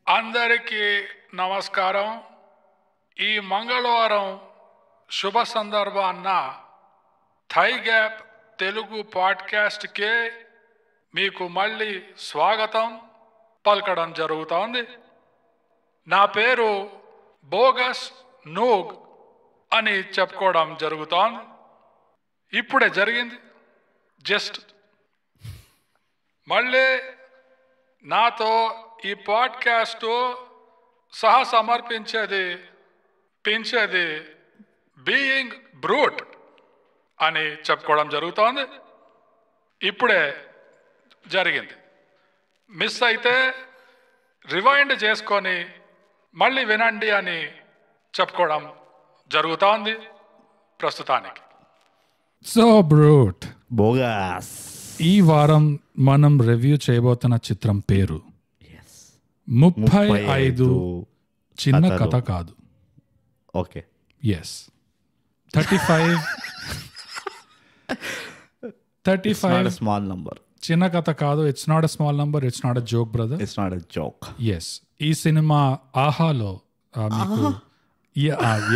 అందరికీ నమస్కారం. ఈ మంగళవారం శుభ సందర్భాన్న థై గ్యాప్ తెలుగు పాడ్కాస్ట్కే మీకు మళ్ళీ స్వాగతం పలకడం జరుగుతోంది. నా పేరు బోగస్ నూగ్ అని చెప్పుకోవడం జరుగుతోంది. ఇప్పుడే జరిగింది. జస్ట్ మళ్ళీ నాతో ఈ పాడ్కాస్ట్ సహా సమర్పించేది బీయింగ్ బ్రూట్ అని చెప్పుకోవడం జరుగుతోంది. ఇప్పుడే జరిగింది. మిస్ అయితే రివైండ్ చేసుకొని మళ్ళీ వినండి అని చెప్పుకోవడం జరుగుతోంది ప్రస్తుతానికి. So brute, bogus. ఈ వారం మనం రివ్యూ చేయబోతున్న చిత్రం పేరు 35 చిన్న కథ కాదు. Okay, yes, 35 small number. చిన్న కథ కాదు. It's not a small number, it's not a joke brother, it's not a joke. Yes. ఈ సినిమా ఆహాలో మీకు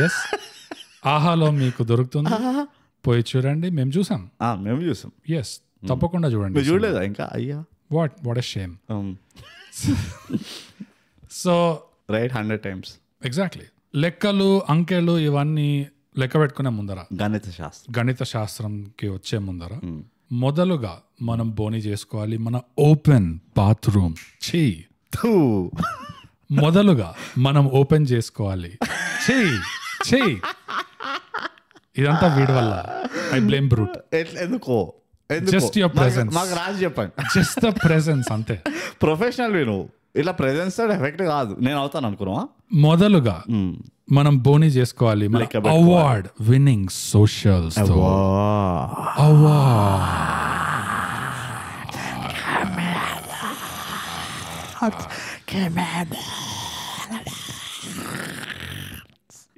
ఎస్ ఆహాలో మీకు దొరుకుతుంది. పోయి చూడండి. మేము చూసాం. ఎస్, తప్పకుండా చూడండి. చూడలేదా ఇంకా? అయ్యా, what a shame. So right, 100 times. Exactly. లెక్కలు, అంకెలు ఇవన్నీ లెక్క పెట్టుకునే ముందర, గణిత శాస్త్రంకి వచ్చే ముందర మొదలుగా మనం బోని చేసుకోవాలి మన ఓపెన్ బాత్రూమ్. మొదలుగా మనం ఓపెన్ చేసుకోవాలి. ఇదంతా వీడి వల్ల. I blame brute. ఎందుకో జస్ట్ యువర్ ప్రెజెన్స్. మాకు రాసి చెప్పండి. జస్ట్ ద ప్రెజెన్స్ అంతే. ప్రొఫెషనల్ నువ్వు ఇలా ప్రెజెన్స్ ఎఫెక్ట్ కాదు. నేను అవుతాను అనుకున్నా. మొదలుగా మనం బోని చేసుకోవాలి మన అవార్డ్ విన్నింగ్ సోషల్స్.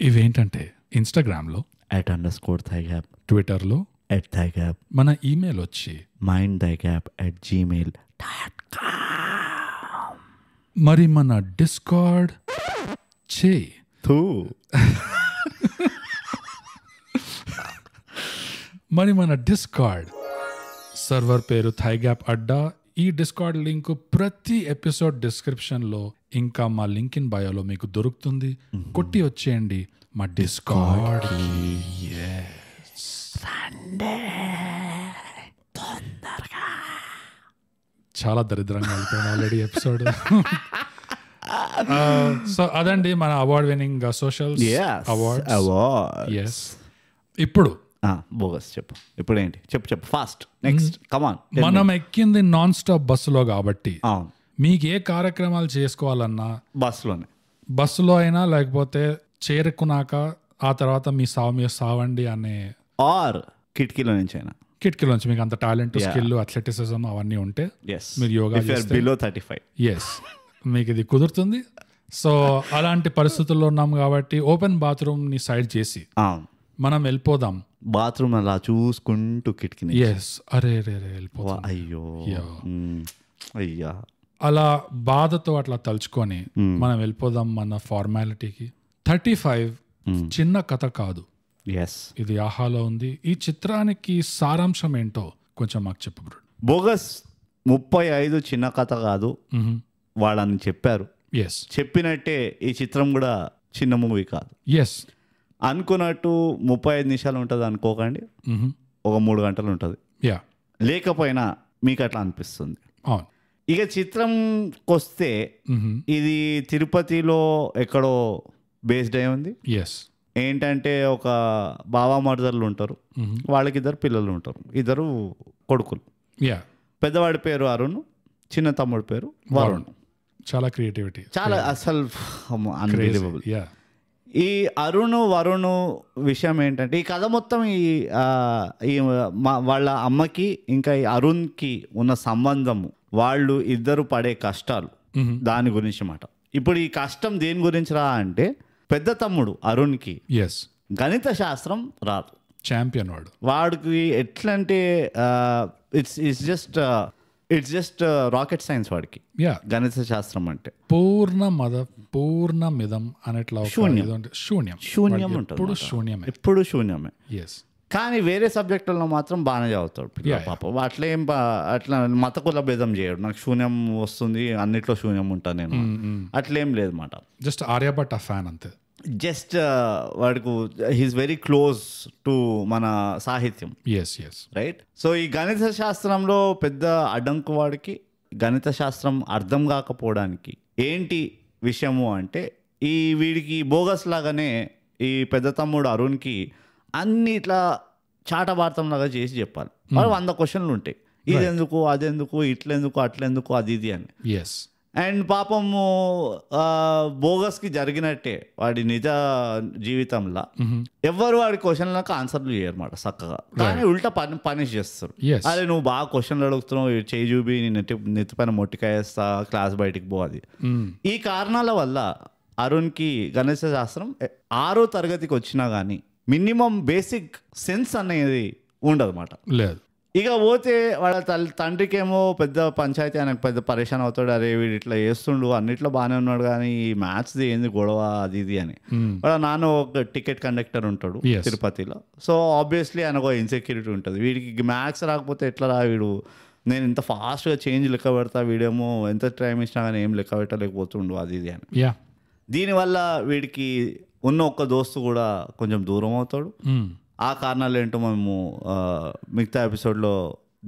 ఇవేంటంటే ఇన్స్టాగ్రామ్ లో @_thigap, ట్విట్టర్ లో @thigap, మన ఈమెయిల్ వచ్చి mindthigap@gmail.com. మరి మన డిస్కార్డ్ మరి మన డిస్కార్డ్ సర్వర్ పేరు థైగ్యాప్ అడ్డా. ఈ డిస్కార్డ్ లింక్ ప్రతి ఎపిసోడ్ డిస్క్రిప్షన్ లో ఇంకా మా లింక్ ఇన్ బయోలో మీకు దొరుకుతుంది. కొట్టి వచ్చేయండి మా డిస్కార్డ్. చాలా దరిద్రంగా వెళ్తాను ఆల్రెడీ ఎపిసోడ్. సో అదండి మన అవార్డ్ విన్నింగ్ సోషల్స్ అవార్డ్స్. ఇప్పుడు బోగస్ చెప్పు. ఇప్పుడు ఏంటి? చెప్పు ఫాస్ట్. Next come on. మనం ఎక్కింది నాన్ స్టాప్ బస్సులో కాబట్టి మీకు ఏ కార్యక్రమాలు చేసుకోవాలన్నా బస్సులో అయినా, లేకపోతే చేరుకున్నాక ఆ తర్వాత మీ సావండి అనే, ఆర్ కిటికీలో నుంచి మీకు అంత టాలెంట్, స్కిల్, అథ్లెటిసిజం అవన్నీ ఉంటే మీరు యోగా బిలో 35, ఎస్, మీకు ఇది కుదురుతుంది. సో అలాంటి పరిస్థితుల్లో ఉన్నాం కాబట్టి ఓపెన్ బాత్రూమ్ ని సైడ్ చేసి మనం వెళ్ళిపోదాం. బాత్రూమ్ అలా చూసుకుంటూ కిటికీ. ఎస్, అరే వెళ్ళిపోదాం. అయ్యా, అలా బాధతో అట్లా తలుచుకొని మనం వెళ్ళిపోదాం మన ఫార్మాలిటీకి. 35 చిన్న కథ కాదు. ఇది ఆహాలో ఉంది. ఈ చిత్రానికి సారాంశం ఏంటో కొంచెం మాకు చెప్పు బ్రో. బోగస్ 35 చిన్న కథ కాదు. వాళ్ళని చెప్పారు. చెప్పినట్టే ఈ చిత్రం కూడా చిన్న మూవీ కాదు. అనుకున్నట్టు 35 నిమిషాలు ఉంటుంది అనుకోకండి. ఒక 3 గంటలు ఉంటుంది. లేకపోయినా మీకు అట్లా అనిపిస్తుంది. ఇక చిత్రంకి వస్తే ఇది తిరుపతిలో ఎక్కడో బేస్డ్ అయి ఉంది. ఏంటంటే ఒక బావా మరదళ్ళు ఉంటారు. వాళ్ళకి 2 పిల్లలు ఉంటారు. 2 కొడుకులు. పెద్దవాడి పేరు అరుణ్, చిన్న తమ్ముడు పేరు వరుణ్. చాలా క్రియేటివిటీ, చాలా అసలు అన్బిలీవబుల్. ఈ వరుణ్ విషయం ఏంటంటే ఈ కథ మొత్తం వాళ్ళ అమ్మకి ఇంకా ఈ అరుణ్కి ఉన్న సంబంధము, వాళ్ళు 2 పడే కష్టాలు, దాని గురించి మాట. ఇప్పుడు ఈ కష్టం దేని గురించి రా అంటే, పెద్ద తమ్ముడు అరుణ్కి గణిత శాస్త్రం రాదు. ఛాంపియన్ వాడికి ఎట్లా అంటే it's just it's just rocket science వాడికి యా గణిత శాస్త్రం అంటే పూర్ణమిదం అనేట్లా ఒక శూన్యం. ఇది ఉంటుంది. శూన్యం శూన్యం వాడికి ఉంటుంది ఎప్పుడు అన్నమాట. శూన్యమే. ఎప్పుడు శూన్యమే. ఎస్ కానీ వేరే సబ్జెక్టుల్లో మాత్రం బాగానే చదువుతాడు పిల్లలు Yeah, పాపం. అట్లా మతకుల భేదం చేయడు. నాకు శూన్యం వస్తుంది అన్నిట్లో శూన్యం ఉంటాను నేను, అట్లేం లేదు మాట. జస్ట్ ఆర్యభట్ట ఫ్యాన్ అంతే. జస్ట్ వాడికి హీస్ వెరీ క్లోజ్ టు మన సాహిత్యం, ఎస్ ఎస్ రైట్. సో ఈ గణిత శాస్త్రంలో పెద్ద అడ్డంకు వాడికి గణిత శాస్త్రం అర్థం కాకపోవడానికి ఏంటి విషయము అంటే, ఈ వీడికి బోగస్ లాగానే ఈ పెద్ద తమ్ముడు అరుణ్కి అన్ని ఇట్లా చాటభారతం లాగా చేసి చెప్పాలి. వాడు 100 క్వశ్చన్లు ఉంటాయి, ఇదెందుకు అదెందుకు ఇట్లెందుకు అట్లెందుకు అది ఇది అని. ఎస్ అండ్ పాపము బోగస్కి జరిగినట్టే వాడి నిజ జీవితంలో ఎవరు వాడి క్వశ్చన్లకు ఆన్సర్లు చేయరన్నమాట చక్కగా, కానీ ఉల్టా పనిష్ చేస్తారు. Yes. అదే నువ్వు బాగా క్వశ్చన్లు అడుగుతున్నావు, చేయి చూపి నెత్తి పైన మొట్టికాయేస్తా, క్లాస్ బయటికి పోవాలి. ఈ కారణాల వల్ల అరుణ్కి గణిత శాస్త్రం 6వ తరగతికి వచ్చినా కానీ మినిమం బేసిక్ సెన్స్ అనేది ఉండదన్నమాట. లేదు. ఇక పోతే వాళ్ళ తండ్రికేమో పెద్ద పంచాయతీ, ఆయనకు పెద్ద పరేషాన్ అవుతాడు. అరే వీడు ఇట్లా చేస్తుండు, అన్నిట్లో బాగానే ఉన్నాడు కానీ ఈ మ్యాథ్స్ది ఏంది గొడవ అది ఇది అని. వాళ్ళ నాన్న ఒక టికెట్ కండక్టర్ ఉంటాడు Yes. తిరుపతిలో. సో ఆబ్వియస్లీ ఆయనకు ఒక ఇన్సెక్యూరిటీ ఉంటుంది, వీడికి మ్యాథ్స్ రాకపోతే ఎట్లా రా, వీడు నేను ఇంత ఫాస్ట్గా చేంజ్ లెక్క పెడతా, వీడేమో ఎంత టైం ఇచ్చినా కానీ ఏం లెక్క పెట్టలేకపోతుండు అది ఇది అని. యా దీనివల్ల వీడికి ఉన్న ఒక్క దోస్తు కూడా కొంచెం దూరం అవుతాడు. ఆ కారణాలు ఏంటో మేము మిగతా ఎపిసోడ్లో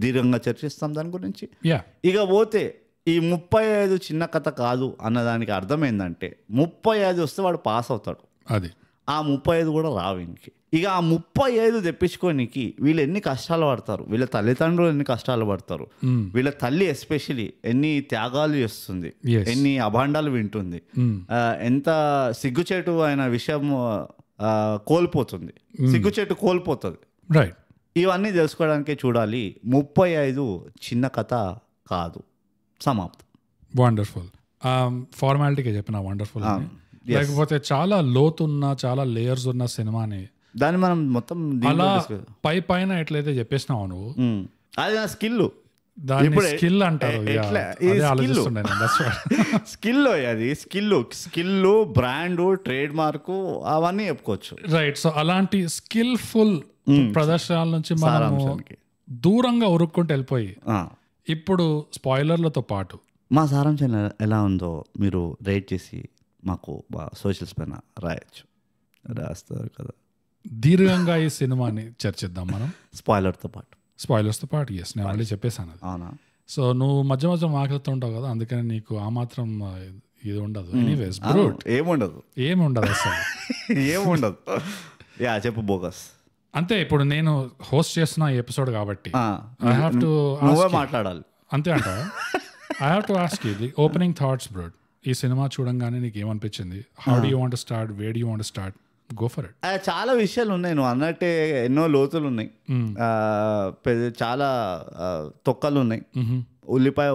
దీర్ఘంగా చర్చిస్తాం దాని గురించి. యా ఇక పోతే ఈ 35 చిన్న కథ కాదు అన్నదానికి అర్థం ఏంటంటే, 35 వస్తే వాడు పాస్ అవుతాడు, అది ఆ 35 కూడా రావు ఇంటికి. ఇక ఆ 35 తెప్పించుకోనికి వీళ్ళు ఎన్ని కష్టాలు పడతారు, వీళ్ళ తల్లిదండ్రులు ఎన్ని కష్టాలు పడతారు, వీళ్ళ తల్లి ఎస్పెషలీ ఎన్ని త్యాగాలు చేస్తుంది, Yes. ఎన్ని అభాండాలు వింటుంది, ఎంత సిగ్గుచేటు అయిన విషయం కోల్పోతుంది, సిగ్గుచేటు కోల్పోతుంది. రైట్. ఇవన్నీ తెలుసుకోవడానికే చూడాలి 35 చిన్న కథ కాదు. సమాప్తం. వండర్ఫుల్. ఫార్మాలిటీగా చెప్పిన వండర్ఫుల్. లేకపోతే చాలా లోతున్న చాలా లేయర్స్ ఉన్న సినిమాని దాన్ని మనం మొత్తం అలా పైన ఎట్లయితే చెప్పేసినావు నువ్వు, అది నా స్కిల్. దాన్ని స్కిల్ అంటారు. స్కిల్ అది స్కిల్ బ్రాండ్ ట్రేడ్ మార్క్ అవన్నీ చెప్పుకోవచ్చు. రైట్. సో అలాంటి స్కిల్ఫుల్ ప్రదర్శనల నుంచి మనం దూరంగా ఉరుక్కుంటూ వెళ్ళిపోయి ఇప్పుడు స్పాయిలర్లతో పాటు మా సారాంశం ఎలా ఉందో మీరు రేట్ చేసి మాకు సోషల్స్ పైన రాస్తారు కదా. దీర్ఘంగా ఈ సినిమాని చర్చిద్దాం మనం స్పాయిలర్తో పాటు. స్పాయిలర్స్తో పాటు. ఎస్, నేను ఆల్రెడీ చెప్పేశాను అది. అవునా? సో నువ్వు మధ్య మధ్య మాట్లాడుతూ ఉంటావు కదా, అందుకని నీకు ఆ మాత్రం ఇది ఉండదు. ఎనీవేస్ బ్రూట్ ఏముండదు అసలు ఏముండదు. యా చెప్పు బోగస్. అంతే. ఇప్పుడు నేను హోస్ట్ చేస్తున్న ఈ ఎపిసోడ్ కాబట్టి ఐ హావ్ టు నువ్వే మాట్లాడాలి. అంతే అంటావా? I have to ask you the opening thoughts brute. ఈ సినిమా చూడంగానే నీకు ఏమనిపించింది? How do you want to start? Wear do you want to start? Go for it. చాలా విషయాలు ఉన్నాయి, నువ్వు అన్నట్టే ఎన్నో లోతులు ఉన్నాయి, చాలా తొక్కలు ఉన్నాయి.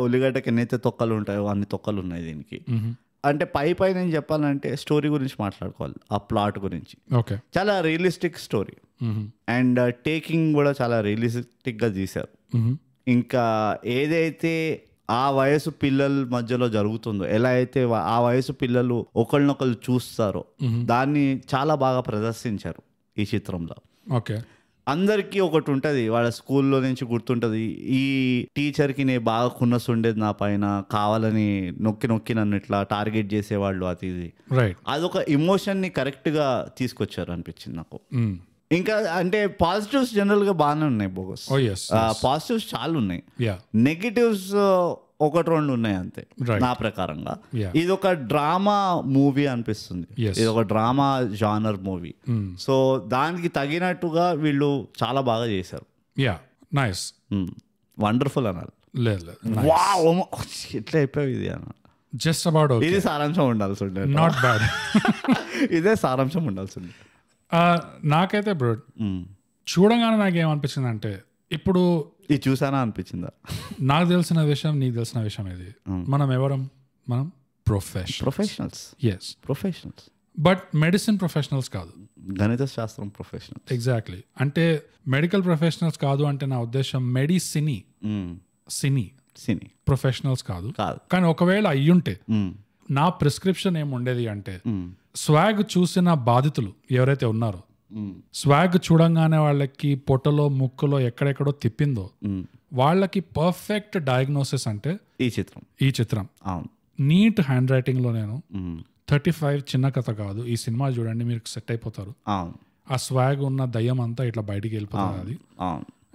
ఉల్లిగడ్డకి ఎన్నైతే తొక్కలు ఉంటాయో అన్ని తొక్కలు ఉన్నాయి దీనికి. అంటే పై నేను చెప్పాలంటే స్టోరీ గురించి మాట్లాడుకోవాలి, ఆ ప్లాట్ గురించి. ఓకే. చాలా రియలిస్టిక్ స్టోరీ అండ్ టేకింగ్ కూడా చాలా రియలిస్టిక్గా తీశారు. ఇంకా ఏదైతే ఆ వయసు పిల్లల మధ్యలో జరుగుతుందో, ఎలా అయితే ఆ వయసు పిల్లలు ఒకళ్ళనొకళ్ళు చూస్తారో దాన్ని చాలా బాగా ప్రదర్శించారు ఈ చిత్రంలో. ఓకే. అందరికీ ఒకటి ఉంటుంది, వాళ్ళ స్కూల్లో నుంచి గుర్తుంటుంది, ఈ టీచర్కి నేను బాగా కున్నస్ ఉండేది నా పైన, కావాలని నొక్కి నన్ను ఇట్లా టార్గెట్ చేసేవాళ్ళు అది ఇది. రైట్. అదొక ఎమోషన్ని కరెక్ట్గా తీసుకొచ్చారు అనిపించింది నాకు. ఇంకా అంటే పాజిటివ్స్ జనరల్గా బాగానే ఉన్నాయి బోగస్. పాజిటివ్స్ చాలా ఉన్నాయి, నెగిటివ్స్ 1-2 ఉన్నాయి అంతే నా ప్రకారంగా. ఇది ఒక డ్రామా మూవీ అనిపిస్తుంది, ఇది ఒక డ్రామా జానర్ మూవీ. సో దానికి తగినట్టుగా వీళ్ళు చాలా బాగా చేశారు. వండర్ఫుల్ అనాలి. ఎట్లా అయిపోయావు ఇది అన్న. జస్ట్ అబౌట్ ఇది సారాంశం ఉండాల్సి ఉండే. Not bad. ఇదే సారాంశం ఉండాల్సి ఉంది. నాకైతే బ్రో చూడగానే నాకేమనిపించింది అంటే, ఇప్పుడు ఇది చూసానా అనిపించిందా? నాకు తెలిసిన విషయం నీకు తెలిసిన విషయం ఇది. మనం ఎవరం? మనం professionals. Yes, professionals. But medicine professionals కాదు, గణిత శాస్త్రం ప్రొఫెషనల్. ఎగ్జాక్ట్లీ. అంటే మెడికల్ ప్రొఫెషనల్స్ కాదు అంటే నా ఉద్దేశం సినీ సినీ ప్రొఫెషనల్స్ కాదు. కాదు. కానీ ఒకవేళ అయ్యుంటే నా ప్రిస్క్రిప్షన్ ఏముండేది అంటే స్వాగ్ చూసిన బాధితులు ఎవరైతే ఉన్నారో, స్వాగ్ చూడంగానే వాళ్ళకి పొట్టలో ముక్కులో ఎక్కడెక్కడో తిప్పిందో వాళ్ళకి పర్ఫెక్ట్ డయాగ్నోసిస్ అంటే ఈ చిత్రం. నీట్ హ్యాండ్ రైటింగ్ లో నేను 35 చిన్న కథ కాదు, ఈ సినిమా చూడండి మీరు సెట్ అయిపోతారు. ఆ స్వాగ్ ఉన్న దయ్యం అంతా ఇట్లా బయటికి వెళ్ళిపోతుంది అది,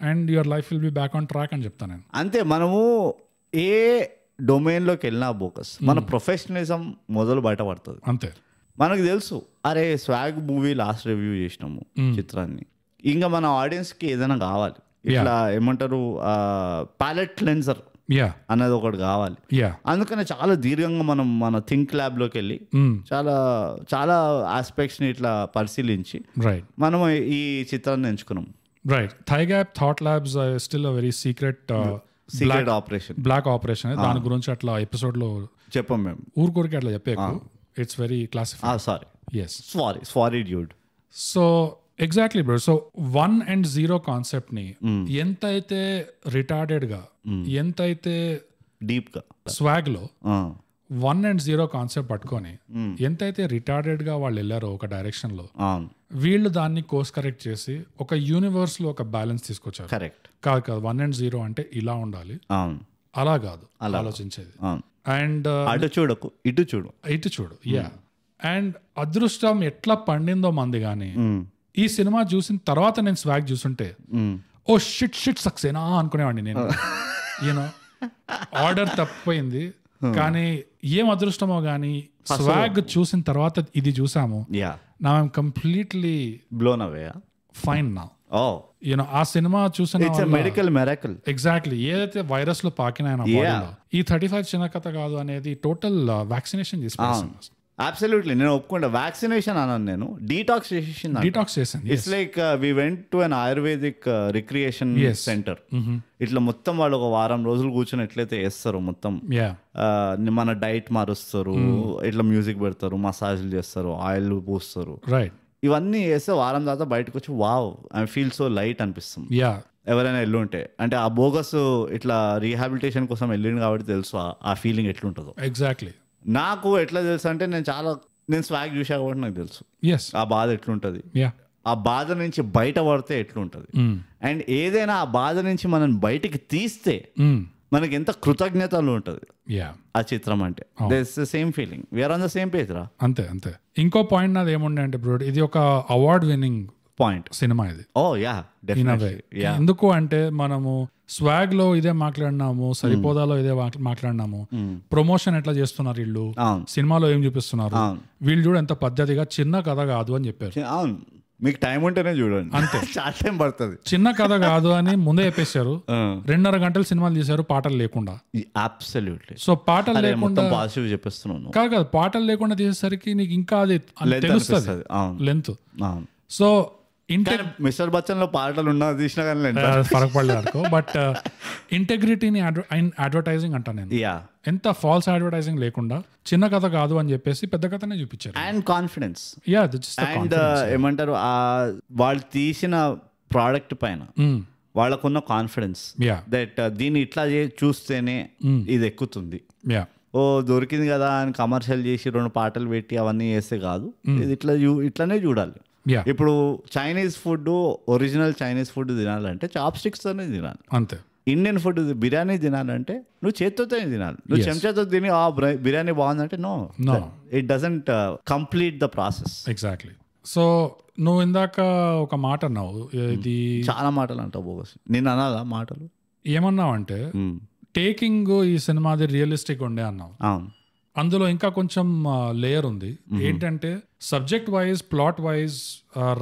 and your life will be back on track అని చెప్తాను నేను. అంతే, మనము ఏ డొమైన్లోకి వెళ్ళినా బోకస్ మన ప్రొఫెషనలిజం మొదలు బయటపడుతుంది. అంతే, మనకు తెలుసు అరే స్వాగ్ మూవీ లాస్ట్ రివ్యూ చేసినాము చిత్రాన్ని, ఇంకా మన ఆడియన్స్కి ఏదైనా కావాలి, ఇట్లా ఏమంటారు ప్యాలెట్ క్లెన్సర్ అనేది ఒకటి కావాలి. అందుకనే చాలా దీర్ఘంగా మనం మన థింక్ ల్యాబ్లోకి వెళ్ళి చాలా చాలా ఆస్పెక్ట్స్ని ఇట్లా పరిశీలించి మనం ఈ చిత్రాన్ని ఎంచుకున్నాం. రైట్, థైగ్యాప్ thought labs still a very secret operation, black operation. దాని గురించి అట్లా ఎపిసోడ్ లో చెప్పాం మేము, ఊరికొరికి అట్లా చెప్పాము. It's very classified. Sorry dude. So exactly bro. So 1 and 0 concept ని ఎంతైతే రిటార్డెడ్ గా, ఎంతైతే డీప్ గా స్వాగ్ లో 1 and 0 కాన్సెప్ట్ పట్టుకొని ఎంతైతే రిటార్డెడ్ గా వాళ్ళు వెళ్ళారో ఒక డైరెక్షన్ లో, వీళ్ళు దాన్ని కోర్స్ కరెక్ట్ చేసి ఒక యూనివర్స్ లో ఒక బ్యాలెన్స్ తీసుకొచ్చారు. కరెక్ట్ కాదు 1 and 0 అంటే ఇలా ఉండాలి, అలా కాదు ఆలోచించేది. అండ్ అటు చూడకు ఇటు చూడు. యా, అండ్ అదృష్టం ఎట్లా పండిందో మంది గానీ ఈ సినిమా చూసిన తర్వాత నేను స్వాగ్ చూసుంటే ఓ షిట్ సక్సేనా అనుకునేవాడిని నేను. యూనో ఆర్డర్ తప్పిపోయింది, కానీ ఏం అదృష్టమో గానీ స్వాగ్ చూసిన తర్వాత ఇది చూసాము. నా కంప్లీట్లీ బ్లోన్ అవే, ఫైన్ నా. యూనో ఆ సినిమా చూసిన మెడికల్ మిరాకిల్. ఎగ్జాక్ట్లీ, ఏదైతే వైరస్ లో పాకినాయన ఈ 35 చిన్న కథ కాదు అనేది టోటల్ వ్యాక్సినేషన్ తీసుకున్నాను. అబ్సల్యూట్లీ, నేను ఒప్పుకుంటా. వ్యాక్సినేషన్ అన్నాను నేను, డీటాక్స్ చేసాను. It's like we went to an Ayurvedic recreation centre. ఇట్లా మొత్తం వాళ్ళు ఒక వారం రోజులు కూర్చొని ఎట్లయితే వేస్తారు మొత్తం, మన డైట్ మారుస్తారు, ఇట్లా మ్యూజిక్ పెడతారు, మసాజ్లు చేస్తారు, ఆయిల్ పూస్తారు, ఇవన్నీ వేస్తే వారం తర్వాత బయటకు వచ్చి wow I feel so light అనిపిస్తుంది. ఎవరైనా వెళ్ళుంటే, అంటే ఆ బోగస్ ఇట్లా రీహాబిలిటేషన్ కోసం వెళ్ళింది కాబట్టి తెలుసు ఆ ఫీలింగ్ ఎట్లుంటుందో. ఎగ్జాక్ట్లీ, నాకు ఎట్లా తెలుసు అంటే నేను స్వాగ్ చూసా కాబట్టి నాకు తెలుసు ఆ బాధ ఎట్లుంటది, ఆ బాధ నుంచి బయట పడితే ఎట్లుంటది, అండ్ ఏదైనా ఆ బాధ నుంచి మనం బయటికి తీస్తే మనకి ఎంత కృతజ్ఞతలు ఉంటుంది ఆ చిత్రం అంటే. Same feeling, we are on the same page రా. అంతే. ఇంకో పాయింట్ నాది ఏముండే అంటే బ్రో, ఇది ఒక అవార్డ్ విన్నింగ్ పాయింట్ సినిమా ఇది. ఎందుకు అంటే మనము స్వాగ్ లో ఇదే మాట్లాడినాము, సరిపోదాలో ఇదే మాట్లాడినాము, ప్రమోషన్ ఎట్లా చేస్తున్నారు వీళ్ళు, సినిమాలో ఏం చూపిస్తున్నారు, వీళ్ళు చూడ ఎంత పద్ధతిగా చిన్న కథ కాదు అని చెప్పారు. అవును, మీకు టైం ఉంటేనే చూడండి, అంతే, చాలా టైం పడుతుంది, చిన్న కథ కాదు అని ముందే చెప్పేశారు. 2.5 గంటలు సినిమాలు తీశారు పాటలు లేకుండా. అబ్సల్యూట్లీ. సో పాటలు లేకుండా పాజిటివ్ చెప్పేస్తున్నాను కాదు, పాటలు లేకుండా తీసేసరికి నీకు ఇంకా అది తెలుస్తుంది లెంత్. సో మిస్టర్ బచ్చన్ లో పాటలు ఉన్నా తీసినా కానీ ఫరక్ పడలేదు అనుకో. బట్ ఇంటెగ్రిటీని అడ్వర్టైజింగ్ అంటా నేను, ఎంత ఫాల్స్ అడ్వర్టైజింగ్ లేకుండా చిన్న కథ కాదు అని చెప్పేసి పెద్ద కథనే చూపించారు. అండ్ కాన్ఫిడెన్స్, అండ్ ఏమంటారు వాళ్ళు తీసిన ప్రోడక్ట్ పైన వాళ్ళకున్న కాన్ఫిడెన్స్ దట్ దీన్ని ఇట్లా చూస్తేనే ఇది ఎక్కుతుంది, ఓ దొరికింది కదా అని కమర్షియల్ చేసి 2 పాటలు పెట్టి అవన్నీ చేస్తే కాదు, ఇది ఇట్లానే చూడాలి. ఇప్పుడు Chinese food, original Chinese food తినాలంటే చాప్ స్టిక్స్ తోనే తినాలి, అంతే. ఇండియన్ ఫుడ్ బిర్యానీ తినాలంటే నువ్వు చేత్తోనే తినాలి. నువ్వు చెంచాతో తిని ఆ బిర్యానీ బాగుందంటే no, it doesn't complete the process. Exactly. So నువ్వు ఇందాక ఒక మాట అన్నావు, ఇది చాలా మాటలు అంటావు బోగస్, నేను అనాలా మాటలు? ఏమన్నావు అంటే టేకింగ్ ఈ సినిమాది రియలిస్టిక్ ఉండే అన్నావు. అవును, అందులో ఇంకా కొంచెం లేయర్ ఉంది. ఏంటంటే subject wise, plot wise,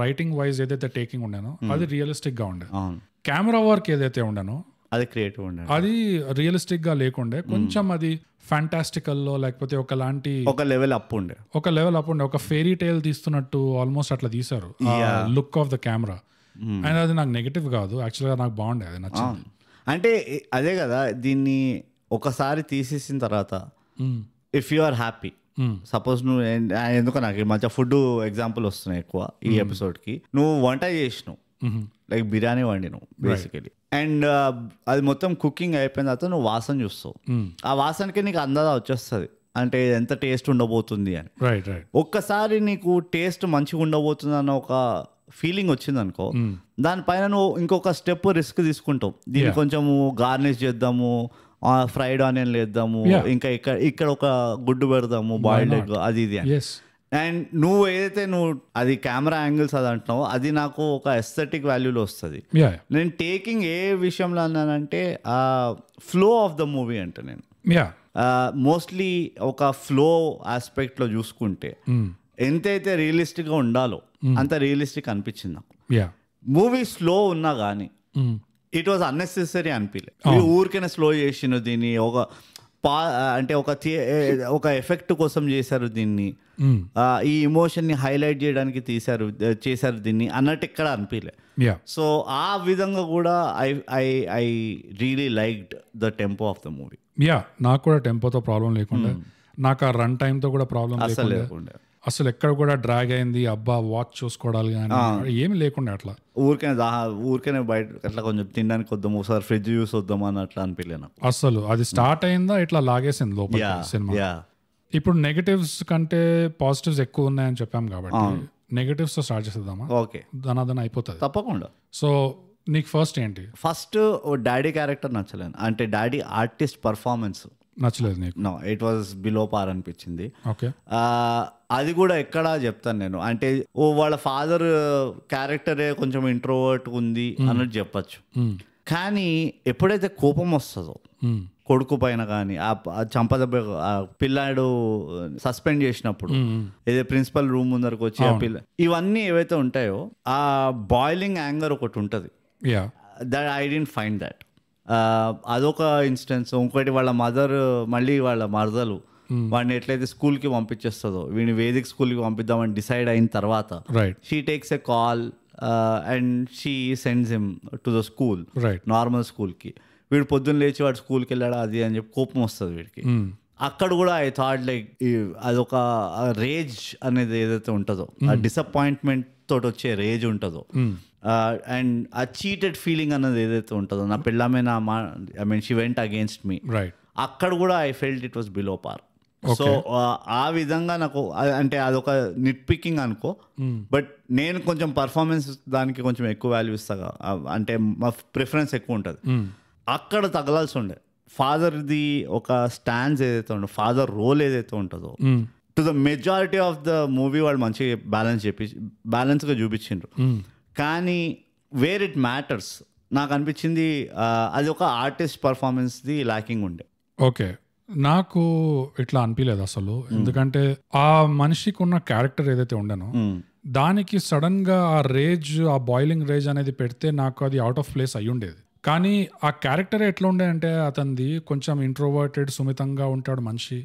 writing wise ఏదైతే టేకింగ్ ఉండేనో అది రియలిస్టిక్ గా ఉండే. కెమెరా వర్క్ ఏదైతే ఉండేనో అది క్రియేటివ్ ఉండే, అది రియలిస్టిక్ గా లేకుండే, కొంచెం అది ఫ్యాంటాస్టికల్ లో లేకపోతే ఒక లెవెల్ అప్ ఉండే, ఒక ఫెయిరీ టైల్ తీస్తున్నట్టు ఆల్మోస్ట్ అట్లా తీసారు look of the camera. And అది నాకు నెగటివ్ కాదు, యాక్చువల్గా నాకు బాగుండే, అది నచ్చింది. అంటే అదే కదా, దీన్ని ఒకసారి తీసేసిన తర్వాత if you are happy, suppose నువ్వు ఎందుకో నాకు ఈ మధ్య ఫుడ్ ఎగ్జాంపుల్ వస్తున్నాయి ఎక్కువ ఈ ఎపిసోడ్కి, నువ్వు వంట చేసినావు, లైక్ బిర్యానీ వండినావు బేసికలీ, అండ్ అది మొత్తం కుకింగ్ అయిపోయిన తర్వాత నువ్వు వాసన చూస్తావు. ఆ వాసనకి నీకు అందాజా వచ్చేస్తుంది అంటే ఎంత టేస్ట్ ఉండబోతుంది అని. Right right. ఒక్కసారి నీకు టేస్ట్ మంచిగా ఉండబోతుంది అన్న ఒక ఫీలింగ్ వచ్చింది అనుకో, దానిపైన నువ్వు ఇంకొక స్టెప్ రిస్క్ తీసుకుంటావు. దీన్ని కొంచెము గార్నిష్ చేద్దాము, ఫ్రైడ్ ఆనియన్ వేద్దాము, ఇంకా ఇక్కడ ఒక గుడ్డు పెడదాము, బాయిల్డ్ ఎగ్, అది ఇది అని. అండ్ నువ్వు ఏదైతే నువ్వు అది కెమెరా యాంగిల్స్ అది అంటున్నావు, అది నాకు ఒక ఎస్థెటిక్ వాల్యూలో వస్తుంది. నేను టేకింగ్ ఏ విషయంలో అన్నానంటే ఫ్లో ఆఫ్ ద మూవీ అంటే నేను మోస్ట్లీ ఒక ఫ్లో ఆస్పెక్ట్లో చూసుకుంటే ఎంతైతే రియలిస్టిక్గా ఉండాలో అంత రియలిస్టిక్ అనిపించింది నాకు. మూవీ స్లో ఉన్నా కానీ ఇట్ వాజ్ అన్నెసెసరీ అనిపించలేదు. ఊరికైనా స్లో చేసిన దీన్ని అంటే ఒక ఎఫెక్ట్ కోసం చేశారు దీన్ని, ఈ ఎమోషన్ని హైలైట్ చేయడానికి చేశారు దీన్ని అన్నట్టు ఎక్కడ అనిపించలే. సో ఆ విధంగా కూడా I really liked the tempo of the movie. నాకు కూడా టెంపోతో ప్రాబ్లం లేకుండా, నాకు ఆ రన్ టైంతో కూడా ప్రాబ్లం లేకుండా, అసలు ఎక్కడ కూడా డ్రాగ్ అయింది అబ్బా వాచ్ చూసుకోవడాలి కానీ ఏమి లేకుండా అట్లా ఊరికనే బయట అట్లా కొంచెం తినడానికి వద్దాము, ఒకసారి ఫ్రిడ్జ్ యూస్ వద్దాం అని అట్లా అనిపించలేదు అసలు. అది స్టార్ట్ అయిందా ఇట్లా లాగేసింది లోపల సినిమా. ఇప్పుడు నెగటివ్స్ కంటే పాజిటివ్స్ ఎక్కువ ఉన్నాయని చెప్పాం కాబట్టి నెగటివ్స్ తో స్టార్ట్ చేసేద్దామా? ఓకే, దాని అయిపోతుంది తప్పకుండా. సో నీకు ఫస్ట్ ఏంటి? ఫస్ట్ డాడీ క్యారెక్టర్ నచ్చలేదు, అంటే డాడీ ఆర్టిస్ట్ పర్ఫార్మెన్స్ నచ్చలేదు నీకు? No, it was below par అనిపించింది. ఓకే, అది కూడా ఎక్కడ చెప్తాను నేను, అంటే వాళ్ళ ఫాదర్ క్యారెక్టరే కొంచెం ఇంట్రోవర్ట్ ఉంది అన్నట్టు చెప్పచ్చు. కానీ ఎప్పుడైతే కోపం వస్తుందో కొడుకు పైన కానీ, ఆ చంపదెబ్బ పిల్లాడు సస్పెండ్ చేసినప్పుడు ఏదో ప్రిన్సిపల్ రూమ్ ముందరకు వచ్చి ఆ పిల్ల, ఇవన్నీ ఏవైతే ఉంటాయో ఆ బాయిలింగ్ యాంగర్ ఒకటి ఉంటుంది. That I didn't find that. అదొక ఇన్స్టెన్స్. ఇంకోటి వాళ్ళ మదర్, మళ్ళీ వాళ్ళ మరదలు వాడిని ఎట్లయితే స్కూల్కి పంపించేస్తుందో, వీడిని వేదిక స్కూల్కి పంపిద్దామని డిసైడ్ అయిన తర్వాత she takes a call and she sends him to the school, normal స్కూల్కి. వీడు పొద్దున్న లేచి వాడు స్కూల్కి వెళ్ళాడా అది అని చెప్పి కోపం వస్తుంది వీడికి. అక్కడ కూడా ఐ థాట్ లైక్ అదొక రేజ్ అనేది ఏదైతే ఉంటుందో, ఆ డిసప్పాయింట్మెంట్ తోటి వచ్చే రేజ్ ఉంటుందో, అండ్ ఆ చీటెడ్ ఫీలింగ్ అన్నది ఏదైతే ఉంటుందో, నా పిల్లమే I mean she went against me, అక్కడ కూడా I felt it was below par. So ఆ విధంగా నాకు అంటే అదొక నిట్ పికింగ్ అనుకో, బట్ నేను కొంచెం పర్ఫార్మెన్స్ దానికి కొంచెం ఎక్కువ వాల్యూ ఇస్తాగా, అంటే మా ప్రిఫరెన్స్ ఎక్కువ ఉంటుంది. అక్కడ తగలాల్సి ఉండే ఫాదర్ది ఒక స్టాండ్స్ ఏదైతే ఉంటుందో, ఫాదర్ రోల్ ఏదైతే ఉంటుందో, to the majority of the movie వాళ్ళు మంచిగా బ్యాలెన్స్గా చూపించిండ్రు. కానీ వేర్ ఇట్ మ్యాటర్స్ నాకు అనిపించింది అది ఒక ఆర్టిస్ట్ పర్ఫార్మెన్స్ది ల్యాకింగ్ ఉండే. ఓకే, నాకు ఇట్లా అనిపించలేదు అసలు. ఎందుకంటే ఆ మనిషికి ఉన్న క్యారెక్టర్ ఏదైతే ఉండనో దానికి సడన్ గా ఆ రేజ్, ఆ బాయిలింగ్ రేజ్ అనేది పెడితే నాకు అది అవుట్ ఆఫ్ ప్లేస్ అయి ఉండేది. కానీ ఆ క్యారెక్టర్ ఎట్లా ఉండే అంటే అతనిది కొంచెం ఇంట్రోవర్టెడ్, సుమితంగా ఉంటాడు మనిషి.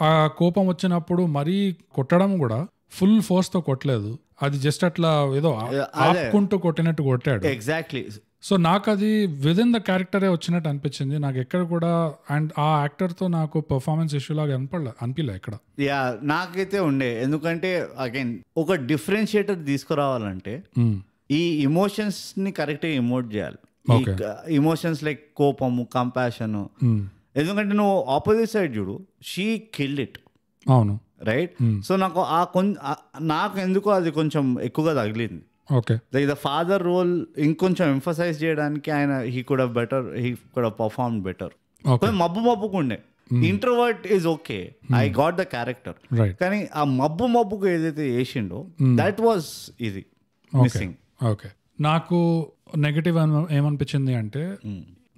ఆ కోపం వచ్చినప్పుడు మరీ కొట్టడం కూడా ఫుల్ ఫోర్స్ తో కొట్టలేదు, అది జస్ట్ అట్లా ఏదో ఆపుకుంటూ కొట్టినట్టు కొట్టాడు. ఎగ్జాక్ట్లీ. సో నాకు అది విదిన్ ద క్యారెక్టరే వచ్చినట్టు అనిపించింది. నాకు ఎక్కడ కూడా అండ్ ఆ యాక్టర్ తో నాకు పర్ఫార్మెన్స్ ఇష్యూ లాగా అనిపించలే ఎక్కడ. నాకైతే ఉండే, ఎందుకంటే అగైన్ ఒక డిఫరెన్షియేటర్ తీసుకురావాలంటే ఈ ఎమోషన్స్ ని కరెక్ట్ గా ఎమోట్ చేయాలి. ఎమోషన్స్ లైక్ కోపము, కంపాషన్. ఎందుకంటే నువ్వు ఆపోజిట్ సైడ్ చూడు, షీ కిల్డ్ ఇట్. అవును, రైట్. సో నాకు ఎందుకో అది కొంచెం ఎక్కువగా తగిలింది. ఓకే, ద ఫాదర్ రోల్ ఇంకొంచెం ఎంఫసైజ్ చేయడానికి ఆయన he could have perform better. మబ్బుకుండే introvert is okay, I got the character. కానీ ఆ మబ్బుకు ఏదైతే వేసిండో దట్ వాజ్ ఇది మిస్సింగ్. ఓకే, నాకు నెగటివ్ ఏమనిపించింది అంటే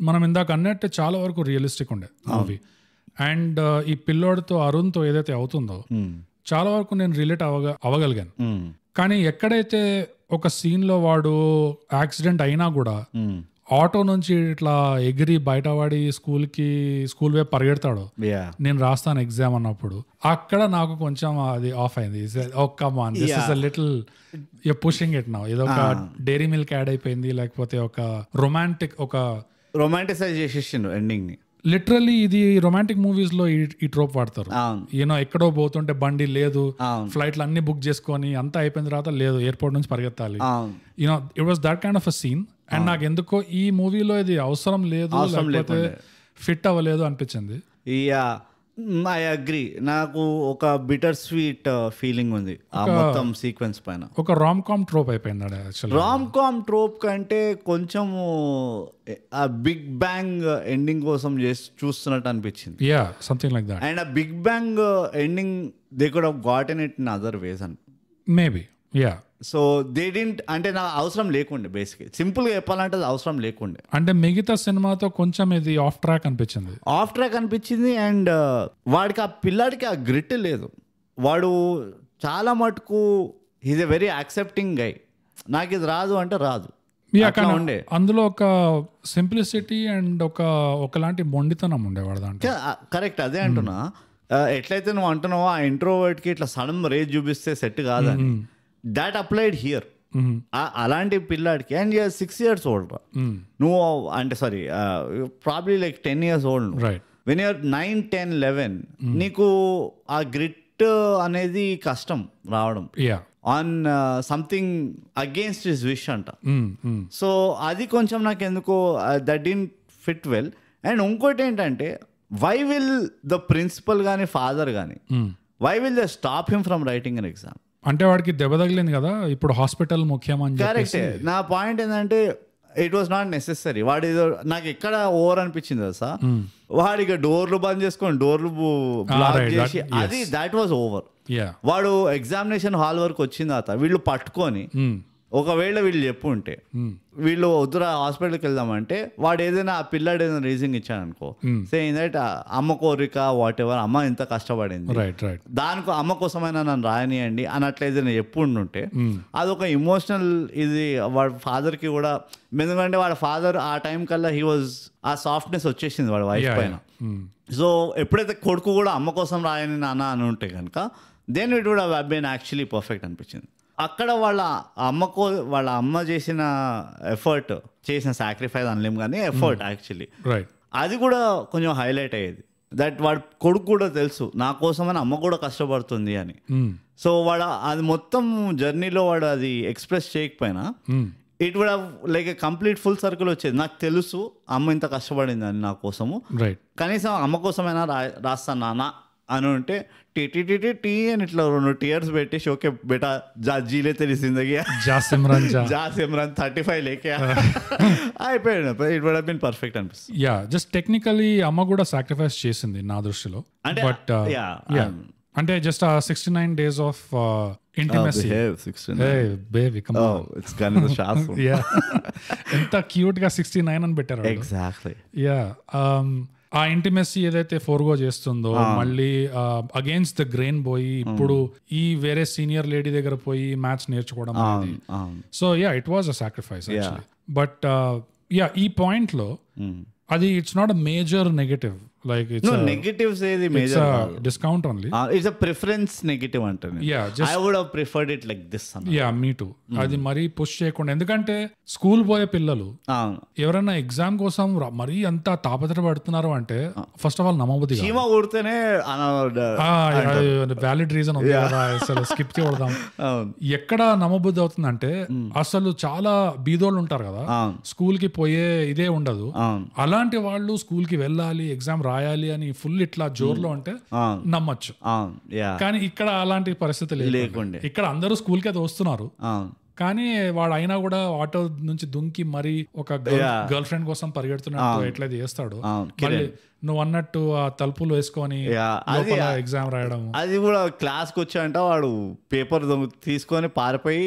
మనం ఇందాక అన్నట్టు చాలా వరకు రియలిస్టిక్ ఉండే మూవీ. అండ్ ఈ పిల్లోడితో అరుణ్తో ఏదైతే అవుతుందో చాలా వరకు నేను రిలేట్ అవ్వగలిగాను. కానీ ఎక్కడైతే ఒక సీన్ లో వాడు యాక్సిడెంట్ అయినా కూడా ఆటో నుంచి ఇట్లా ఎగిరి బయటపడి స్కూల్ వైపు పరిగెడతాడు, నేను రాస్తాను ఎగ్జామ్ అన్నప్పుడు, అక్కడ నాకు కొంచెం అది ఆఫ్ అయింది. లిటిల్ పుషింగ్ ఇట్ నౌ, ఏదో ఒక డైరీ మిల్క్ యాడ్ అయిపోయింది, లేకపోతే ఒక రొమాంటిసైజ్ చేసేసిండు ఎండింగ్ ని. లిటరల్లీ ఇది రొమాంటిక్ మూవీస్ లో ఈ ట్రోప్ వాడతారు. యూనో ఎక్కడో పోతుంటే బండి లేదు, ఫ్లైట్లు అన్ని బుక్ చేసుకొని అంతా అయిపోయిన తర్వాత లేదు, ఎయిర్పోర్ట్ నుంచి పరిగెత్తాలి. You know it was that kind of a scene. And నాకు ఎందుకో ఈ మూవీలో ఇది అవసరం లేదు, లేకపోతే ఫిట్ అవ్వలేదు అనిపించింది. Yeah, I agree. నాకు ఒక బిటర్ స్వీట్ ఫీలింగ్ ఉంది ఆ మొత్తం సీక్వెన్స్ పైన. ఒక రామ్ కామ్ ట్రోప్ అయిపోయింది. రామ్ కామ్ ట్రోప్ కంటే కొంచెము ఆ బిగ్ బ్యాంగ్ ఎండింగ్ కోసం చూస్తున్నట్టు అనిపించింది. Yeah, something like that. And uh big bang ending they could have gotten it in other ways అని maybe. Yeah, so they didn't, అంటే నాకు అవసరం లేకుండే. బేసిక్గా సింపుల్గా చెప్పాలంటే అది అవసరం లేకుండే. అంటే మిగతా సినిమాతో కొంచెం ఇది ఆఫ్ ట్రాక్ అనిపించింది. అండ్ వాడికి ఆ పిల్లాడికి ఆ గ్రిట్ లేదు. వాడు చాలా మటుకు ఈజ్ ఎ వెరీ యాక్సెప్టింగ్ గై. నాకు ఇది రాదు అంటే రాదు ఉండే. అందులో ఒక సింప్లిసిటీ అండ్ ఒకలాంటి మొండితనం ఉండేవాడు దాంట్లో. కరెక్ట్, అదే అంటున్నా. ఎట్లయితే నువ్వు అంటున్నావో ఆ ఇంట్రోవర్ట్కి ఇట్లా సడన్ రేజ్ చూపిస్తే సెట్ కాదని, దాట్ అప్లైడ్ హియర్. అలాంటి పిల్లాడికి, అండ్ 6 years old నువ్వు, అంటే sorry probably like 10 years old. When you're 9, 10, 11 నీకు ఆ గ్రిట్ అనేది కష్టం రావడం on something against his wish అంట. సో అది కొంచెం నాకు ఎందుకో that didn't fit well. And ఇంకోటి ఏంటంటే, వై విల్ ద ప్రిన్సిపల్ కానీ ఫాదర్ కానీ why will they stop him from writing an exam? అంటే వాడికి దెబ్బ తగిలింది కదా, ఇప్పుడు హాస్పిటల్ ముఖ్యం అని. కరెక్టే. నా పాయింట్ ఏంటంటే ఇట్ వాస్ నాట్ నెసెసరీ. వాడు ఏదో నాకు ఎక్కడ ఓవర్ అనిపించింది కదా సార్, వాడికి డోర్లు బంద్ చేసుకొని డోర్లు బ్లాక్ చేసి అది దాట్ వాజ్ ఓవర్. వాడు ఎగ్జామినేషన్ హాల్ వరకు వచ్చిన తర్వాత వీళ్ళు పట్టుకొని, ఒకవేళ వీళ్ళు చెప్పు ఉంటే వీళ్ళు వద్దురా హాస్పిటల్కి వెళ్దామంటే, వాడు ఏదైనా ఆ పిల్లాడు ఏదైనా రీజన్ ఇచ్చాడు అనుకో, సేయింగ్ దట్ అమ్మ కోరిక వాట్ ఎవర్, అమ్మ ఎంత కష్టపడింది దానికి అమ్మ కోసమైనా నన్ను రాయనియండి అన్నట్లు ఏదైనా చెప్పు ఉంటే, అదొక ఇమోషనల్ ఇది వాడి ఫాదర్కి కూడా. ఎందుకంటే వాడి ఫాదర్ ఆ టైం కల్లా హీ వాజ్, ఆ సాఫ్ట్నెస్ వచ్చేసింది వాడి వైఫ్ పైన. సో ఎప్పుడైతే కొడుకు కూడా అమ్మ కోసం రాయని నాన్న అని ఉంటే కనుక, then it would have been actually perfect అనిపించింది. అక్కడ వాళ్ళ అమ్మ చేసిన ఎఫర్ట్, చేసిన సాక్రిఫైస్ అనలేము కానీ ఎఫర్ట్ యాక్చువల్లీ అది కూడా కొంచెం హైలైట్ అయ్యేది. దట్ వాడు కొడుకు కూడా తెలుసు నా కోసమని అమ్మ కూడా కష్టపడుతుంది అని. సో వాడు అది మొత్తం జర్నీలో వాడు అది ఎక్స్ప్రెస్ చేయకపోయినా it would have like a complete full circle వచ్చేది. నాకు తెలుసు అమ్మ ఇంత కష్టపడింది అని నా కోసము, కనీసం అమ్మ కోసమైనా రాస్తాను నాన్న అని ఉంటే టీ అని ఇట్లా 2 tears పెట్టేసి, ఓకే బేటా జా జీలే తెలి జిందగీ జా సిమ్రన్ 35 లేకే అయిపోయాడు. It would have been perfect అనిపిస్తుంది. యా, జస్ట్ టెక్నికలీ అమ్మ కూడా సాక్రిఫైస్ చేసింది నా దృష్టిలో. బట్ అంటే జస్ట్ 69 days ఆఫ్ ఇంటిమసీ. ఎంత క్యూట్ గా 69 అని పెట్టారు. ఎగ్జాక్ట్లీ. యా, ఆ ఇంటిమసీ ఏదైతే ఫోర్గో చేస్తుందో, మళ్ళీ అగేన్స్ట్ ద గ్రెయిన్ పోయి ఇప్పుడు ఈ వేరే సీనియర్ లేడీ దగ్గర పోయి మ్యాథ్స్ నేర్చుకోవడం అనేది. So yeah, it was a sacrifice actually. But yeah, ఈ పాయింట్ లో అది it's not a major negative. Like it's negatives ఏది major discount only. It's a preference negative అంటారు. I would have preferred it like this. Yeah, me too. అది మరీ push చేయకుండా, ఎందుకంటే school పోయే పిల్లలు ఎవరైనా ఎగ్జామ్ కోసం మరీ అంత తాపత్రపడుతున్నారు అంటే ఫస్ట్ ఆఫ్ ఆల్ నమ్మబుద్ధి కొడితేనే వ్యాలిడ్ రీజన్ ఉంది కదా, అసలు స్కిప్ చేయడం ఎక్కడ నమ్మబుద్ధి అవుతుందంటే, అసలు చాలా బీదోళ్ళు ఉంటారు కదా, స్కూల్ కి పోయే ఇదే ఉండదు. అలాంటి వాళ్ళు స్కూల్ కి వెళ్ళాలి, ఎగ్జామ్ రాయాలి అని ఫుల్ ఇట్లా జోర్లో అంటే నమ్మచ్చు. కానీ ఇక్కడ అలాంటి పరిస్థితి లేకుండా ఇక్కడ అందరూ స్కూల్ కే వస్తున్నారు. కానీ వాడు అయినా కూడా ఆటో నుంచి దుంకి మరి ఒక గర్ల్ ఫ్రెండ్ కోసం పరిగెడుతున్నట్టు ఎట్లయితే చేస్తాడు. నువ్వు అన్నట్టు ఆ తలుపులు వేసుకొని ఎగ్జామ్ రాయడం, అది కూడా క్లాస్ కి వచ్చాడంట వాడు పేపర్ తీసుకొని పారిపోయి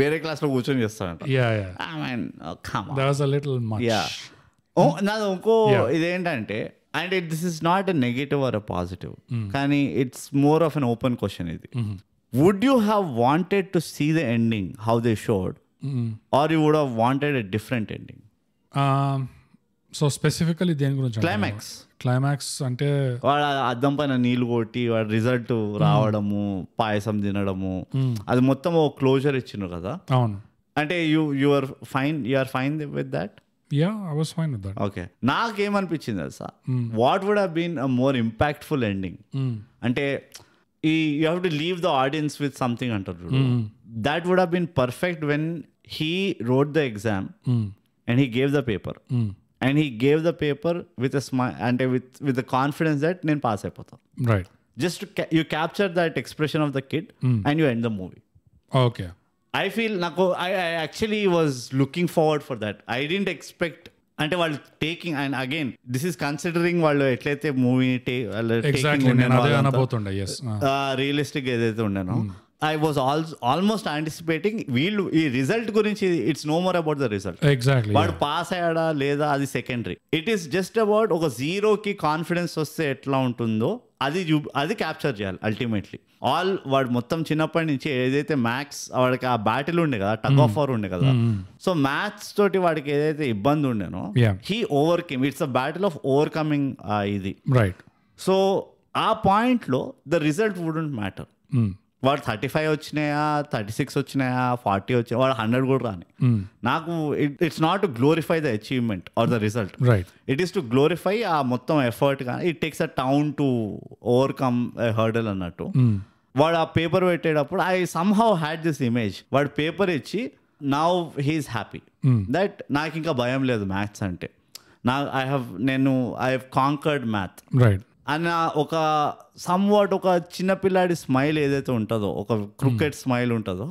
వేరే క్లాస్ లో కూర్చొని చేస్తాడంట. నాది ఇంకో ఇదేంటంటే, and this is not a negative or a positive, కానీ it's more of an open question ఇది. Would you have wanted to see the ending how they showed, or you would have wanted a different ending? So specifically దేని గురించి? Climax అంటే వాడు అద్దం పైన నీళ్లు కొట్టి వాడు రిజల్ట్ రావడము, పాయసం తినడము, అది మొత్తం ఓ క్లోజర్ ఇచ్చిండ్రు కదా. అవును. అంటే you are fine with that? Yeah, I was fine with that. Okay. నాకేమనిపించింది తెలుసా, what would have been a more impactful ending అంటే, you have to leave the audience with something అంటారు. That would have been perfect when he wrote the exam and he gave the paper and he gave the paper with అంటే with the confidence that నేను pass అయిపోతాను. Right. Just you capture that expression of the kid and you end the movie. Okay. I feel నాకు I actually was looking forward for that. I didn't expect అంటే వాళ్ళు taking and again this is considering వాళ్ళు ఎట్లయితే మూవీని realistic ఏదైతే ఉండేనో I was almost anticipating వీళ్ళు ఈ రిజల్ట్ గురించి it's no more about the result. Exactly వాడు పాస్ అయ్యాడా లేదా అది secondary. It is just about ఒక జీరోకి కాన్ఫిడెన్స్ వస్తే ఎట్లా ఉంటుందో అది క్యాప్చర్ చేయాలి అల్టిమేట్లీ. వాడు మొత్తం చిన్నప్పటి నుంచి ఏదైతే మ్యాథ్స్ వాడికి ఆ బ్యాటిల్ ఉండే కదా, టగ్ ఆఫ్ వార్ ఉండే కదా, సో మ్యాథ్స్ తోటి వాడికి ఏదైతే ఇబ్బంది ఉండేనో he overcome. It's a battle of overcoming ఇది. రైట్. సో ఆ పాయింట్లో ద రిజల్ట్ వుడెంట్ మ్యాటర్. వాడు 35 వచ్చినాయా, 36 వచ్చినాయా, 40 వచ్చాయా, వాడు 100 కూడా రాని. నాకు it's not to glorify the achievement or the result. It is to glorify ఆ మొత్తం ఎఫర్ట్. కానీ it takes a town to overcome a hurdle అన్నట్టు. వాడు ఆ పేపర్ పెట్టేటప్పుడు I somehow had this image. వాడు పేపర్ ఇచ్చి నౌ హీఈస్ హ్యాపీ దట్ నాకు ఇంకా భయం లేదు మ్యాథ్స్ అంటే. ఐ హ్యావ్ కాంకర్డ్ మ్యాథ్ అన్న ఒక సమ్వాట్ ఒక చిన్నపిల్లాడి స్మైల్ ఏదైతే ఉంటుందో, ఒక క్రికెట్ స్మైల్ ఉంటుందో,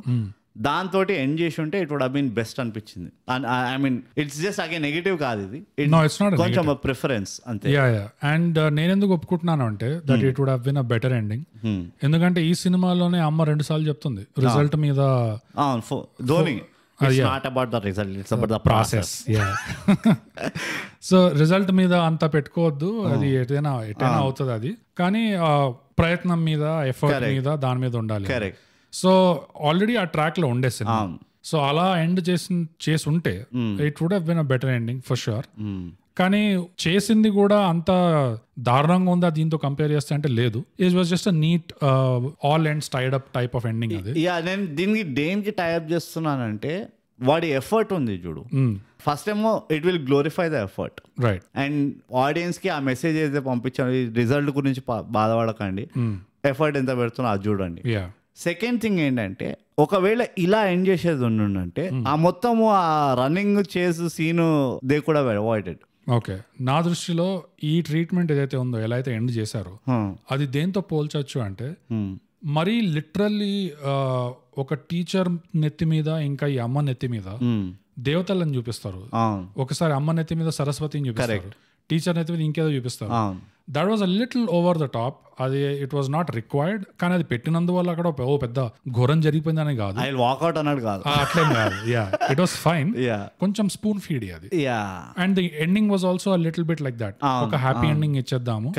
దాంతో ఎండ్ చేసి ఉంటే it would have been best అనిపించింది. I mean it's just again negative కాదు ఇది, కొంచెం ప్రిఫరెన్స్ అంతే. అండ్ నేను ఎందుకు ఒప్పుకుంటున్నాను అంటే that it would have been a better ending. ఎందుకంటే ఈ సినిమాలోనే అమ్మ 2 సార్లు చెప్తుంది రిజల్ట్ మీద. Dhoni It's not about the result, it's about the process. సో రిజల్ట్ మీద అంత పెట్టుకోవద్దు, అది ఎటైనా అవుతుంది అది. కానీ ప్రయత్నం మీద, ఎఫర్ట్ మీద, దాని మీద ఉండాలి. సో ఆల్రెడీ ఆ ట్రాక్ లో ఉండే సినిమా. సో అలా ఎండ్ చేసి ఉంటే it would have been a better ending for sure. కానీ చేసింది కూడా అంత దారుణంగా ఉందా దీంతో కంపేర్ చేస్తే అంటే లేదు. It was just a NEET all ends tied up type of ending అది. నేను దీనికి దేనికి టైఅప్ చేస్తున్నానంటే వాడి ఎఫర్ట్ ఉంది చూడు. ఫస్ట్ ఏమో it will glorify the effort, right. And audience కి ఆ మెసేజ్ అయితే పంపించాను, రిజల్ట్ గురించి బాధపడకండి, ఎఫర్ట్ ఎంత పెడుతున్నా అది చూడండి. సెకండ్ థింగ్ ఏంటంటే ఒకవేళ ఇలా ఎండ్ చేసేది ఉండుంటే ఆ మొత్తము ఆ రన్నింగ్ చేసు సీను దే కూడా అవాయిడెడ్. ఓకే. నా దృష్టిలో ఈ ట్రీట్మెంట్ ఏదైతే ఉందో, ఎలా అయితే ఎండ్ చేశారో, అది దేంతో పోల్చొచ్చు అంటే మరీ లిటరల్లీ ఒక టీచర్ నెత్తి మీద ఇంకా ఈ అమ్మ నెత్తి మీద దేవతలను చూపిస్తారు. ఒకసారి అమ్మ నెత్తి మీద సరస్వతిని చూపిస్తారు, టీచర్ నెత్తి మీద ఇంకేదో చూపిస్తారు. That was a little over the top. అది ఇట్ వాజ్ నాట్ రిక్వైర్డ్. కానీ అది పెట్టినందువల్ల అక్కడ పెద్ద ఘోరం జరిగిపోయిందని కాదు, వాకౌట్ అన్నాడు కాదు, అట్లేం కాదు. It was fine. కొంచెం స్పూన్ ఫీడ్ అది. And the ending was also a little bit like that. ఒక హ్యాపీ ఎండింగ్ ఇచ్చేద్దాము,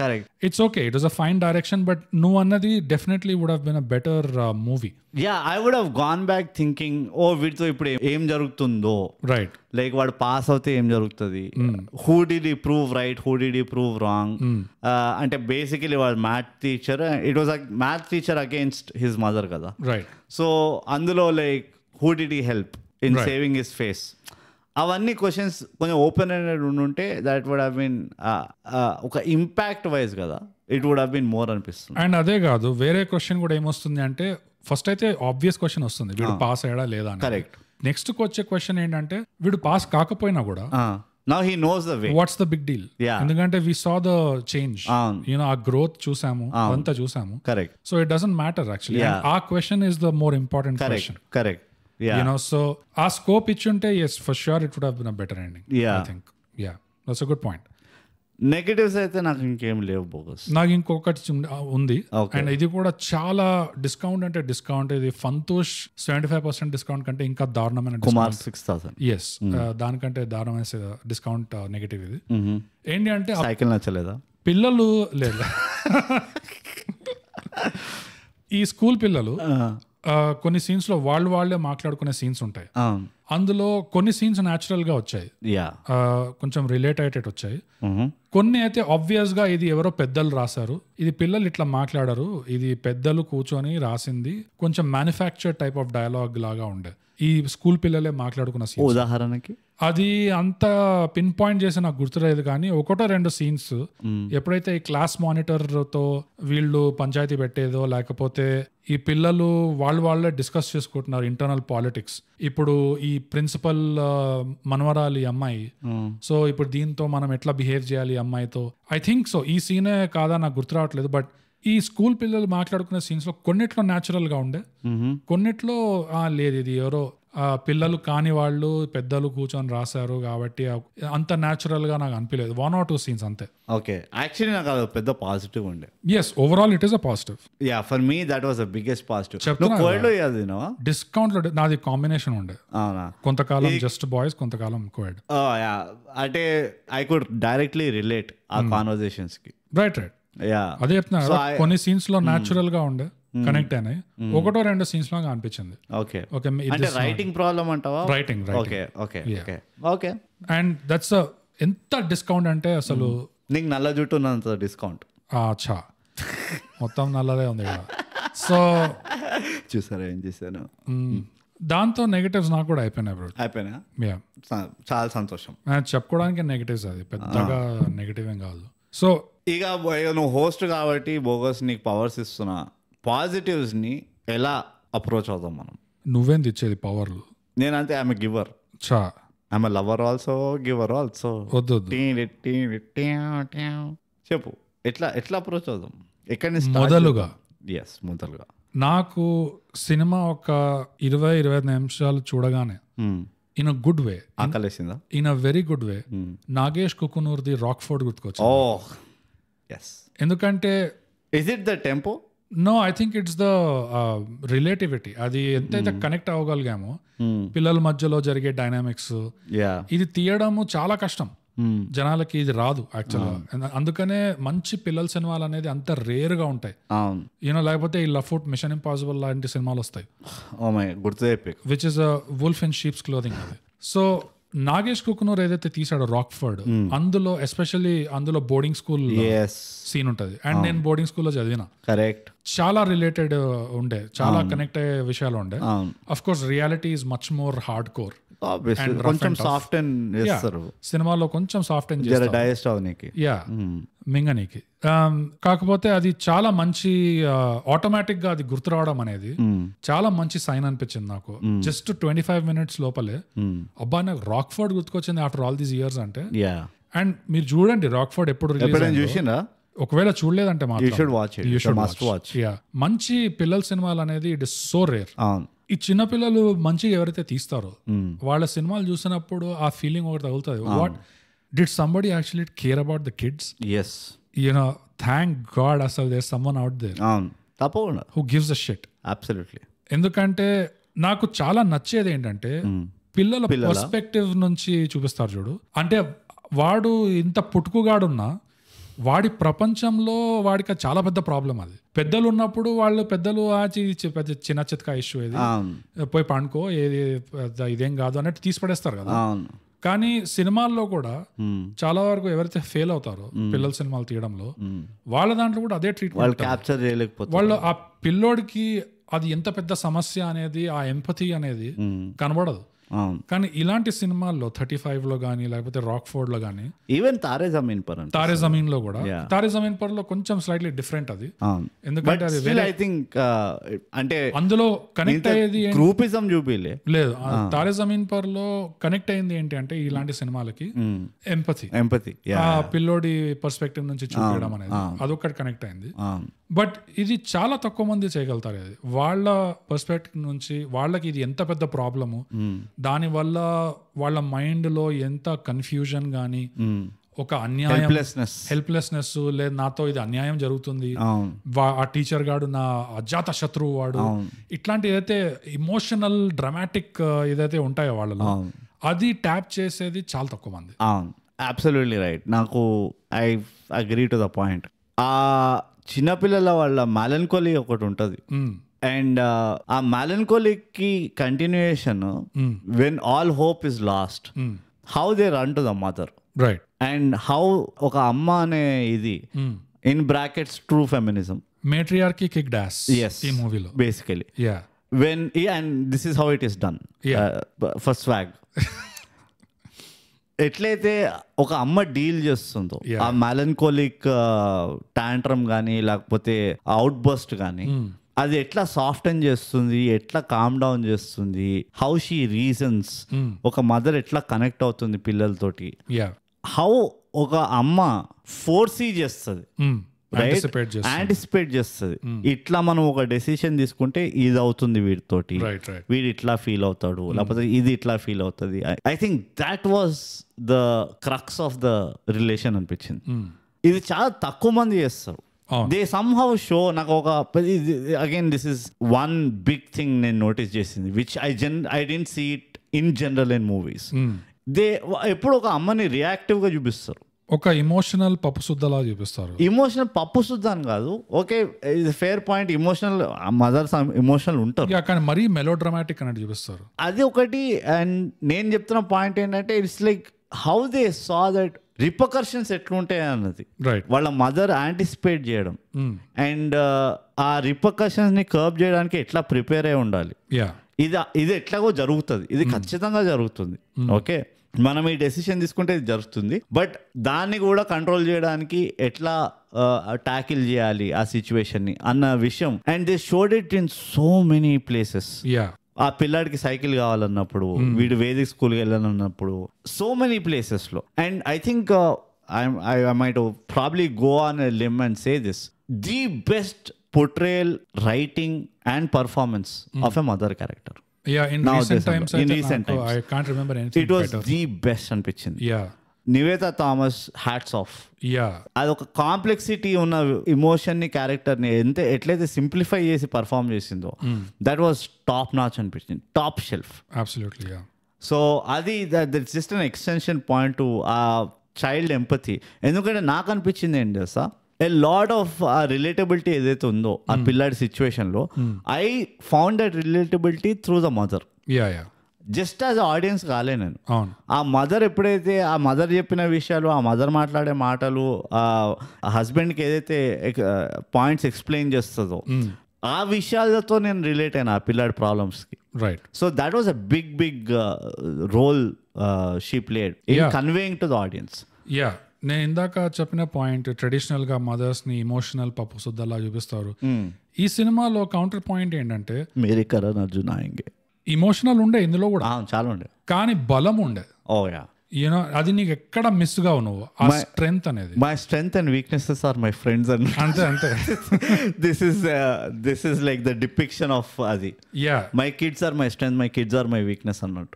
it's okay, it was a fine direction. But నువ్వు అన్నది definitely would have been a better movie. I would have gone back thinking వీటితో ఇప్పుడు ఏం జరుగుతుందో, right. Like వాడు pass అవుతే ఏం జరుగుతుంది, who did he prove right, who did he prove wrong. అంటే బేసికలీ వాడు math teacher, it was a math teacher against his mother కదా, రైట్. సో అందులో like who did he help in saving his face, అవన్నీ questions కొంచెం open ended ఉండుంటే that would have been ఒక impact wise కదా, it would have been more అనిపిస్తుంది. అండ్ అదే కాదు, వేరే క్వశ్చన్ కూడా ఏమొస్తుంది అంటే, ఫస్ట్ అయితే ఆబ్వియస్ క్వశ్చన్ వస్తుంది, వీడు పాస్ అయ్యాడా లేదా అని. కరెక్ట్. నెక్స్ట్ వచ్చే క్వశ్చన్ ఏంటంటే, వీడు పాస్ కాకపోయినా కూడా now he knows the way, what's the big deal? ఎందుకంటే we saw the change, ఆ growth చూసాము, అంతా చూసాము. Correct. So it doesn't matter actually. And our question is the more important question. Correct. So our scope ఇచ్చుంటే yes, for sure it would have been a better ending. I think. That's a good point. Negatives అయితే నాకు ఇంకేం లేవు bogus. నాకు ఇంకొకటి ఉంది, and ఇది కూడా చాలా డిస్కౌంట్ అంటే డిస్కౌంట్. ఇది ఫంతోష్ 75% డిస్కౌంట్ కంటే ఇంకా దారుణమైన కుమార్ 6000. ఎస్, దానికంటే దారుణమైన డిస్కౌంట్ నెగటివ్ ఇది. ఏంటి అంటే సైకిల్ నచ్చలేదా పిల్లలు? లేదు, ఈ స్కూల్ పిల్లలు కొన్ని సీన్స్ లో వాళ్ళే మాట్లాడుకునే సీన్స్ ఉంటాయి. అందులో కొన్ని సీన్స్ న్యాచురల్ గా వచ్చాయి, కొంచెం రిలేట్ అయ్యేటట్టు వచ్చాయి. కొన్ని అయితే ఆబ్వియస్ గా ఇది ఎవరో పెద్దలు రాశారు, ఇది పిల్లలు ఇట్లా మాట్లాడారు, ఇది పెద్దలు కూర్చొని రాసింది, కొంచెం మ్యానుఫ్యాక్చర్ టైప్ ఆఫ్ డైలాగ్ లాగా ఉండే. ఈ స్కూల్ పిల్లలే మాట్లాడుకున్న సీన్. ఉదాహరణకి అది అంత పిన్ పాయింట్ చేసి నాకు గుర్తులేదు, కానీ 1-2 సీన్స్ ఎప్పుడైతే ఈ క్లాస్ మానిటర్ తో వీళ్ళు పంచాయతీ పెట్టేదో, లేకపోతే ఈ పిల్లలు వాళ్ళే డిస్కస్ చేసుకుంటున్నారు ఇంటర్నల్ పాలిటిక్స్. ఇప్పుడు ఈ ప్రిన్సిపల్ మనవరాలి అమ్మాయి, సో ఇప్పుడు దీంతో మనం ఎట్లా బిహేవ్ చేయాలి ఈ అమ్మాయితో. ఐ థింక్ సో ఈ సీనే కాదా నాకు గుర్తు రావట్లేదు, బట్ ఈ స్కూల్ పిల్లలు మాట్లాడుకునే సీన్స్ లో కొన్నిట్లో న్యాచురల్ గా ఉండే, కొన్నిట్లో లేదు ఇది ఎవరో పిల్లలు కాని వాళ్ళు పెద్దలు కూర్చొని రాశారు కాబట్టి అంత న్యాచురల్ గా నాకు అనిపించలేదు. 1 or 2 సీన్స్ అంతే. ఓకే, యాక్చువల్లీ నాకు అది పెద్ద పాజిటివ్ ఉండే. Yes, overall it is a positive. Yeah, for me that was the biggest positive. Discount లో నాది కాంబినేషన్ ఉండే, కొంతకాలం జస్ట్ బాయ్స్, కొంతకాలం కోఎడ్. అంటే ఐ కుడ్ డైరెక్ట్లీ రిలేట్ ఆ కాన్వర్సేషన్స్ కి. రైట్. అదే చెప్తున్నా, కొన్ని సీన్స్ లో న్యాచురల్ గా ఉండే, కనెక్ట్ అయినాయి. 1 or 2 సీన్స్ లాగా అనిపించింది. ఓకే, అంటే రైటింగ్ ప్రాబ్లం అంటావా? రైటింగ్. ఓకే. అండ్ దట్స్ ఎంత డిస్కౌంట్ అంటే అసలు నీకు నల్ల జుట్టు ఉన్నంత డిస్కౌంట్. అచ్చా, మొత్తం నల్లదే ఉంది కదా. సో చూసారా ఏం చేశాను. దాంతో నెగటివ్స్ నాకు కూడా అయిపోయినా. చాలా సంతోషం. చెప్పుకోవడానికి నెగటివ్స్, అది పెద్దగా నెగటివ్ ఏం కాదు. సో ఇక నువ్వు హోస్ట్ కాబట్టి బోగస్ నీకు పవర్స్ ఇస్తున్నా, పాజిటివ్స్ ని ఎలా అప్రోచ్ అవుతాం మనం? నువ్వేం తెచ్చేది పవర్లు? నేనంతే I'm a giver. I'm a lover also, giver also. వద్దు, చెప్పు ఎట్లా అప్రోచ్ అవుతాం? ఎక్కడి నుంచి మొదలుగా? మొదలుగా నాకు సినిమా ఒక 20-25 నిమిషాలు చూడగానే ఇన్ అ గుడ్ వే ఆకలేసిందా? In a very good way Nagesh కుకునూర్ది రాక్ఫోర్డ్ గుర్తుకొచ్చింది. ఎందుకంటే is it the tempo? No, I think it's the relativity. అది ఎంతైతే కనెక్ట్ అవ్వగలిగామో పిల్లల మధ్యలో జరిగే డైనామిక్స్, ఇది తీయడము చాలా కష్టం. జనాలకి ఇది రాదు యాక్చువల్గా. అందుకనే మంచి పిల్లల సినిమాలు అనేది అంత రేర్ గా ఉంటాయి. లేకపోతే ఈ లఫ్ట్, మిషన్ ఇంపాసిబుల్ లాంటి సినిమాలు వస్తాయి, which is wolf in sheeps clothing. అది సో నాగేష్ కుకునూర్ ఏదైతే తీసాడో రాక్ఫర్డ్, అందులో ఎస్పెషల్లీ అందులో బోర్డింగ్ స్కూల్ సీన్ ఉంటది. అండ్ నేను బోర్డింగ్ స్కూల్లో చదివిన, కరెక్ట్, చాలా రిలేటెడ్ ఉండే, చాలా కనెక్ట్ అయ్యే విషయాలు ఉండే. Of course reality is much more hard core. కొంచెం సాఫ్ట్ సినిమాలో కొంచెం సాఫ్ట్ మింగనీకి. కాకపోతే అది చాలా మంచి ఆటోమేటిక్ గా అది గుర్తు రావడం అనేది చాలా మంచి సైన్ అనిపించింది నాకు. జస్ట్ 25 minutes లోపలే అబ్బా నాకు రాక్ఫోర్డ్ గుర్తుకొచ్చింది ఆఫ్టర్ ఆల్ దీస్ ఇయర్స్ అంటే. అండ్ మీరు చూడండి రాక్ఫోర్డ్ ఎప్పుడు రిలీజ్, ఒకవేళ చూడలేదంటే మంచి పిల్లల సినిమాలు అనేది ఇట్ ఇస్ సో రేర్. ఈ చిన్న పిల్లలు మంచిగా ఎవరైతే తీస్తారో వాళ్ళ సినిమాలు చూసినప్పుడు ఆ ఫీలింగ్ ఒకటి తగులుతుంది. What did somebody actually care about the kids? Thank god అసలు there someone out there who gives a shit. Absolutely. ఎందుకంటే నాకు చాలా నచ్చేది ఏంటంటే పిల్లల పర్స్పెక్టివ్ నుంచి చూపిస్తారు చూడు. అంటే వాడు ఇంత పుట్టుకుగాడున్నా వాడి ప్రపంచంలో వాడికి చాలా పెద్ద ప్రాబ్లం అది. పెద్దలు ఉన్నప్పుడు వాళ్ళు పెద్దలు పెద్ద చిన్న చిత్కా ఇష్యూ ఏది పోయి పండుకో ఏది ఇదేం కాదు అన్నట్టు తీసి పడేస్తారు కదా. కానీ సినిమాల్లో కూడా చాలా వరకు ఎవరైతే ఫెయిల్ అవుతారో పిల్లల సినిమాలు తీయడంలో వాళ్ళ దాంట్లో కూడా అదే ట్రీట్మెంట్. వాళ్ళు ఆ పిల్లోడికి అది ఎంత పెద్ద సమస్య అనేది, ఆ ఎంపతి అనేది కనబడదు. కానీ ఇలాంటి సినిమాల్లో 35 లో గానీ లేకపోతే రాక్ఫోర్డ్ లో గానీ, ఈవెన్ తారే జమీన్ లో కూడా, తారే జమీన్ పర్ లో కొంచెం స్లైట్లీ డిఫరెంట్ అది. ఎందుకంటే అది ఐ థింక్ అంటే అందులో కనెక్ట్ అయ్యేది గ్రూపిజం చూపిలే లేదు. తారే జమీన్ పర్ లో కనెక్ట్ అయింది ఏంటి అంటే ఇలాంటి సినిమాలకి ఎంపతి, ఆ పిల్లోడి పర్స్పెక్టివ్ నుంచి చూపించడం అనేది అదొక్కటి కనెక్ట్ అయింది. బట్ ఇది చాలా తక్కువ మంది చేయగలుగుతారు. అది వాళ్ళ పర్స్పెక్టివ్ నుంచి వాళ్ళకి ఇది ఎంత పెద్ద ప్రాబ్లము, దానివల్ల వాళ్ళ మైండ్ లో ఎంత కన్ఫ్యూజన్ గానీ, ఒక అన్యాయం, హెల్ప్లెస్నెస్, లేదు నాతో ఇది అన్యాయం జరుగుతుంది, ఆ టీచర్ గాడు నా అజాత శత్రువు వాడు, ఇట్లాంటి ఏదైతే ఇమోషనల్ డ్రామాటిక్ ఏదైతే ఉంటాయో వాళ్ళలో, అది ట్యాప్ చేసేది చాలా తక్కువ మంది. Absolutely right. నాకు I agree to the point. ఆ చిన్నపిల్లల వాళ్ళ మాలన్కోలీ ఒకటి ఉంటుంది. అండ్ ఆ మాలన్కోలీకి continuation when all hope is lost, how they run to the mother, right, and how ఒక అమ్మ అనే ఇది in brackets true feminism, matriarchy kicked ass ఈ మూవీలో basically. when and this is how it is done for swag. ఎట్లయితే ఒక అమ్మ deal చేస్తుందో ఆ మాలన్కోలిక్ టాంట్రమ్ కానీ లేకపోతే అవుట్ బస్ట్ కానీ, అది ఎట్లా సాఫ్టన్ చేస్తుంది, ఎట్లా కామ్ డౌన్ చేస్తుంది, హౌ షీ రీజన్స్, ఒక మదర్ ఎట్లా కనెక్ట్ అవుతుంది పిల్లలతోటి, హౌ ఒక అమ్మ ఫోర్సీ చేస్తుంది, యాంటిసిపేట్ చేస్తుంది. ఇట్లా మనం ఒక డెసిషన్ తీసుకుంటే ఇది అవుతుంది వీడితోటి, వీడు ఇట్లా ఫీల్ అవుతాడు, లేకపోతే ఇది ఇట్లా ఫీల్ అవుతుంది. I think that was the crux of the relation అనిపించింది. ఇది చాలా తక్కువ మంది చేస్తారు. They somehow show. నాకు ఒక again this is one big thing నేను నోటీస్ చేసింది, which I don't see it in general in movies. They ఎప్పుడు ఒక అమ్మని రియాక్టివ్ గా చూపిస్తారు, ఒక ఇమోషనల్ పప్పు శుద్ధలా చూపిస్తారు. ఇమోషనల్ పప్పు శుద్ధ అని కాదు, okay fair point, emotional mothers emotional ఉంటారు, కానీ మరీ మెలో డ్రామాటిక్ అన్నట్టు చూపిస్తారు. అది ఒకటి. అండ్ నేను చెప్తున్న పాయింట్ ఏంటంటే it's like how they saw that repercussions ఎట్లుంటాయి అన్నది, వాళ్ళ మదర్ యాంటిసిపేట్ చేయడం అండ్ ఆ రిపకర్షన్స్ ని కర్బ్ చేయడానికి ఎట్లా ప్రిపేర్ అయి ఉండాలి. ఇది ఎట్లాగో జరుగుతుంది, ఇది ఖచ్చితంగా జరుగుతుంది. ఓకే, మనం ఈ డెసిషన్ తీసుకుంటే ఇది జరుగుతుంది, బట్ దాన్ని కూడా కంట్రోల్ చేయడానికి ఎట్లా టాకిల్ చేయాలి ఆ సిచ్యువేషన్ ని అన్న విషయం. And they showed it in so many places. ఆ పిల్లాడికి సైకిల్ కావాలన్నప్పుడు, వీడు వేదిక్ స్కూల్కి వెళ్ళాలన్నప్పుడు, సో మెనీ ప్లేసెస్ లో. And I think I might probably go on a limb and say this, the best portrayal, writing and performance of a mother character. In recent times I can't remember anything. It was the best అనిపించింది. Nivetha Thomas, hats off. అదొక complexity ఉన్న emotion ని, character ని ఎట్లయితే simplify చేసి perform చేసిందో, that was top notch అనిపించింది, top shelf. Absolutely. So అది that's just an extension point to ఆ చైల్డ్ ఎంపతి. ఎందుకంటే నాకు అనిపించింది ఏంటి తెలుసా, a lot of relatability ఏదైతే ఉందో ఆ పిల్లాడి సిచ్యువేషన్ లో, I found that relatability through the mother. Just as audience కాలే నేను. ఆ మదర్ ఎప్పుడైతే ఆ మదర్ చెప్పిన విషయాలు, ఆ మదర్ మాట్లాడే మాటలు, ఆ హస్బెండ్కి ఏదైతే పాయింట్స్ ఎక్స్ప్లెయిన్ చేస్తుందో, ఆ విషయాలతో నేను రిలేట్ అయినా ఆ పిల్లాడి ప్రాబ్లమ్స్కి. So that was a big role she played in conveying to the audience. నేను ఇందాక చెప్పిన పాయింట్, ట్రెడిషనల్ గా మదర్స్ ని ఇమోషనల్ పప్పు శుద్ధలా చూపిస్తారు. ఈ సినిమాలో కౌంటర్ పాయింట్ ఏంటంటే, మేరే కరణ్ అర్జున్ ఆయేంగే, ఇమోషనల్ ఉండే ఇందులో కూడా, చాలా ఉండే, కానీ బలం ఉండే. యూనో అది నీకు ఎక్కడ మిస్ గా ఉన్నావు, ఆ స్ట్రెంగ్త్ అనేది. My strength and weaknesses are my friends and అంతే this is like the depiction of అది. My kids are my strength, my kids are my weakness అన్నట్టు.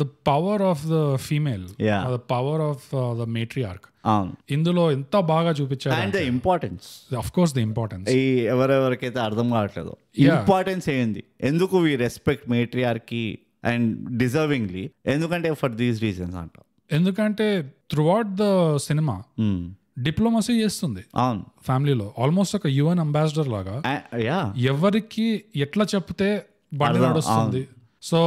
The power of the female, the power of the matriarch ఇందులో ఎంత బాగా చూపించారు. And the importance, of course the importance, ఎవరెవరికైతే అర్థం కావట్లేదు importance ఏంది, ఎందుకు వి రెస్పెక్ట్ మేట్రియార్కీ అండ్ డిజర్వింగ్లీ, ఎందుకంటే ఫర్ దీస్ రీజన్స్ అంట. ఎందుకంటే త్రూఅవుట్ ద సినిమా డిప్లొమసీ చేస్తుంది ఫ్యామిలీలో, ఆల్మోస్ట్ ఒక యుఎన్ అంబాసిడర్ లాగా. ఎవరికి ఎట్లా చెప్తే బండి నడుస్తుంది. సో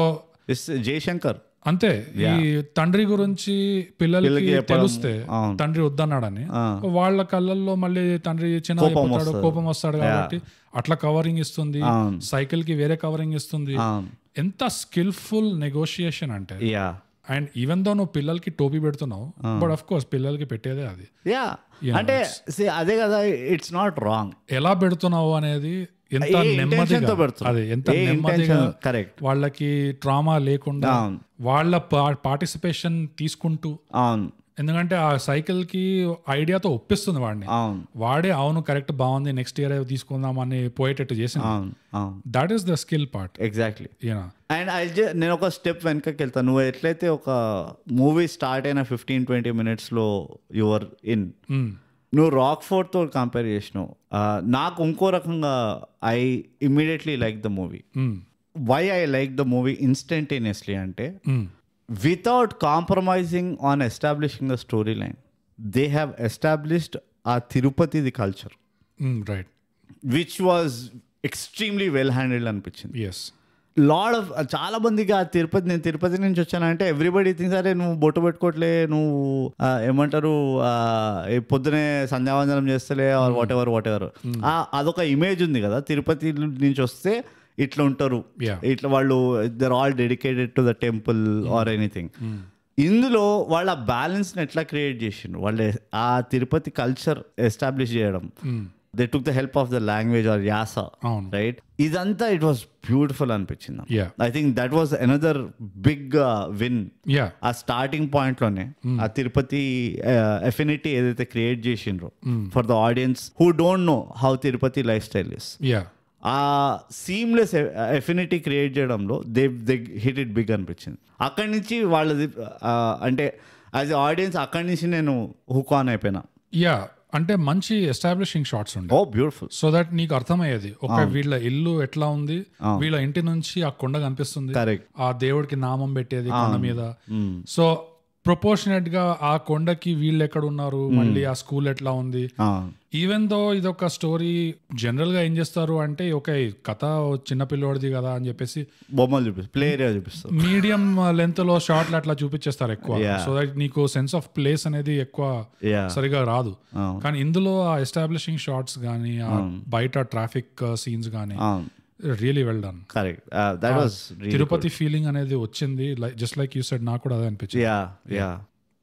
జయశంకర్ అంతే, ఈ తండ్రి గురించి పిల్లలకి తెలిస్తే తండ్రి వద్దన్నాడని వాళ్ళ కళ్ళల్లో మళ్ళీ తండ్రి చిన్న కోపం వస్తాడు కాబట్టి అట్లా కవరింగ్ ఇస్తుంది, సైకిల్ కి వేరే కవరింగ్ ఇస్తుంది. ఎంత స్కిల్ఫుల్ నెగోషియేషన్ అంటే. అండ్ ఈవెన్ దో నువ్వు పిల్లలకి టోపీ పెడుతున్నావు, బట్ ఆఫ్ కోర్స్ పిల్లలకి పెట్టేదే అది. అంటే అదే కదా, ఇట్స్ నాట్ రాంగ్. ఎలా పెడుతున్నావు అనేది ఎంత నెమ్మదిగా, అది ఎంత నెమ్మదిగా, కరెక్ట్, వాళ్ళకి ట్రామా లేకుండా వాళ్ళ పార్టిసిపేషన్ తీసుకుంటూ. ఎందుకంటే ఆ సైకిల్ కి ఐడియాతో ఒప్పిస్తుంది వాడిని, వాడే అవును కరెక్ట్ బాగుంది నెక్స్ట్ ఇయర్ తీసుకుందాం అని పోయేటట్టు చేసింది. That is the skill part. Exactly. And నేను ఒక స్టెప్ వెనకకి వెళ్తాను. నువ్వు ఎట్లయితే ఒక మూవీ స్టార్ట్ అయిన 15-20 minutes లో యువర్ ఇన్, నువ్వు రాక్ఫోర్డ్ తో కంపేర్ చేసినావు. నాకు ఇంకో రకంగా I immediately like the movie. Why I like the movie instantaneously అంటే, without compromising on establishing the storyline, they have established a Tirupati the culture, right, which was extremely well handled అనిపించింది. Yes, lot of చాలా మందికి ఆ తిరుపతి, నేను తిరుపతి నుంచి వచ్చానంటే everybody thinks, అరే నువ్వు బొట్టు పెట్టుకోవట్లే, నువ్వు ఏమంటారు పొద్దునే సంధ్యావందనం చేస్తలే, ఆర్ వాట్ ఎవర్ అదొక ఇమేజ్ ఉంది కదా. తిరుపతి నుంచి వస్తే ఇట్లా ఉంటారు, ఇట్లా వాళ్ళు they're all dedicated to the temple or anything. ఇందులో వాళ్ళ బ్యాలెన్స్ ని ఎట్లా క్రియేట్ చేసిండ్రు, వాళ్ళు ఆ తిరుపతి కల్చర్ ఎస్టాబ్లిష్ చేయడం, they took the help of the language or యాస, రైట్? ఇదంతా ఇట్ వాస్ బ్యూటిఫుల్ అనిపించింది. I think that was another big win. ఆ స్టార్టింగ్ పాయింట్ లోనే ఆ తిరుపతి ఎఫినిటీ ఏదైతే create చేసిండ్రో for the audience who don't know how Tirupati life style is, ఆ seamless affinity create చేయడంలో they hit it big అనిపించింది. అక్కడి నుంచి వాళ్ళది అంటే యాజ్ ఎ ఆడియన్స్ అక్కడి నుంచి నేను హుక్ ఆన్ అయిపోయినా. అంటే మంచి ఎస్టాబ్లిషింగ్ షాట్స్ ఉండే. ఓ బ్యూటిఫుల్. సో దట్ నీకు అర్థమయ్యేది ఒక వీళ్ళ ఇల్లు ఎట్లా ఉంది, వీళ్ళ ఇంటి నుంచి ఆ కొండ కనిపిస్తుంది, ఆ దేవుడికి నామం పెట్టేది కొండ మీద. సో ప్రొపోర్షనేట్ గా ఆ కొండకి వీళ్ళు ఎక్కడ ఉన్నారు, మళ్ళీ ఆ స్కూల్ ఎట్లా ఉంది. ఈవెన్ దో ఇదొక స్టోరీ జనరల్ గా ఏం చేస్తారు అంటే ఒక కథ చిన్నపిల్లోడిది కదా అని చెప్పేసి బొమ్మలు చూపిస్తారు, మీడియం లెంత్ లో షార్ట్లు అట్లా చూపించేస్తారు ఎక్కువ. సో దట్ నీకు సెన్స్ ఆఫ్ ప్లేస్ అనేది ఎక్కువ సరిగా రాదు. కానీ ఇందులో ఆ ఎస్టాబ్లిషింగ్ షార్ట్స్ గానీ, ఆ బయట ట్రాఫిక్ సీన్స్ గానీ really well done. Correct. That was Tirupati feeling అనేది వచ్చింది. జస్ట్ లైక్ యూ సెడ్, నాకు కూడా అదే అనిపించింది.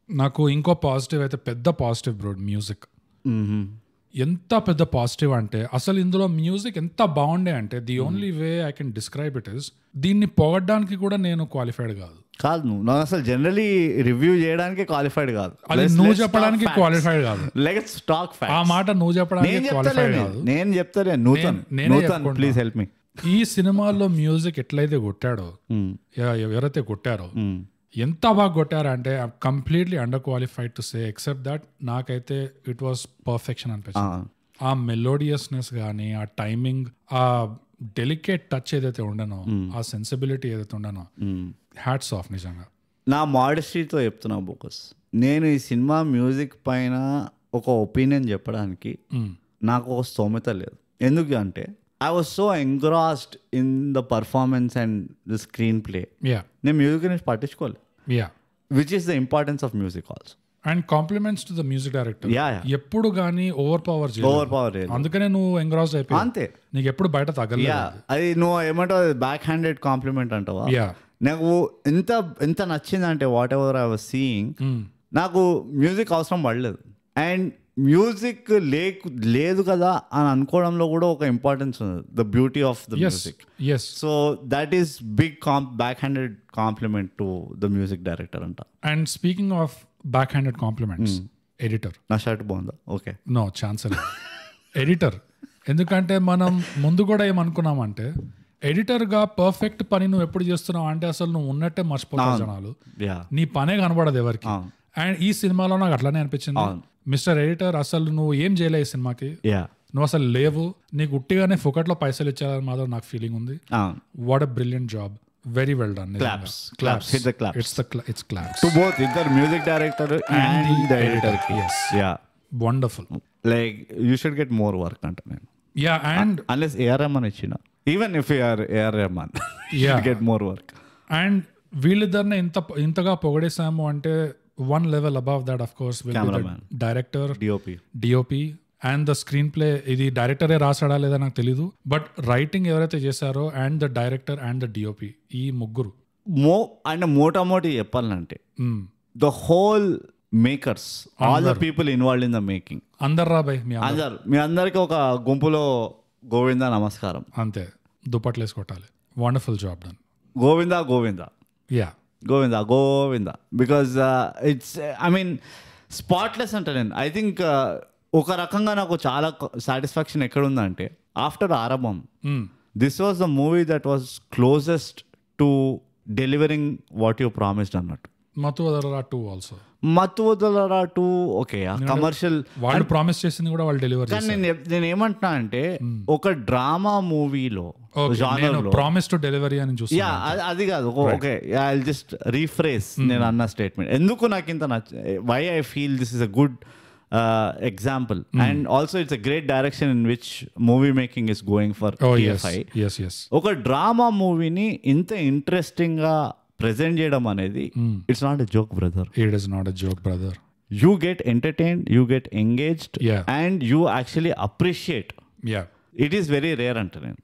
నాకు ఇంకో పాజిటివ్ అయితే పెద్ద పాజిటివ్ బ్రో, మ్యూజిక్. ఎంత పెద్ద పాజిటివ్ అంటే అసలు ఇందులో మ్యూజిక్ ఎంత బాగుండే అంటే the only way I can describe it is, దీన్ని పొగడ్డానికి కూడా నేను క్వాలిఫైడ్ కాదు. నువ్వు అసలు జనరలీ రివ్యూ చేయడానికి క్వాలిఫైడ్ కాదు, అది నువ్వు చెప్పడానికి క్వాలిఫైడ్ కాదు. Let's talk facts. ఆ మాట నువ్వు చెప్పడానికి క్వాలిఫైడ్ కాదు, నేను చెప్తానే. Nutan please help me. ఈ సినిమాలో మ్యూజిక్ ఎట్లయితే కొట్టాడో, ఎవరైతే కొట్టారో ఎంత బాగా కొట్టారా అంటే completely under qualified to say, except that నాకైతే ఇట్ వాస్ పర్ఫెక్షన్ అనిపించింది. ఆ మెలోడియస్నెస్ కానీ, ఆ టైమింగ్, ఆ డెలికేట్ టచ్ ఏదైతే ఉండనో, ఆ సెన్సిబిలిటీ ఏదైతే ఉండనో, హ్యాట్స్ ఆఫ్ నిజంగా. నా మోడెస్టీతో చెప్తున్నా బోకస్, నేను ఈ సినిమా మ్యూజిక్ పైన ఒక ఒపీనియన్ చెప్పడానికి నాకు ఒక స్తోమత లేదు. ఎందుకు అంటే I was so engrossed in the performance and the screenplay. నేను మ్యూజిక్ నుంచి పట్టించుకోలేదు. Which is the importance of music also. And compliments to the music director. ఎప్పుడు గానీ ఓవర్ పవర్ చేయలేదు, అందుకనే నువ్వు ఎంగ్రాస్డ్ అయిపోయావు. అంతే, నీకు ఎప్పుడు బయట తగ్గలేదు. అది నువ్వు ఏమంటావు, బ్యాక్ హ్యాండెడ్ కాంప్లిమెంట్ అంటావా? నాకు ఎంత నచ్చిందంటే what ever I was seeing, నాకు మ్యూజిక్ అవసరం పడలేదు. అండ్ మ్యూజిక్ లేదు కదా అని అనుకోవడంలో కూడా ఒక ఇంపార్టెన్స్ ఉంది, the beauty of the music. So that is big back handed compliment to the music director అంట. And speaking of back handed compliments, editor. నా షర్ట్ బాగుందా? Okay, no chance. ఎడిటర్, ఎందుకంటే మనం ముందు కూడా ఏమనుకున్నామంటే ఎడిటర్ గా పర్ఫెక్ట్ పని నువ్వు ఎప్పుడు చేస్తున్నావు అంటే అసలు నువ్వు ఉన్నట్టే మర్చిపోతావు జనాలు, నీ పనే కనబడదు ఎవరికి. అండ్ ఈ సినిమాలో నాకు అట్లానే అనిపించింది. మిస్టర్ ఎడిటర్, అసలు నువ్వు ఏం చేయలే ఈ సినిమాకి, నువ్వు అసలు లేవు, నీకు ఉట్టిగానే ఫుకట్లో పైసలు ఇచ్చారని మాత్రం నాకు ఫీలింగ్ ఉంది. What a brilliant job, very well done. Claps. Hit the claps. It's claps to both the music director and the editor. Yes. Wonderful. Like you should get more work anta nenu. And unless AR Rahman ichina, even if you are AR Rahman, you should get more work. And వీళ్ళిద్దరిని ఇంతగా పొగడేసాము అంటే one level above that of course will be the director, DOP and the screenplay. ఇది డైరెక్టరే రాసాడా లేదా నాకు తెలీదు, but writing ఎవరైతే చేశారో and the director and the DOP, ఈ ముగ్గురు అంటే మోటామోటి చెప్పాలంటే the whole makers, all the people involved in the making, అందరు రాబాయ్ మీ అందరికి ఒక గుంపులో గోవిందా నమస్కారం, అంతే, దుప్పట్లు వేసి కొట్టాలి. Wonderful job done. Govinda because it's I mean spotless అంటే నేను ఐ థింక్ ఒక రకంగా నాకు చాలా సాటిస్ఫాక్షన్ ఎక్కడుందంటే ఆఫ్టర్ ఆరంభం this was the movie that was closest to delivering what you promised అన్నట్టు. మతువదలరా 2 ఆల్సో. మతువదలరా 2 ఓకే, కమర్షియల్ వాళ్ళు ప్రామిస్ చేసింది కూడా వాళ్ళు డెలివర్ చేశారు. కానీ నేను ఏమంటున్నా అంటే ఒక డ్రామా మూవీలో ప్రామిస్ టు డెలివరీ అని చూసి అది కాదు. Okay, I will just rephrase నేను అన్న స్టేట్మెంట్. ఎందుకు నాకు ఇంత why I feel this is a good example and also it's a great direction in which movie making is going for TFI. Yes. ఒక డ్రామా మూవీని ఇంత ఇంట్రెస్టింగ్ గా present చేయడం అనేది it's not a joke brother. It is not a joke brother. You get entertained, you get engaged, and you actually appreciate. It is very rare అంటే నేను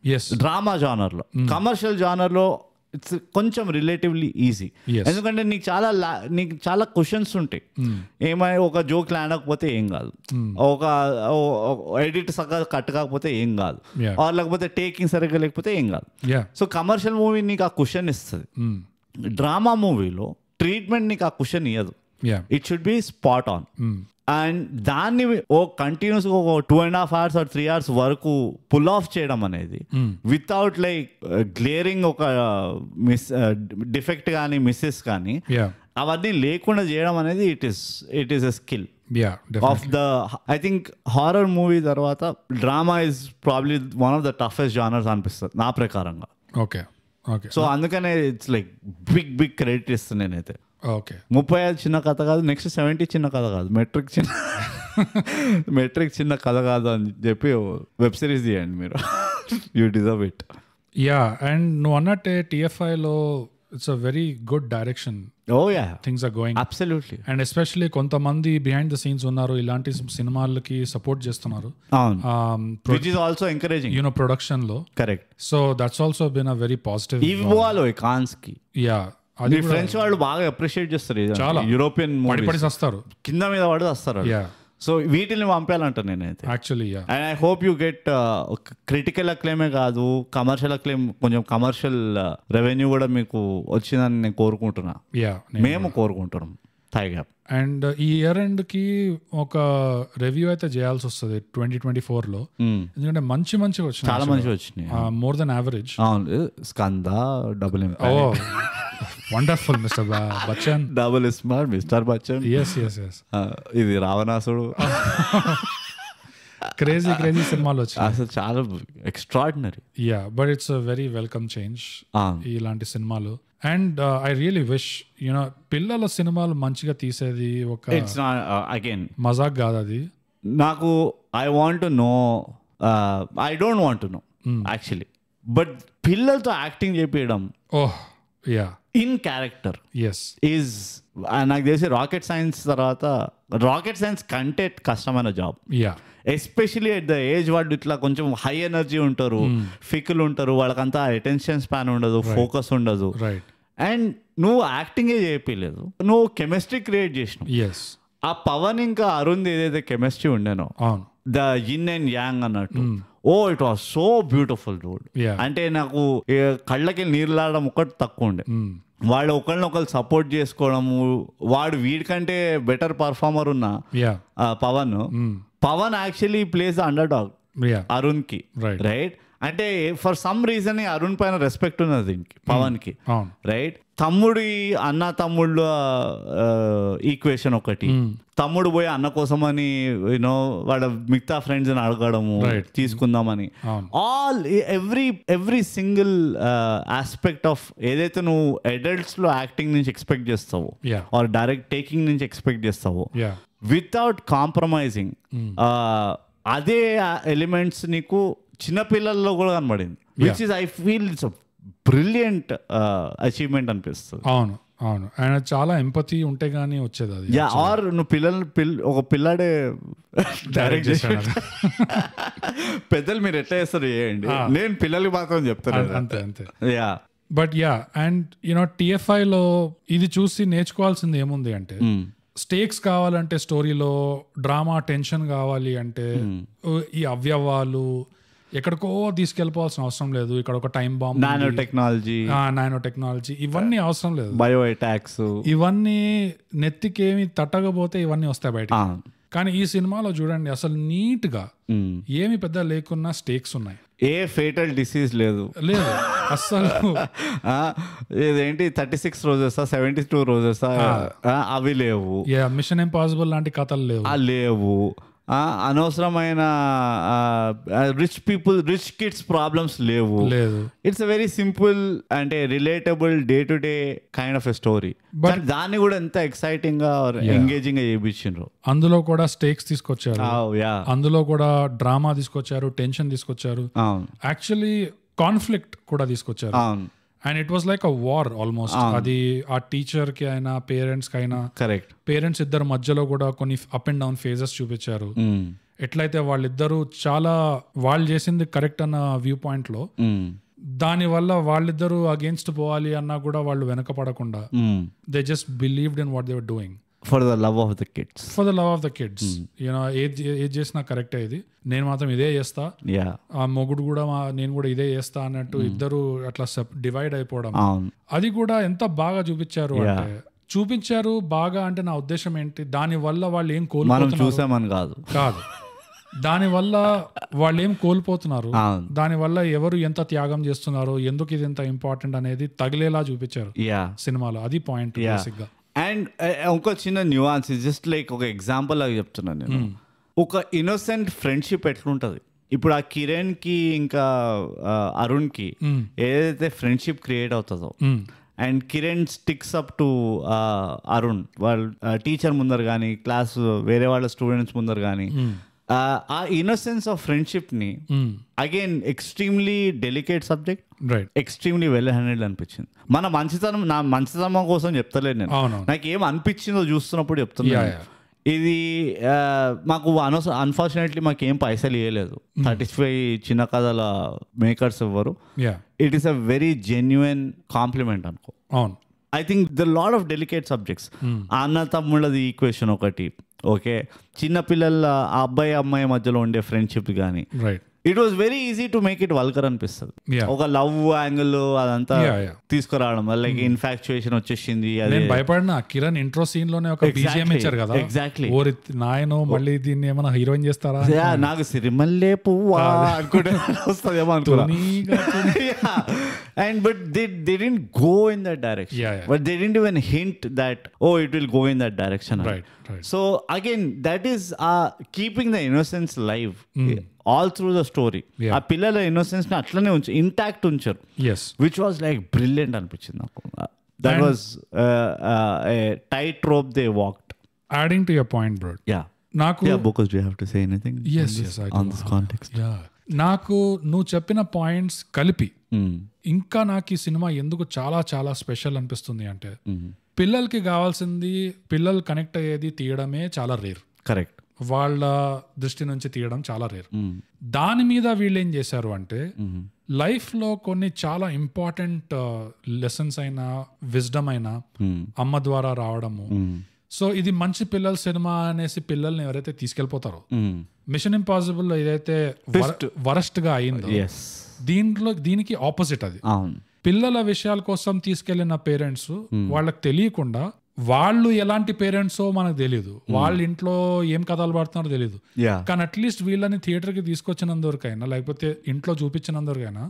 drama genre లో. Commercial genre లో it's కొంచెం relatively easy. Yes. ఎందుకంటే నీకు చాలా questions ఉంటాయి. ఏమై ఒక జోక్ ల్యాండ్ అవ్వకపోతే ఏం కాదు, ఒక ఎడిట్ సగం కట్ కాకపోతే ఏం కాదు, ఆర్ లేకపోతే టేకింగ్ సరిగ్గా లేకపోతే ఏం కాదు. సో కమర్షియల్ మూవీ నీకు ఆ క్వశ్చన్ ఇస్తుంది. డ్రామా మూవీలో ట్రీట్మెంట్ నీకు ఆ క్వశ్చన్ ఇవ్వదు. It should be spot on. And దాన్ని ఓ కంటిన్యూస్ ఒక 2.5 hours or 3 hours వరకు పుల్ ఆఫ్ చేయడం అనేది వితౌట్ లైక్ గ్లేరింగ్ ఒక డిఫెక్ట్ కానీ మిస్సెస్ కానీ అవన్నీ లేకుండా చేయడం అనేది it is a skill of the. I think horror movie తర్వాత drama is probably one of the toughest genres అనిపిస్తుంది నా ప్రకారంగా. Okay okay. సో అందుకనే ఇట్స్ లైక్ బిగ్ క్రెడిట్ ఇస్తాను నేనైతే. ఓకే 35 చిన్న కథ కాదు, నెక్స్ట్ 70 చిన్న కథ కాదు, మెట్రిక్ చిన్న కథ కాదు అని చెప్పి వెబ్ సిరీస్ తీయండి మీరు. You deserve it. అండ్ నువ్వు అన్నట్టే TFIలో it's a very good direction. Things are going absolutely. And especially కొంతమంది బిహైండ్ ద సీన్స్ ఉన్నారు, ఇలాంటి సినిమాలకి సపోర్ట్ చేస్తున్నారు. Which is also encouraging you know production లో. Correct. So that's also been a very positive. ఇవ్వాలి కాన్స్ కి. అది ఫ్రెంచ్ వాళ్ళు బాగా అప్రిషియేట్ చేస్తారు. చాలా యూరోపియన్ పడి వస్తారు, కింద మీద పడి వస్తారు. సో వీటిని పంపాలంట నేనైతే actually. And I hope you get critical అక్లెయిమే కాదు, కమర్షియల్ అక్లెయిమ్, కొంచెం కమర్షియల్ రెవెన్యూ కూడా మీకు వచ్చిందని నేను కోరుకుంటున్నా. మేము కోరుకుంటున్నాం థై గ్యాప్. అండ్ ఈ ఇయర్ ఎండ్ కి ఒక రివ్యూ అయితే చేయాల్సి వస్తుంది 2024లో. ఎందుకంటే మంచి వచ్చినాయి, చాలా మంచి వచ్చినాయి, more than average. Skanda, double wonderful mister Bachchan, double smart mister Bachchan. yes ఇది రావణాసుడు. క్రేజీ సినిమాలు వచ్చాయి అసలు, చాలా extraordinary. But it's a very welcome change ఇలాంటి సినిమాలు. And I really wish you know పిల్లల సినిమాలు మంచిగా తీసేది ఒక అగైన్ మజాక్ కాదు అది. నాకు I want to know, I don't want to know actually, but పిల్లలతో యాక్టింగ్ చేపించడం ఇన్ క్యారెక్టర్ ఈజ్ నాకు తెలిసి రాకెట్ సైన్స్ కంటే కష్టమైన job. Especially at the age వాళ్ళు ఇట్లా కొంచెం హై ఎనర్జీ ఉంటారు, ఫిక్కులు ఉంటారు, వాళ్ళకంతా అటెన్షన్ స్పాన్ ఉండదు, ఫోకస్ ఉండదు. అండ్ నువ్వు యాక్టింగే చేయలేదు, నువ్వు కెమిస్ట్రీ క్రియేట్ చేసినావు. ఆ పవన్ ఇంకా అరుణ్ ఏదైతే కెమిస్ట్రీ ఉండేనో, ద యిన్ అండ్ యాంగ్ అన్నట్టు, it was so beautiful Dude. అంటే నాకు కళ్ళకి నీళ్ళాడడం ఒకటి తక్కువ ఉండే, వాళ్ళు ఒకరినొకరు సపోర్ట్ చేసుకోవడము. వాడు వీడికంటే బెటర్ పర్ఫార్మర్ ఉన్న Pavan actually place underdog Arun కి, రైట్? అంటే ఫర్ సమ్ రీజన్ అరుణ్ పైన రెస్పెక్ట్ ఉన్నది దీనికి, పవన్ కి, రైట్? అన్న తమ్ముళ్ళ ఈక్వేషన్ ఒకటి, తమ్ముడు పోయి అన్న కోసమని యూనో వాళ్ళ మిగతా ఫ్రెండ్స్ అని అడగడము, తీసుకుందామని, ఎవ్రీ సింగిల్ ఆస్పెక్ట్ ఆఫ్ ఏదైతే నువ్వు అడల్ట్స్ లో యాక్టింగ్ నుంచి ఎక్స్పెక్ట్ చేస్తావో ఆర్ డైరెక్ట్ టేకింగ్ నుంచి ఎక్స్పెక్ట్ చేస్తావో వితౌట్ కాంప్రమైజింగ్, అదే ఎలిమెంట్స్ నీకు చిన్నపిల్లల్లో కూడా కనబడింది. Which is I feel it's brilliant achievement అనిపిస్తుంది. అవును ఆయన చాలా ఎంపతి ఉంటే గానీ వచ్చేది అది. ఆర్ నువ్వు ఒక పిల్లాడే డైరెక్ట్ చేసాడు. పెద్దలు మీరు ఎట్లా చేస్తారు చేయండి, నేను పిల్లలకి మాత్రం చెప్తాను అంతే. బట్ అండ్ యూనో TFIలో ఇది చూసి నేర్చుకోవాల్సింది ఏముంది అంటే, స్టేక్స్ కావాలంటే స్టోరీలో, డ్రామా టెన్షన్ కావాలి అంటే ఈ అవయవాలు ఎక్కడికో తీసుకెళ్ళిపోవాల్సిన అవసరం లేదు. ఇక్కడ ఒక టైం బాంబ్, నానో టెక్నాలజీ ఇవన్నీ అవసరం లేదు. బయో అటాక్స్ ఇవన్నీ నెత్తికేమి తట్టకపోతే ఇవన్నీ వస్తాయి బయట. కానీ ఈ సినిమాలో చూడండి, అసలు నీట్ గా ఏమి పెద్ద లేకున్నా స్టేక్స్ ఉన్నాయి. ఏ ఫేటల్ డిసీజ్ లేదు అస్సలు. ఇదేంటి 36 రోజెస్ 72 రోజెస్ అవి లేవు. మిషన్ ఇంపాసిబుల్ లాంటి కథలు లేవు. అనవసరమైన రిచ్ కిడ్స్ ప్రాబ్లమ్స్ లేవు. ఇట్స్ అ వెరీ సింపుల్ అంటే relatable day to day kind of a story. But దాన్ని కూడా ఎంత ఎక్సైటింగ్ గా ఎంగేజింగ్ గా చేయించారు. అందులో కూడా స్టేక్స్ తీసుకొచ్చారు, అందులో కూడా డ్రామా తీసుకొచ్చారు, టెన్షన్ తీసుకొచ్చారు, యాక్చువల్లీ కాన్ఫ్లిక్ట్ కూడా తీసుకొచ్చారు. And it was like a war almost. అది ఆ టీచర్ కి అయినా పేరెంట్స్ కి అయినా, కరెక్ట్, పేరెంట్స్ ఇద్దరు మధ్యలో కూడా కొన్ని అప్ అండ్ డౌన్ ఫేజెస్ చూపించారు. ఎట్లయితే వాళ్ళిద్దరూ చాలా వాళ్ళు చేసింది కరెక్ట్ అన్న వ్యూ పాయింట్ లో దానివల్ల వాళ్ళిద్దరూ అగేన్స్ట్ పోవాలి అన్నా కూడా వాళ్ళు వెనకపడకుండా they just believed in what they were doing for the love of the kids. You know ఏది చేసినా కరెక్టే, ఇది నేను మాత్రం ఇదే చేస్తా, ఆ మొగుడు కూడా నేను కూడా ఇదే చేస్తా అన్నట్టు ఇద్దరు అట్లా డివైడ్ అయిపోవడం, అది కూడా ఎంత బాగా చూపించారు అంటే చూపించారు బాగా అంటే నా ఉద్దేశం ఏంటి, దాని వల్ల వాళ్ళు ఏం కోల్పోతున్నారు కాదు దానివల్ల వాళ్ళు ఏం కోల్పోతున్నారు, దానివల్ల ఎవరు ఎంత త్యాగం చేస్తున్నారు, ఎందుకు ఇది ఎంత ఇంపార్టెంట్ అనేది తగిలేలా చూపించారు సినిమాలో. అది పాయింట్ బేసిక్ గా. అండ్ ఒక చిన్న న్యూఆన్స్, జస్ట్ లైక్ ఒక ఎగ్జాంపుల్ లాగా చెప్తున్నాను నేను. ఒక ఇన్నోసెంట్ ఫ్రెండ్షిప్ ఎట్లుంటది, ఇప్పుడు ఆ కిరణ్ కి ఇంకా అరుణ్ కి ఏదైతే ఫ్రెండ్షిప్ క్రియేట్ అవుతుందో and Kiran sticks up to Arun, వాళ్ళ టీచర్ ముందర కానీ క్లాస్ వేరే వాళ్ళ స్టూడెంట్స్ ముందర కానీ, ఆ ఇన్నోసెన్స్ ఆఫ్ ఫ్రెండ్షిప్ ని again extremely delicate subject, extremely well handled అనిపించింది. మన మంచితనం కోసం చెప్తలేదు నేను, నాకు ఏం అనిపించిందో చూస్తున్నప్పుడు చెప్తున్నాను. ఇది మాకు అన్ఫార్చునేట్లీ మాకు ఏం పైసలు ఇవ్వలేదు, 35 చిన్న కథల మేకర్స్ ఎవ్వరు. It is a very genuine compliment అనుకో. I think the lot of delicate subjects, అన్న తమ్ముళ్ళది ఈక్వేషన్ ఒకటి, ఓకే, చిన్నపిల్లల ఆ అబ్బాయి అమ్మాయి మధ్యలో ఉండే ఫ్రెండ్షిప్ కానీ, it was very easy to make it vulgar అనిపిస్తుంది. ఒక లవ్ యాంగిల్ అదంతా తీసుకురావడం, లైక్ ఇన్ఫాక్చుయేషన్ వచ్చేసింది. భయపడిన కిరణ్ ఇంట్రో సీన్ లోనే ఒక BGM ఇచ్చారు కదా, ఎగ్జాక్ట్లీ నాయనో మళ్ళీ దీన్ని ఏమైనా హీరోయిన్ చేస్తారా, నాకు సిరిమల్లే పువ్వా అనుకుంటే వస్తుందేమో అనుకున్నా. And but they didn't go in that direction. But they didn't even hint that it will go in that direction. Right. So again, that is keeping the innocence live all through the story. ఆ పిల్లల innocence ని అట్లనే intact ఉంచారు, which was like brilliant అనిపించింది నాకు. That was a tight rope they walked. Adding to your point, bro. Because do you have to say anything? Yes, I do. On this context. నాకు నువ్వు చెప్పిన points కలిపి ఇంకా నాకు ఈ సినిమా ఎందుకు చాలా చాలా స్పెషల్ అనిపిస్తుంది అంటే, పిల్లలకి కావాల్సింది పిల్లలు కనెక్ట్ అయ్యేది తీయడమే చాలా రేర్, కరెక్ట్, వాళ్ళ దృష్టి నుంచి తీయడం చాలా రేర్. దాని మీద వీళ్ళు ఏం చేశారు అంటే లైఫ్ లో కొన్ని చాలా ఇంపార్టెంట్ లెసన్స్ అయినా విజ్డమ్ అయినా అమ్మ ద్వారా రావడము. సో ఇది మంచి పిల్లల సినిమా అనేసి పిల్లల్ని ఎవరైతే తీసుకెళ్లిపోతారో, మిషన్ ఇంపాసిబుల్ ఏదైతే వరస్ట్ గా అయిందో దీనికి ఆపోజిట్ అది. పిల్లల విషయాల కోసం తీసుకెళ్లిన పేరెంట్స్ వాళ్ళకి తెలియకుండా, వాళ్ళు ఎలాంటి పేరెంట్సో మనకు తెలియదు, వాళ్ళ ఇంట్లో ఏం కథలు పడుతున్నారో తెలియదు, కానీ అట్లీస్ట్ వీళ్ళని థియేటర్ కి తీసుకొచ్చినందుకైనా లేకపోతే ఇంట్లో చూపించినందుకైనా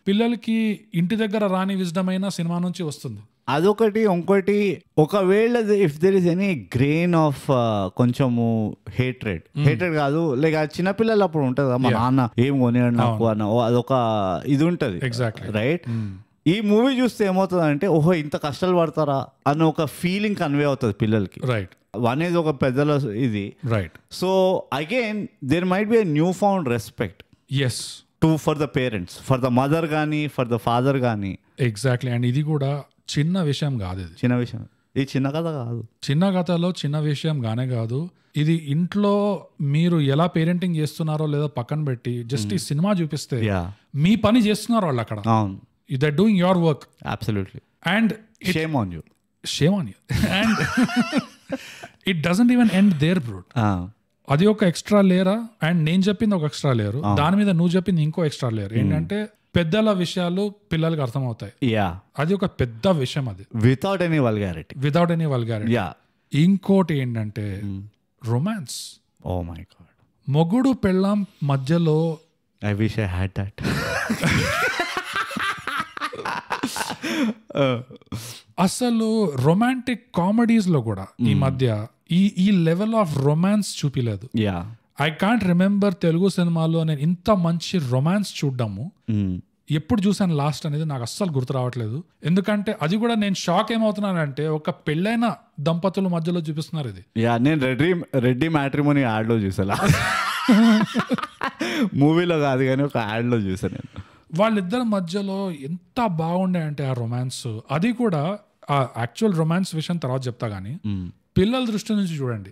పిల్లలకి ఇంటి దగ్గర రాని విజ్డమ్ అయినా సినిమా నుంచి వస్తుంది. అదొకటి. ఇంకోటి, ఒకవేళ if there is any grain of కొంచెము హేట్రెడ్ కాదు, లైక్ ఆ చిన్నపిల్లలు అప్పుడు ఉంటుంది, మా నాన్న ఏం కొనేడు నాకు అన్న అదొక ఇది ఉంటది, రైట్. ఈ మూవీ చూస్తే ఏమవుతుంది అంటే, ఓహో ఇంత కష్టాలు పడతారా అన్న ఒక ఫీలింగ్ కన్వే అవుతుంది పిల్లలకి, రైట్. అనేది ఒక పెద్దల ఇది, right. So again there might be a newfound respect for the parents, for the mother కానీ ఫర్ ద ఫాదర్ కానీ. ఎగ్జాక్ట్లీ. అండ్ ఇది కూడా చిన్న విషయం కాదు, ఇది చిన్న విషయం, ఇది చిన్న కథ కాదు, చిన్న కథలో చిన్న విషయం గానే కాదు. ఇది ఇంట్లో మీరు ఎలా పేరెంటింగ్ చేస్తున్నారో లేదో పక్కన పెట్టి జస్ట్ ఈ సినిమా చూపిస్తే మీ పని చేస్తున్నారు వాళ్ళు అక్కడ. They're doing your work. Absolutely. And shame on you. And it doesn't even end there, bro. అది ఒక ఎక్స్ట్రా లేయరా, అండ్ నేను చెప్పింది ఒక ఎక్స్ట్రా లేయర్, దాని మీద నువ్వు చెప్పింది ఇంకో ఎక్స్ట్రా లేయర్. ఏంటంటే పెద్దల విషయాలు పిల్లలకి అర్థమవుతాయి, అది ఒక పెద్ద విషయం, అది వితౌట్ ఎనీ వల్గారిటీ. ఇంకోటి ఏంటంటే రొమాన్స్. ఓ మై గాడ్, మొగుడు పెళ్ళాం మధ్యలో, I wish I had that. అసలు రొమాంటిక్ కామెడీస్ లో కూడా ఈ మధ్య ఈ లెవెల్ ఆఫ్ రొమాన్స్ చూపిలేదు. ఐ కాంట్ రిమెంబర్ తెలుగు సినిమాలో నేను ఇంత మంచి రొమాన్స్ చూడ్డాము ఎప్పుడు చూసాను లాస్ట్ అనేది నాకు అస్సలు గుర్తు రావట్లేదు. ఎందుకంటే అది కూడా నేను షాక్ ఏమవుతున్నానంటే ఒక పెళ్ళైన దంపతుల మధ్యలో చూపిస్తున్నారు ఇది. నేను రెడ్డి మ్యాట్రిమోనీ యాడ్ లో చూసా, మూవీలో కాదు కానీ ఒక యాడ్ లో చూసాను నేను. వాళ్ళిద్దరి మధ్యలో ఎంత బాగుండే అంటే ఆ రొమాన్స్, అది కూడా ఆ యాక్చువల్ రొమాన్స్ విషయం తర్వాత చెప్తా గానీ పిల్లల దృష్టి నుంచి చూడండి.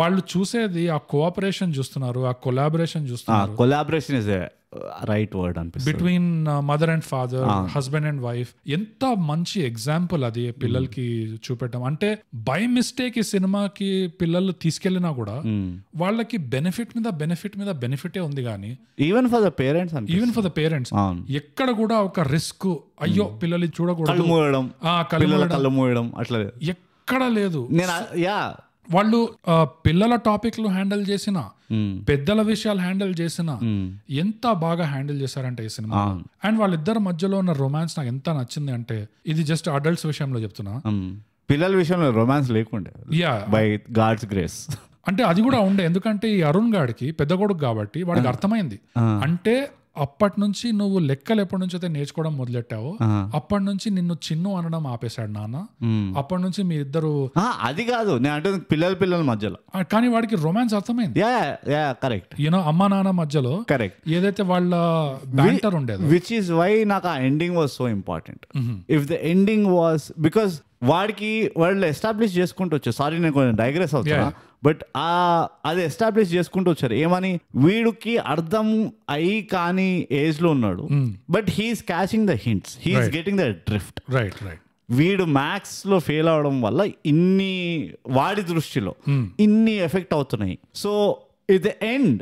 వాళ్ళు చూసేది ఆ కోఆపరేషన్ చూస్తున్నారు, ఆ కొలాబరేషన్ చూస్తున్నారు. కొలాబరేషన్ ఇస్ రైట్ వర్డ్ అనిపిస్తుంది. Between mother and father, husband and wife. ఎంత మంచి ఎగ్జాంపుల్ అది పిల్లలకి చూపెట్టడం. అంటే బై మిస్టేక్ ఈ సినిమాకి పిల్లలు తీసుకెళ్లినా కూడా వాళ్ళకి బెనిఫిట్ మీద బెనిఫిటే ఉంది కానీ ఈవెన్ ఫర్ ద పేరెంట్స్ ఎక్కడ కూడా ఒక రిస్క్ అయ్యో పిల్లలు చూడకూడదు, కళ్ళు మూయడం అట్లా ఎక్కడ లేదు. వాళ్ళు పిల్లల టాపిక్లు హ్యాండిల్ చేసిన, పెద్దల విషయాలు హ్యాండిల్ చేసిన ఎంత బాగా హ్యాండిల్ చేశారంటే ఈ సినిమా. అండ్ వాళ్ళిద్దరి మధ్యలో ఉన్న రొమాన్స్ నాకు ఎంత నచ్చింది అంటే, ఇది జస్ట్ అడల్ట్స్ విషయంలో చెప్తున్నా, పిల్లల విషయంలో రొమాన్స్ లేకుండే బై గాడ్స్ గ్రేస్. అంటే అది కూడా ఉండే, ఎందుకంటే ఈ అరుణ్ గాడికి పెద్ద కొడుకు కాబట్టి వాడికి అర్థమైంది. అంటే అప్పటి నుంచి నువ్వు లెక్కలు ఎప్పటి నుంచి అయితే నేర్చుకోవడం మొదలెట్టావో అప్పటి నుంచి నిన్ను చిన్ను అనడం ఆపేశాడు నాన్న. అప్పటి నుంచి మీ ఇద్దరు, అది కాదు నేను అంటే పిల్లల మధ్యలో, కానీ వాడికి రొమాన్స్ అర్థమైంది. కరెక్ట్, యూనో అమ్మా నాన్న మధ్యలో కరెక్ట్ ఏదైతే వాళ్ళ బ్యాంటర్ ఉండేది. విచ్ ఈస్ వై నాకు ఆ ending was so important. If the ending was because వాడికి వాళ్ళు ఎస్టాబ్లిష్ చేసుకుంటూ వచ్చారు. సారీ నేను కొంచెం డైగ్రెస్ అవుతున్నా, బట్ అది ఎస్టాబ్లిష్ చేసుకుంటూ వచ్చారు. ఏమని, వీడికి అర్థం అయ్యి కానీ ఏజ్ లో ఉన్నాడు, but he's catching the hints, he's getting the drift. వీడు మ్యాథ్స్ లో ఫెయిల్ అవడం వల్ల ఇన్ని వాడి దృష్టిలో ఇన్ని ఎఫెక్ట్ అవుతున్నాయి. సో ఇట్ ద ఎండ్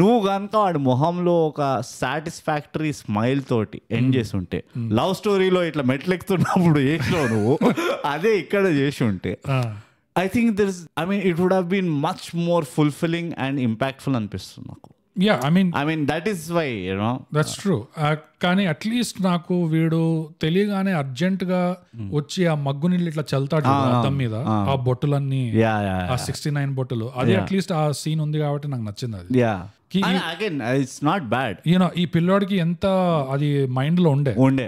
నువ్వు కనుక వాడి మొహంలో ఒక సాటిస్ఫాక్టరీ స్మైల్ తోటి ఎండ్ చేసి ఉంటే, లవ్ స్టోరీలో ఇట్లా మెట్లెక్కుతున్నప్పుడు చేసినావు నువ్వు, అదే ఇక్కడ చేసి ఉంటే, I think it would have been much more fulfilling and impactful అనిపిస్తుంది నాకు. I mean that is why, you know, that's true. కానీ అట్లీస్ట్ నాకు వీడు తెలియగానే అర్జెంట్ గా వచ్చి ఆ మగ్గు నీళ్ళు ఇట్లా చల్తాడు అద్దం మీద, ఆ బొట్టులన్నీ, ఆ 69 బొట్టులు, అది అట్లీస్ట్ ఆ సీన్ ఉంది కాబట్టి నాకు నచ్చింది అది. Again, it's not bad. ఈ పిల్లోడికి ఎంత అది మైండ్ లో ఉండే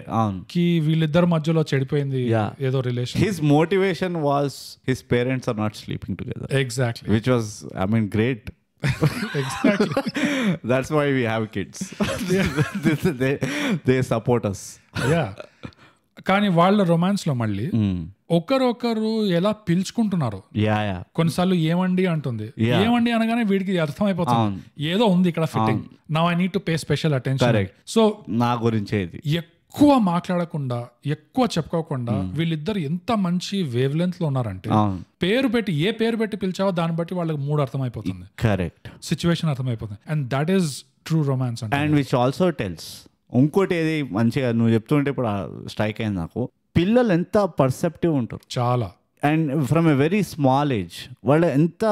కి వీళ్ళిద్దరి మధ్యలో చెడిపోయింది ఏదో relation. His motivation was his parents are not sleeping together. Exactly. Which was, great. Exactly. That's why we have kids. they support us. కానీ వాళ్ళ రొమాన్స్ లో మళ్ళీ ఒకరొకరు ఎలా పిలుచుకుంటున్నారు. కొన్నిసార్లు ఏమండి అంటుంది, ఏమండి అనగానే వీడికి అర్థమైపోతుంది ఏదో ఉంది ఇక్కడ fitting, now I need to pay special attention. So నా గురించి ఎక్కువ మాట్లాడకుండా, ఎక్కువ చెప్పుకోకుండా వీళ్ళిద్దరు ఎంత మంచి వేవ్ లెంత్ లో ఉన్నారంటే, ఏ పేరు పెట్టి పిలిచావో దాన్ని బట్టి వాళ్ళకి మూడు అర్థమైపోతుంది, కరెక్ట్, సిచ్యువేషన్ అర్థమైపోతుంది. And that is true romance. And which also tells, ఇంకోటి ఏది మంచిగా నువ్వు చెప్తుంటే ఇప్పుడు స్ట్రైక్ అయింది నాకు, పిల్లలు ఎంత పర్సెప్టివ్ ఉంటారు చాలా. And from a very small age వాళ్ళు ఎంత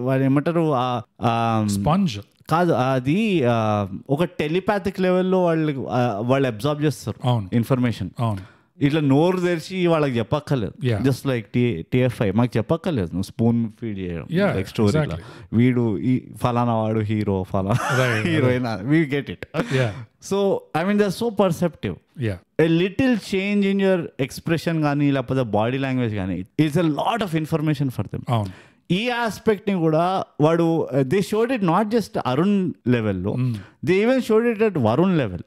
వాళ్ళు ఏమంటారు, స్పాంజ్ కాదు, అది ఒక టెలిపాథిక్ లెవెల్లో వాళ్ళు అబ్జార్బ్ చేస్తారు ఇన్ఫర్మేషన్. ఇట్లా నోరు తెరిచి వాళ్ళకి చెప్పక్కర్లేదు, జస్ట్ లైక్ TFI మాకు చెప్పక్కర్లేదు, నువ్వు స్పూన్ ఫీడ్ చేయడం లైక్ స్టోరీ, వీడు ఈ ఫలానా వాడు హీరో, ఫలానా heroine, we get it. So they are so perceptive. A little change in your expression కానీ లేకపోతే బాడీ లాంగ్వేజ్ కానీ, it's a lot of information for them. ఈ ఆస్పెక్ట్ ని కూడా వాడు they showed it not just Arun లెవెల్లో, they even showed it at Varun level.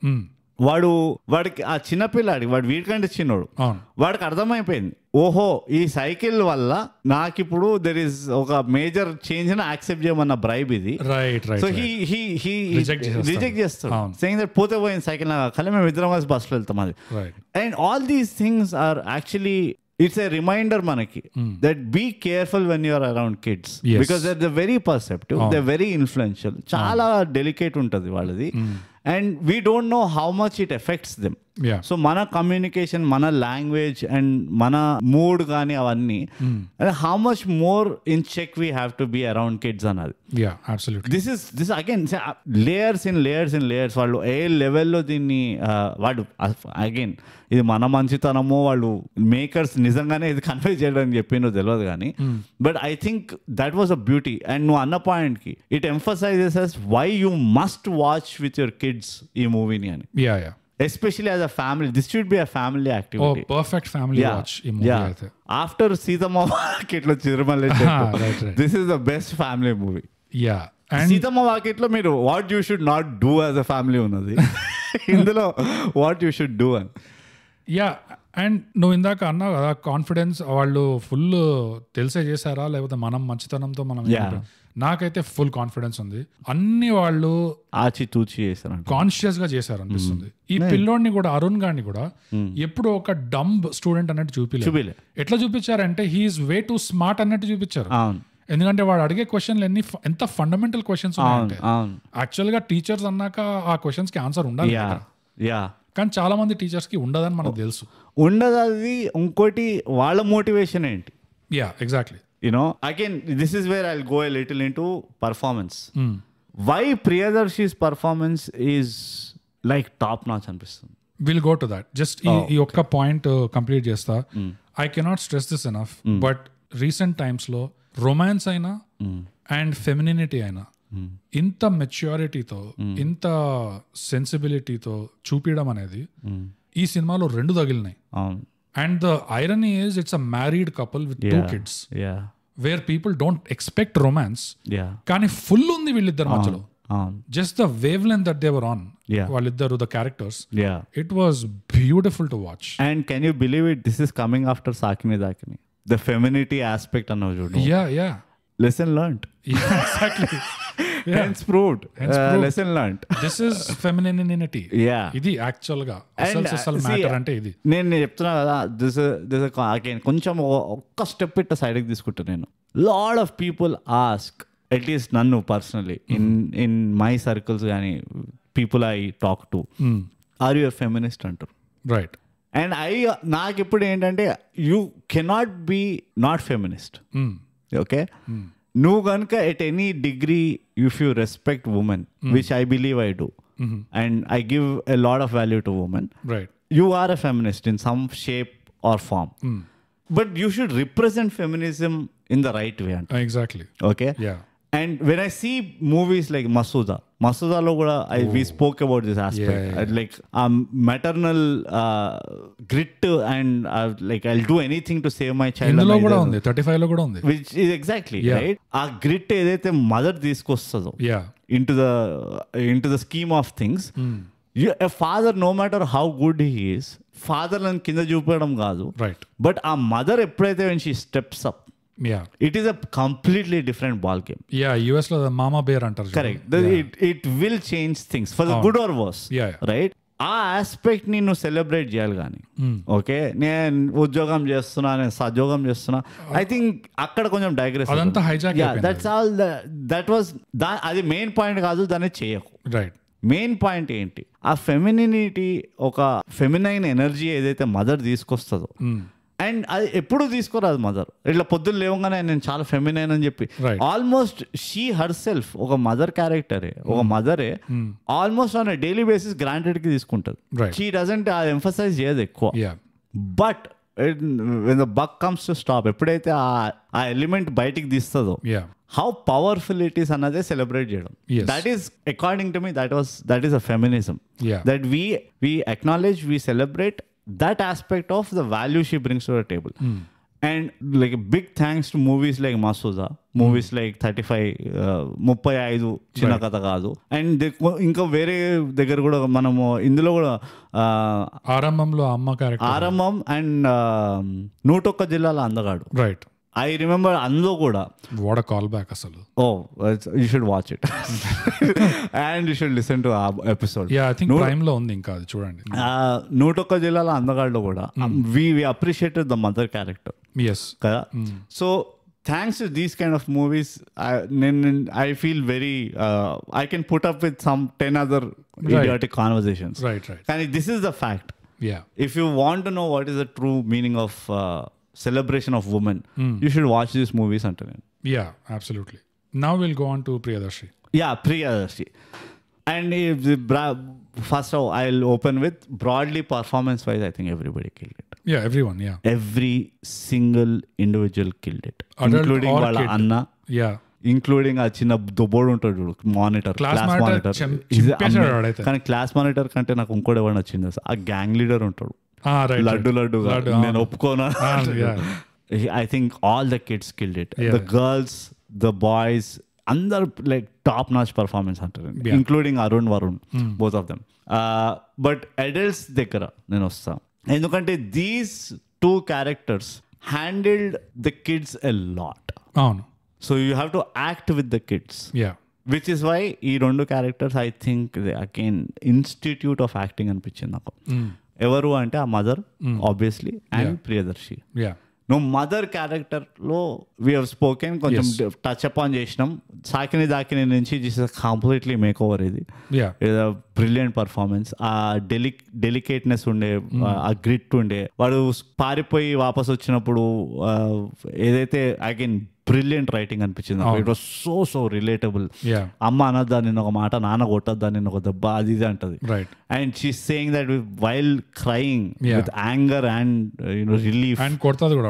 వాడికి ఆ చిన్నపిల్లాడికి, వాడు వీడికంటే చిన్నోడు, వాడికి అర్థమైపోయింది, ఓహో ఈ సైకిల్ వల్ల నాకు ఇప్పుడు దెర్ ఇస్ ఒక మేజర్ చేంజ్ అని యాక్సెప్ట్ చేయమన్న బ్రైబ్ ఇది. సో హీ రిజెక్ట్ చేస్తాడు, సేయింగ్ దట్ పోతే పోయింది సైకిల్ కానీ మేము ఇద్దరం కలిసి బస్సులో వెళ్తాం అది. And all these things are actually it's a reminder మనకి that be careful when you're around kids, because they very perceptive, they very influential, చాలా డెలికేట్ ఉంటుంది వాళ్ళది. And we don't know how much it affects them. So మన communication, మన language and మన mood కానీ అవన్నీ, how much more in check we have to be around kids అన్నది. This again layers in layers. వాళ్ళు ఏ లెవెల్లో దీన్ని వాడు అగైన్ ఇది మన మంచితనమో వాళ్ళు మేకర్స్ నిజంగానే ఇది కన్వే చేయడానికి చెప్పిందో తెలియదు కానీ, but I think that was a beauty. And నువ్వు అన్న పాయింట్కి it emphasises us why you must watch with your kids ఈ మూవీని అని. Especially as a family, this should be a family activity. Perfect family watch ఈ movie అయితే. After Seethamma వాకిట్లో చిరుమల్లె చెట్టు, this is the best family movie. Seethamma వాకిట్లో మీరు what you should not do as a family ఉన్నది, ఇందులో వాట్ యూ షుడ్ డూ అని. Yeah and నువ్వు ఇందాక అన్నావు కదా కాన్ఫిడెన్స్ వాళ్ళు ఫుల్ తెలిసే చేశారా లేకపోతే మనం మంచితనంతో మనం నాకైతే ఫుల్ కాన్ఫిడెన్స్ ఉంది. అన్ని వాళ్ళు ఆచితూచి చేశారు, కాన్షియస్ గా చేశారు అనిపిస్తుంది. ఈ పిల్లోడిని కూడా అరుణ్ గారిని కూడా ఎప్పుడు ఒక డంబ్ స్టూడెంట్ అన్నట్టు చూపిలేదు. ఎట్లా చూపించారంటే హీఈస్ వే టు స్మార్ట్ అన్నట్టు చూపించారు. ఎందుకంటే వాడు అడిగే క్వశ్చన్లు ఎంత ఫండమెంటల్ క్వశ్చన్స్ ఉన్నాయంటే యాక్చువల్ గా టీచర్స్ అన్నాక ఆ క్వశ్చన్స్ కి ఆన్సర్ ఉండాలి, కానీ చాలా మంది టీచర్స్ కి ఉండదని మనకు తెలుసు. ఉండదు. అది ఇంకోటి వాళ్ళ మోటివేషన్ ఏంటి? Yeah exactly. Again, this is where I'll go a little into performance. Why Priyadarshi's performance is like top notch అనిపిస్తుంది. We'll go to that. Just ఈ ఒక్క పాయింట్ కంప్లీట్ చేస్తా. I cannot stress this enough, but recent times లో romance అయినా and ఫెమినినిటీ అయినా ఇంత మెచ్యూరిటీతో ఇంత సెన్సిబిలిటీతో చూపించడం అనేది ఈ సినిమాలో 2 తగిలినాయి. And the irony is it's a married couple with 2 kids. Where people don't expect romance. కానీ ఫుల్ ఉంది వీళ్ళిద్దరు మధ్యలో. Just the wavelength that they were on. వాళ్ళిద్దరు the characters. It was beautiful to watch. And can you believe it? This is coming after Sakini Dakini. The femininity aspect అన్నావు చూడు. Yeah. Lesson learned. Yeah, exactly. Hence proved. Lesson learned. This is femininity. ఇది actual గా అసలు matter అంటే ఇది. నేను చెప్తున్నా కదా, దిస్ అగైన్ కొంచెం ఒక్క స్టెప్ ఇట్ట సైడ్కి తీసుకుంటా నేను. Lot of people ask, at least నన్ను పర్సనలీ ఇన్ మై సర్కిల్స్ కానీ people I talk to, are you a feminist అంటారు. రైట్. అండ్ నాకు ఇప్పుడు ఏంటంటే you cannot be not feminist. Okay, నువ్వు కనుక at any degree if you respect women, which I believe I do, and I give a lot of value to women, you are a feminist in some shape or form. But you should represent feminism in the right way. Exactly. Okay? Yeah. And when I see movies like Masuda lo kuda we spoke about this aspect. Like maternal grit and like I'll do anything to save my child. Indulo kuda undi, 35 lo kuda undi. Which is exactly right. Aa grit edaithe mother తీసుకొస్తదో into the scheme of things. A father, no matter how good he is, father లను కింద చూపడం కాదు. Right. But ఆ mother ఎప్పుడైతే when she steps up, it is a completely different ball game. US లో mama bear అంటారు. Correct. It will change things for the good or worse. Right. ఆ aspect ని నువ్వు సెలబ్రేట్ చేయాలి. కానీ ఓకే, నేను ఉద్యోగం చేస్తున్నా, నేను సద్యోగం చేస్తున్నా, ఐ థింక్ అక్కడ కొంచెం digress. That's all. That was అది మెయిన్ పాయింట్ కాదు, దాన్ని చేయకు. రైట్. మెయిన్ పాయింట్ ఏంటి, ఆ ఫెమినినిటీ, ఒక ఫెమినైన్ ఎనర్జీ ఏదైతే మదర్ తీసుకొస్తుందో, అండ్ అది ఎప్పుడు తీసుకోరాదు మదర్. ఇట్లా పొద్దున్న లేవగానే నేను చాలా ఫెమినైన్ అని చెప్పి, ఆల్మోస్ట్ షీ హర్ సెల్ఫ్ ఒక మదర్ క్యారెక్టరే, ఒక మదరే almost on daily basis granted కి తీసుకుంటుంది. షీ డజంట్ అది ఎంఫసైజ్ చేయదు ఎక్కువ. But when the buck comes to stop, ఎప్పుడైతే ఆ ఎలిమెంట్ బయటికి తీస్తుందో, how powerful it is అన్నదే సెలబ్రేట్ చేయడం. That is, according to me, that is a feminism. That we acknowledge, we celebrate that aspect of the value she brings to the table. And like a big thanks to movies like Masuda, movies like 35 చిన్న కథ కాదు, and ఇంకా వేరే దగ్గర కూడా మనము ఇందులో కూడా ఆరంభంలో అమ్మ క్యారెక్టర్, ఆరంభం అండ్ 101 జిల్లాల అందగాడు. రైట్. I remember అందులో కూడా వాట్ అ కాల్ బ్యాక్ అసలు. You should watch it and you should listen to our episode. I think Prime లో ఉంది, ఇంకా అది చూడండి. 101 జిల్లాల అందగాడులో కూడా we appreciated the mother character. Yes. కదా. So thanks to these kind of movies, I feel very I can put up with some 10 other idiotic conversations. Right. And this is the fact. If you want to know what is the true meaning of celebration of women, you should watch these movies. Absolutely. Now we'll go on to Priyadarshi. Priyadarshi. And first of all, I'll open with broadly performance wise, I think everybody killed it. Everyone. Every single individual killed it. Adult, including wala anna. Including ఆ చిన్న దుబ్బోడు ఉంటాడు చూడు, monitor, class monitor. కానీ class monitor కంటే నాకు ఇంకోటి ఎవరు నచ్చింది, ఆ గ్యాంగ్ లీడర్ ఉంటాడు, లడ్డు నేను ఒప్పుకోనా. I think all the kids killed it. The girls, the boys, అందరు లైక్ టాప్ నాచ్ పర్ఫార్మెన్స్ అంటారు, including Arun, Varun, both of them. But adults దగ్గర నేను వస్తా. ఎందుకంటే these two characters handled the kids a lot. అవును. So you have to act with the kids, yeah, which is why ఈ రెండు characters I think again institute of acting అనిపించింది నాకు. ఎవరు అంటే ఆ mother obviously and Priyadarshi. Yeah, నువ్వు mother క్యారెక్టర్లో వీ హెవ్ స్పోకెన్, కొంచెం టచ్ అప్ ఆన్ చేసినాం. సాకిని దాకిని నుంచి this is completely make over. ఇది బ్రిలియంట్ పర్ఫార్మెన్స్. ఆ డెలికేట్నెస్ ఉండే, ఆ గ్రిట్ ఉండే, వాడు పారిపోయి వాపస్ వచ్చినప్పుడు ఏదైతే అగైన్ బ్రిలియంట్ రైటింగ్ అనిపించింది. It was so relatable. అమ్మ అనొద్దా నిన్న ఒక మాట, నాన్న కొట్టద్దా నిన్న ఒక దెబ్బ, అది ఇది అంటది. And she saying that while crying with anger and relief. And కొడతది కూడా,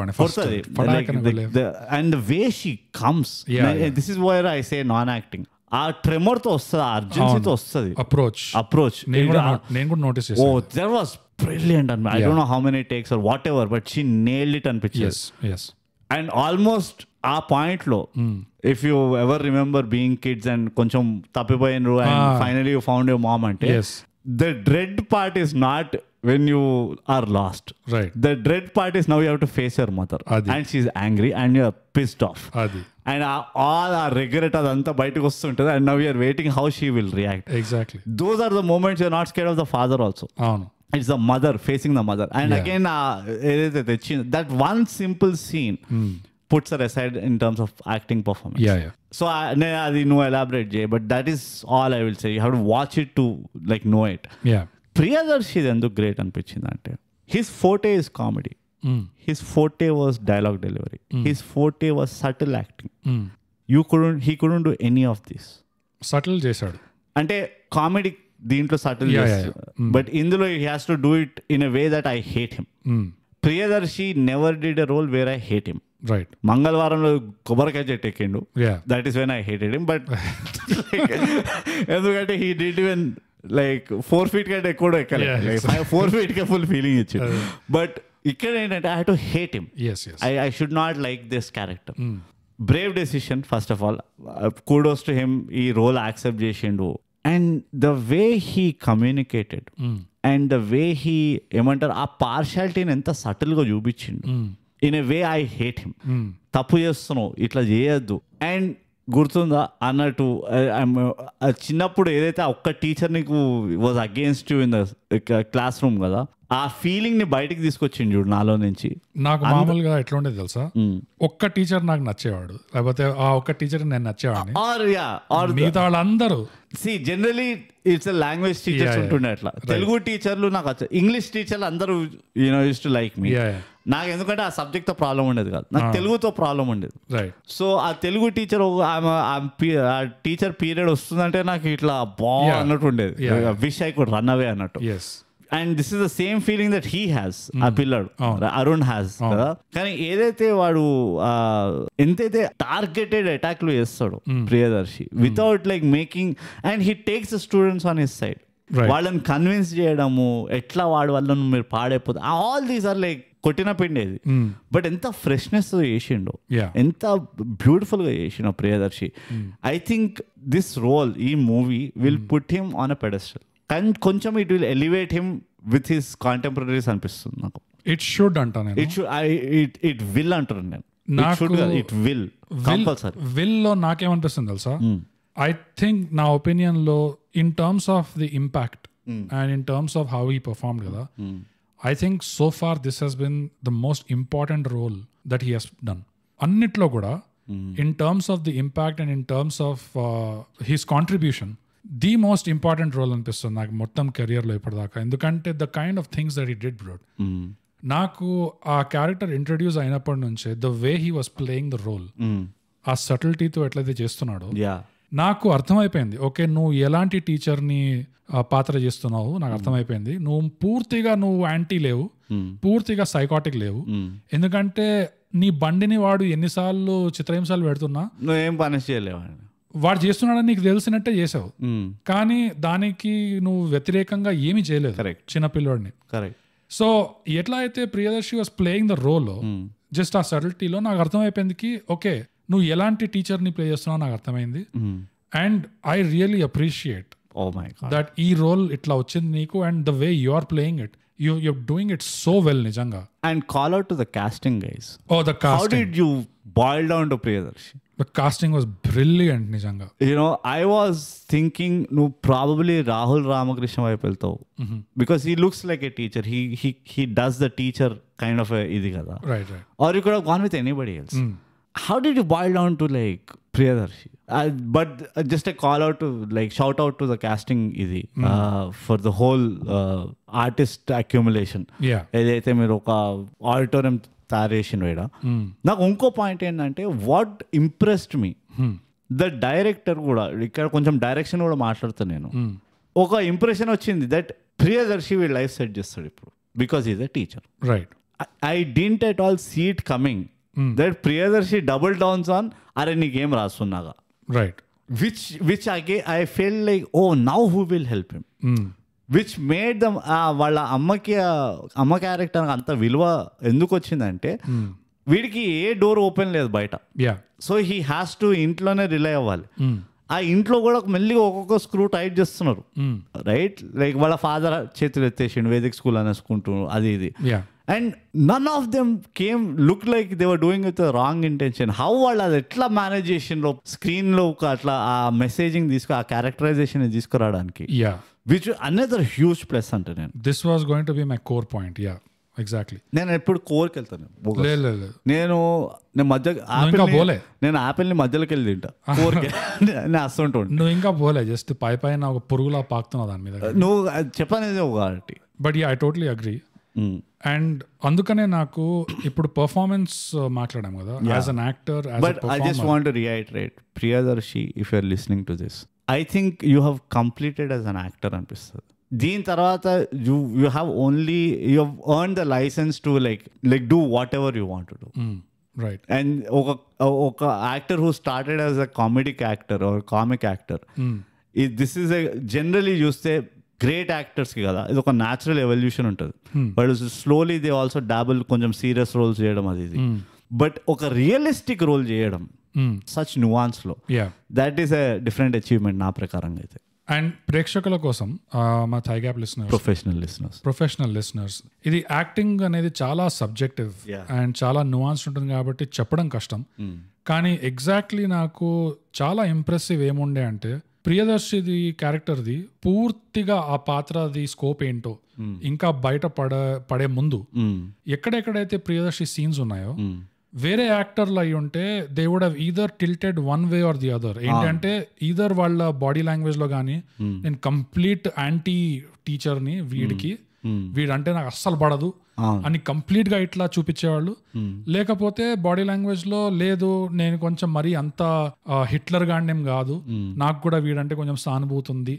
and the way she comes, this is where I say non acting. ఆ ట్రెమర్ తో వస్తుంది, ఆ అర్జెన్సీతో వస్తుంది. అప్రోచ్ నేను కూడా నోటీస్ చేశాను. Oh that was brilliant. And I don't know how many takes or whatever, but she nailed it అనిపించింది. And almost ఆ పాయింట్ లో if you ever remember being kids and కొంచెం తప్పిపోయినరు and finally you found your mom అంటే the dread part is not when you are lost. The dread part is now you have to face your mother. And she's angry and you are pissed off. And all our regret adantha bayitiki vastuntadi and now you are waiting how she will react. Exactly. Those are the moments you are not scared of the father also. It's the mother facing the mother. And again that one simple scene puts her aside in terms of acting performance. So adi no elaborate jay, but that is all I will say. You have to watch it to like know it. Priyadarshi endu great anpichindi ante his forte is comedy. His forte was dialogue delivery. His forte was subtle acting. He couldn't do any of this. Subtle chesadu ante comedy దీంట్లో subtle but ఇందులో he has to do it in a way that I hate him. Priyadarshi never did a role where I hate him. మంగళవారంలో కొబ్బరికాయ చెట్టు ఎక్కిండు, that is when I hated him. But ఎందుకంటే he did even like 4 feet కంటే ఎక్కువ ఎక్కలేదు, 4 feet కే full feeling ఇచ్చింది. బట్ ఇక్కడ ఏంటంటే I have to hate him. I should not like this character. Brave decision first of all, kudos to him. ఈ role accept చేసిండు. And the way he communicated and the way he ఏమంటారు ఆ పార్షాలిటీని ఎంత సటిల్గా చూపించిండు. In a way I hate him. తప్పు చేస్తున్నావు, ఇట్లా చేయొద్దు. అండ్ గుర్తుందా అన్నట్టు చిన్నప్పుడు ఏదైతే ఒక్క టీచర్ నీకు was against you in the class room కదా, ఆ ఫీలింగ్ ని బయటికి తీసుకొచ్చింది చూడు నాలో నుంచి. నాకు మామూలుగా ఎట్లా ఉండేది తెలుసా, ఒక్క టీచర్ నాకు నచ్చేవాడు, లేకపోతే ఆ ఒక్క టీచర్ నేను నచ్చేవాడిని. మిగతా వాళ్ళందరూ జనరలీ ఇట్స్ లాంగ్వేజ్ టీచర్స్ ఉంటుండే అట్లా. తెలుగు టీచర్లు నాకు వచ్చారు, ఇంగ్లీష్ టీచర్లు అందరూ యూస్ టు లైక్ మీ. నాకు ఎందుకంటే ఆ సబ్జెక్ట్ తో ప్రాబ్లం ఉండేది కాదు, నాకు తెలుగుతో ప్రాబ్లం ఉండేది. సో ఆ తెలుగు టీచర్ టీచర్ పీరియడ్ వస్తుందంటే నాకు ఇట్లా అన్నట్టు ఉండేది, wish I could run away అన్నట్టు. And this is the same feeling that he has, ఆ పిల్లాడు అరుణ్ హ్యాస్ కదా. కానీ ఏదైతే వాడు ఎంతైతే టార్గెటెడ్ అటాక్లు చేస్తాడు Priyadarshi without like making, and he takes the students on his side. వాళ్ళని కన్విన్స్ చేయడము, ఎట్లా వాడు వాళ్ళను మీరు పాడైపోతుంది, ఆల్ దీస్ ఆర్ లైక్ కొట్టిన పిండేది. బట్ ఎంత ఫ్రెష్నెస్ చేసిండు, ఎంత బ్యూటిఫుల్ గా చేసిండు Priyadarshi. I think this role, ఈ movie will put him on a pedestal. కానీ కొంచెం it will elevate him with his contemporaries అనిపిస్తుంది నాకు. ఇట్ షుడ్ అంటాను, ఇట్ విల్ అంటాను నేను. It will compulsory. విల్ లో నాకేమనిపిస్తుంది తెలుసా, ఐ థింక్ నా ఒపీనియన్ లో in terms of the impact and in terms of how he performed కదా, I think so far this has been the most important role that he has done. అన్నిట్లో కూడా in terms of the impact and in terms of his contribution, the most important role అనిపిస్తుంది నాకు మొత్తం కెరియర్లో ఇప్పటిదాకా. ఎందుకంటే the kind of things that he did, bro. నాకు ఆ క్యారెక్టర్ ఇంట్రడ్యూస్ అయినప్పటి నుంచే the way he was playing the role, ఆ సటిల్టీతో ఎట్లయితే చేస్తున్నాడో నాకు అర్థమైపోయింది. ఓకే, నువ్వు ఎలాంటి టీచర్ని పాత్ర చేస్తున్నావు నాకు అర్థమైపోయింది. నువ్వు యాంటీ లేవు, పూర్తిగా సైకాటిక్ లేవు. ఎందుకంటే నీ బండిని వాడు ఎన్నిసార్లు చిత్రహింసలు పెడుతున్నా నువ్వేం పని చేయలేవు, వాడు చేస్తున్నాడని నీకు తెలిసినట్టే చేసావు. కానీ దానికి నువ్వు వ్యతిరేకంగా ఏమీ చేయలేదు చిన్నపిల్లోడిని. సో ఎట్లా అయితే Priyadarshi was playing the role, just ఆ సటిల్టీలో నాకు అర్థమైపోయింది ఓకే నువ్వు ఎలాంటి టీచర్ని ప్లే చేస్తున్నావు నాకు అర్థమైంది. And I really appreciate that ఈ రోల్ ఇట్లా వచ్చింది నీకు, and the way you are playing it. you're doing it so well నిజంగా. And call out to the casting guys. Oh, the casting. How did you boil down to Priyadarshi? The casting was brilliant నిజంగా. You know, I was thinking నువ్వు probably Rahul Ramakrishna వైపు వెళ్తావు, because he looks like a teacher. He does the teacher kind of a ఇది కదా. Right. Or you could have gone with anybody else. How did you boil down to like Priyadarshi? But just a call out to like shout out to the casting ఇది for the whole artist accumulation. Yeah. ఏదైతే మీరు ఒక auditorium తయారు చేసిన వేడ. నాకు ఇంకో point ఏంటంటే what impressed me, the director కూడా ఇక్కడ కొంచెం డైరెక్షన్ కూడా మాట్లాడుతాను నేను. ఒక ఇంప్రెషన్ వచ్చింది దట్ ప్రియదర్శి వీళ్ళ లైఫ్ సెట్ చేస్తాడు ఇప్పుడు, because is a teacher. Right. I didn't at all see it coming that Priyadarshi double downs on అరే నీకేం రాస్తున్నాగా. Right. Which I feel like oh now who will help him, which made them. వాళ్ళ అమ్మ character అంత విలువ ఎందుకు వచ్చిందంటే వీడికి ఏ డోర్ ఓపెన్ లేదు బయట. సో హీ హ్యాస్ టు ఇంట్లోనే రిలై అవ్వాలి. ఆ ఇంట్లో కూడా మెల్లిగా ఒక్కొక్క స్క్రూ టైట్ చేస్తున్నారు, రైట్? లైక్ వాళ్ళ ఫాదర్ చేతులు ఎత్తేసిండు వేదిక్ స్కూల్ అనేసుకుంటూ అది ఇది. And none of them came look like they were doing with wrong intention. How వాళ్ళు అది ఎట్లా మేనేజ్ చేసిండ్రో స్క్రీన్లో అట్లా ఆ మెసేజింగ్ ఆ క్యారెక్టరైజేషన్ తీసుకురావడానికి, విచ్ అనదర్ హ్యూజ్ ప్లస్ అంటే నేను. This was going to be my core point. Yeah, exactly. నేను ఎప్పుడు కోర్కి వెళ్తాను. నేను యాపిల్ని మధ్యలోకి వెళ్ళి తింటా, కోర్కి నేను వస్తుంటా. నువ్వు ఇంకా పోలే, జస్ట్ పైన ఒక పురుగులా పాకుతున్నావు దాని మీద. నువ్వు చెప్పనేది ఒకటి. But I totally agree. And అందుకనే నాకు ఇప్పుడు పర్ఫార్మెన్స్ మాట్లాడాం కదా, as an actor. But I just want to reiterate, Priyadarshi if you are listening to this, I think you have completed as an actor అనిపిస్తుంది. దీని తర్వాత you have only you have earn the licence to like do whatever you want to do. Right. And ఒక actor who started as a comedic actor are comic actor, this is generally చూస్తే great యాక్టర్స్కి కదా ఇది ఒక natural evolution ఉంటుంది. But slowly they also dabble కొంచెం serious roles చేయడం అది ఇది. బట్ ఒక రియలిస్టిక్ రోల్ చేయడం సచ్ నువాన్స్లో, that is a different achievement నా ప్రకారంగా అయితే. అండ్ ప్రేక్షకుల కోసం మా Thigh Gap listeners, professional listeners, ఇది యాక్టింగ్ అనేది చాలా సబ్జెక్టివ్ అండ్ చాలా నువాన్స్ ఉంటుంది కాబట్టి చెప్పడం కష్టం. కానీ ఎగ్జాక్ట్లీ నాకు చాలా ఇంప్రెసివ్ ఏముండే అంటే ప్రియదర్శిది క్యారెక్టర్ది పూర్తిగా ఆ పాత్రది స్కోప్ ఏంటో ఇంకా బయట పడే ముందు ఎక్కడెక్కడైతే ప్రియదర్శి సీన్స్ ఉన్నాయో వేరే యాక్టర్లు అయి ఉంటే they would have either tilted one way or the other. ఏంటంటే ఈదర్ వాళ్ళ బాడీ లాంగ్వేజ్ లో కానీ నేను కంప్లీట్ యాంటీ టీచర్ని వీడంటే నాకు అస్సలు పడదు అని కంప్లీట్ గా ఇట్లా చూపించేవాళ్ళు, లేకపోతే బాడీ లాంగ్వేజ్ లో లేదు నేను కొంచెం మరీ అంత హిట్లర్ గాండేం కాదు, నాకు కూడా వీడంటే కొంచెం సానుభూతి ఉంది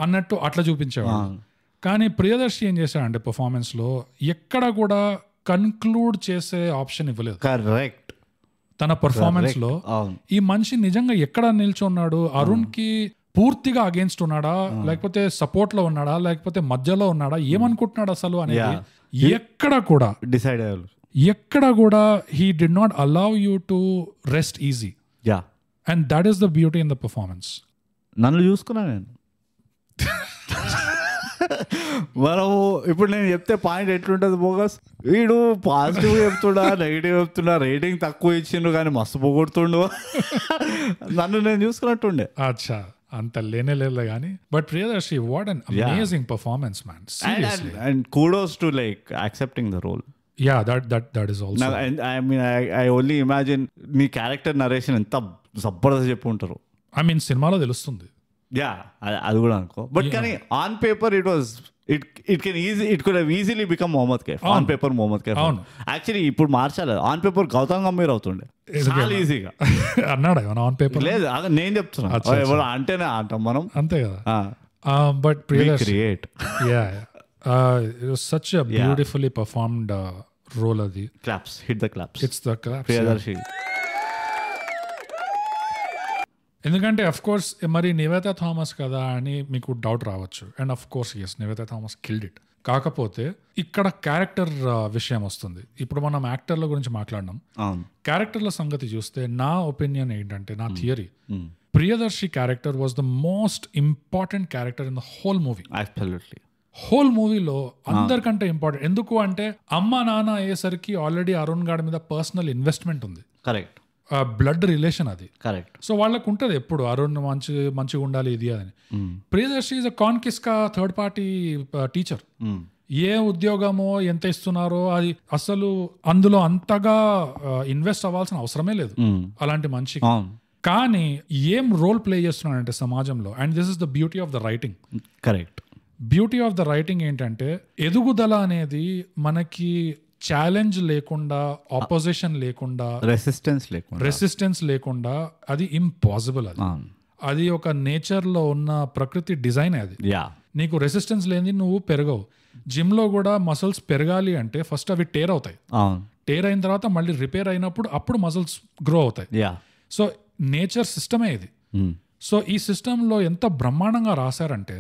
అన్నట్టు అట్లా చూపించేవాళ్ళు. కానీ ప్రియదర్శి ఏం చేశాడంటే పర్ఫార్మెన్స్ లో ఎక్కడ కూడా కన్క్లూడ్ చేసే ఆప్షన్ ఇవ్వలేదు. కరెక్ట్. తన పర్ఫార్మెన్స్ లో ఈ మనిషి నిజంగా ఎక్కడ నిల్చున్నాడు, అరుణ్ కి పూర్తిగా అగేన్స్ట్ ఉన్నాడా, లేకపోతే సపోర్ట్ లో ఉన్నాడా, లేకపోతే మధ్యలో ఉన్నాడా, ఏమనుకుంటున్నాడు అసలు అనేది ఎక్కడ కూడా డిసైడ్ అయ్యారు. ఎక్కడ కూడా he did not allow you to rest easy. And that is the beauty in the performance. నన్ను చూసుకున్నా నేను. మనము ఇప్పుడు నేను చెప్తే పాయింట్ ఎట్లుంటుంది బోగస్, వీడు పాజిటివ్ చెప్తున్నా నెగిటివ్ చెప్తున్నా, రేటింగ్ తక్కువ ఇచ్చిండు కానీ మస్తు పొగుడుతుండు, నన్ను నేను చూసుకున్నట్టుండే. అచ్చా, అంత లేనే లేదు కానీ. But Priyadarshi what an amazing performance man, seriously. And kudos to like accepting the role. Yeah, that is also. And I mean I only imagine నీ క్యారెక్టర్ నరేషన్ ఎంత జబర్దస్త్ చెప్పి ఉంటారు. ఐ మీన్ సినిమాలో తెలుస్తుంది. అది కూడా అనుకో. బట్ కానీ on paper it could have easily become Mohammad Kaif. On paper Mohammad Kaif actually ఇప్పుడు మార్చాలి. ఆన్ పేపర్ గౌతమ్ గంభీర్ అవుతుండే చాలా ఈజీగా. అన్నాడు ఆన్ పేపర్ లేదు, నేను చెప్తున్నా ఎవరు అంటేనే అంటాం మనం, అంతే కదా. But create such a beautifully performed role అది. Claps, hit the claps. It's the claps. Priyadarshi. ఎందుకంటే అఫ్ కోర్స్ మరి నివేతా థామస్ కదా అని మీకు డౌట్ రావచ్చు. And of course yes, Nivetha Thomas killed it. కాకపోతే ఇక్కడ క్యారెక్టర్ విషయం వస్తుంది. ఇప్పుడు మనం యాక్టర్ల గురించి మాట్లాడినాం, క్యారెక్టర్ల సంగతి చూస్తే నా ఒపీనియన్ ఏంటంటే, నా theory, Priyadarshi character was the most important character in the whole movie. Absolutely. Whole మూవీలో అందరికంటే ఇంపార్టెంట్. ఎందుకు అంటే అమ్మ నాన్న అయ్యేసరికి ఆల్రెడీ అరుణ్ గాడి మీద పర్సనల్ ఇన్వెస్ట్మెంట్ ఉంది. కరెక్ట్. బ్లడ్ రిలేషన్ అది. కరెక్ట్. సో వాళ్ళకు ఉంటుంది ఎప్పుడు అరుణ్ మంచిగా ఉండాలి ఇది అని. ప్రియదర్శి ఈజ్ అ కాన్కిస్కా థర్డ్ పార్టీ టీచర్. ఏ ఉద్యోగమో ఎంత ఇస్తున్నారో అది అసలు అందులో అంతగా ఇన్వెస్ట్ అవ్వాల్సిన అవసరమే లేదు అలాంటి మనిషి. కానీ ఏం రోల్ ప్లే చేస్తున్నాడంటే సమాజంలో, and this is the beauty of the writing. Correct. Beauty of the writing ఏంటంటే ఎదుగుదల అనేది మనకి ఛాలెంజ్ లేకుండా, ఆపోజిషన్ లేకుండా, రెసిస్టెన్స్ లేకుండా అది ఇంపాసిబుల్. అది ఒక నేచర్ లో ఉన్న ప్రకృతి డిజైన్. అది నీకు రెసిస్టెన్స్ లేని నువ్వు పెరగవు. జిమ్ లో కూడా మసిల్స్ పెరగాలి అంటే ఫస్ట్ అవి టేర్ అవుతాయి. టేర్ అయిన తర్వాత మళ్ళీ రిపేర్ అయినప్పుడు అప్పుడు మసిల్స్ గ్రో అవుతాయి. సో నేచర్ సిస్టమే ఇది. సో ఈ సిస్టమ్ లో ఎంత బ్రహ్మాండంగా రాశారంటే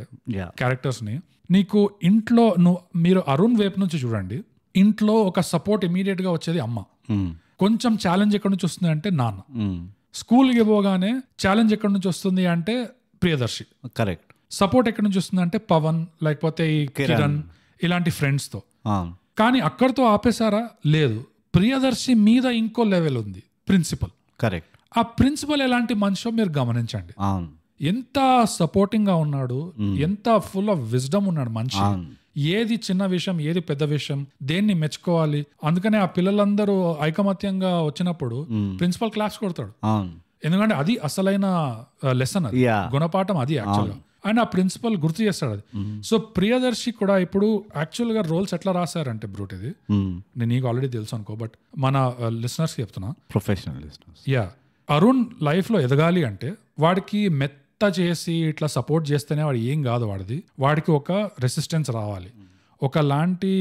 క్యారెక్టర్స్ ని, నీకు ఇంట్లో మీరు అరుణ్ వైపు నుంచి చూడండి, ఇంట్లో ఒక సపోర్ట్ ఇమీడియట్ గా వచ్చేది అమ్మ. కొంచెం ఛాలెంజ్ ఎక్కడి నుంచి వస్తుంది అంటే నాన్న. స్కూల్కి పోగానే ఛాలెంజ్ ఎక్కడి నుంచి వస్తుంది అంటే ప్రియదర్శి. కరెక్ట్. సపోర్ట్ ఎక్కడి నుంచి వస్తుంది అంటే పవన్, లేకపోతే ఈ కిరణ్, ఇలాంటి ఫ్రెండ్స్ తో. కానీ అక్కడితో ఆపేశారా? లేదు. ప్రియదర్శి మీద ఇంకో లెవెల్ ఉంది, ప్రిన్సిపల్. కరెక్ట్. ఆ ప్రిన్సిపల్ ఎలాంటి మనిషో మీరు గమనించండి. ఎంత సపోర్టింగ్ గా ఉన్నాడు, ఎంత ఫుల్ ఆఫ్ విజ్డమ్ ఉన్నాడు మనిషి. ఏది చిన్న విషయం, ఏది పెద్ద విషయం, దేన్ని మెచ్చుకోవాలి. అందుకనే ఆ పిల్లలందరూ ఐకమత్యంగా వచ్చినప్పుడు ప్రిన్సిపల్ క్లాప్స్ కొడతాడు. ఎందుకంటే అది అసలైన లెసన్, అది గుణపాఠం అది యాక్చువల్గా. అండ్ ఆ ప్రిన్సిపల్ గుర్తు చేస్తాడు అది. సో ప్రియదర్శి కూడా ఇప్పుడు యాక్చువల్ గా రోల్స్ ఎట్లా రాశారంటే బ్రూట్, ఇది నేను నీకు ఆల్రెడీ తెలుసు అనుకో, బట్ మన లిసనర్స్ కి చెప్తున్నా, ప్రొఫెషనల్ లిసనర్స్. అరుణ్ లైఫ్ లో ఎదగాలి అంటే వాడికి మెత్త చేసి ఇట్లా సపోర్ట్ చేస్తేనే వాడు ఏం కాదు. వాడికి ఒక రెసిస్టెన్స్ రావాలి, ఒకలాంటి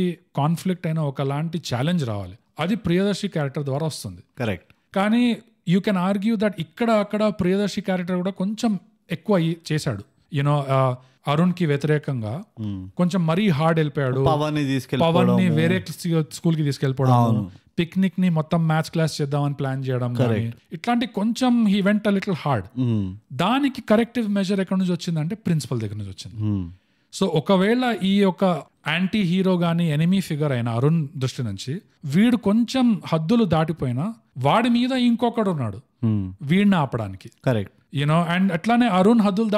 కాన్ఫ్లిక్ట్ అయినా ఒకలాంటి ఛాలెంజ్ రావాలి. అది ప్రియదర్శి క్యారెక్టర్ ద్వారా వస్తుంది. కరెక్ట్. కానీ యూ కెన్ ఆర్గ్యూ దట్ ఇక్కడ అక్కడ ప్రియదర్శి క్యారెక్టర్ కూడా కొంచెం ఎక్కువ చేశాడు. యూనో అరుణ్ కి వ్యతిరేకంగా కొంచెం మరీ హార్డ్ వెళ్ళిపోయాడు. పవన్ ని వేరే స్కూల్ కి తీసుకెళ్ళిపోవడం, పిక్నిక్ ని మొత్తం మ్యాథ్స్ క్లాస్ చేద్దామని ప్లాన్ చేయడం, ఇట్లాంటి కొంచెం he went a little hard. దానికి కరెక్టివ్ మెజర్ ఎక్కడి నుంచి వచ్చిందంటే ప్రిన్సిపల్ దగ్గర నుంచి వచ్చింది. సో ఒకవేళ ఈ యొక్క యాంటీ హీరో గానీ ఎనిమీ ఫిగర్ అయిన అరుణ్ దృష్టి నుంచి వీడు కొంచెం హద్దులు దాటిపోయినా వాడి మీద ఇంకొకడు ఉన్నాడు వీడిని ఆపడానికి. కరెక్ట్. యూనో, అండ్ అట్లానే అరుణ్ హద్దులు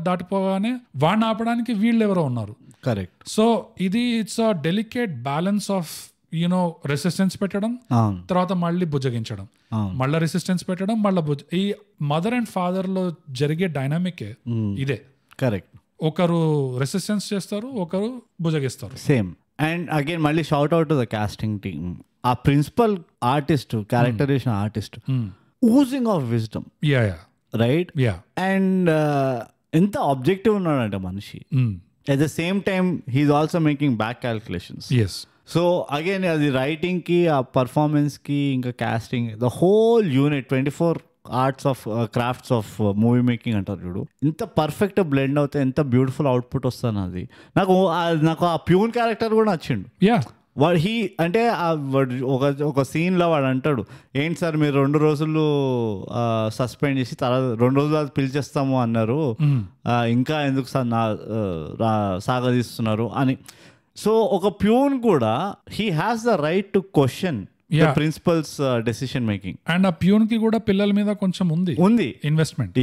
దాటిపోగానే వాడిని ఆపడానికి వీళ్ళు ఎవరో ఉన్నారు. కరెక్ట్. సో ఇది it's a delicate balance of you know resistance పెట్టడం, తర్వాత మళ్ళీ బుజ్జగించడం, మళ్ళీ రెసిస్టెన్స్ పెట్టడం, మళ్ళీ ఈ మదర్ అండ్ ఫాదర్ లో జరిగే డైనామిక్ ఇదే. కరెక్ట్. ఒకరు రెసిస్టెన్స్ చేస్తారు, ఒకరు బుజ్జగిస్తారు. సేమ్. అండ్ అగైన్ మళ్ళీ shout out to the casting team. ఆ principal artist, characterisation artist, oozing of wisdom. Right. And ఎంత ఆబ్జెక్టివ్ ఉన్నాడంటే మనిషి. At the same time he is also making back calculations. So again అది writing కి, ఆ performance కి, ఇంకా casting, the whole unit 24 arts of crafts of movie making అంటారు చూడు, ఇంత పర్ఫెక్ట్ బ్లెండ్ అవుతే ఎంత బ్యూటిఫుల్ అవుట్పుట్ వస్తుంది. అది నాకు ఆ ప్యూన్ క్యారెక్టర్ కూడా నచ్చిండు. వాడు అంటే ఒక సీన్లో వాడు అంటాడు, ఏంటి సార్ మీరు 2 రోజులు సస్పెండ్ చేసి తర్వాత 2 రోజులు పిలిచేస్తాము అన్నారు, ఇంకా ఎందుకు సార్ సాగదీస్తున్నారు అని. సో ఒక ప్యూన్ కూడా he has the right to question principal's decision making. And ఆ ప్యూన్ కి కూడా పిల్లల మీద కొంచెం ఉంది investment.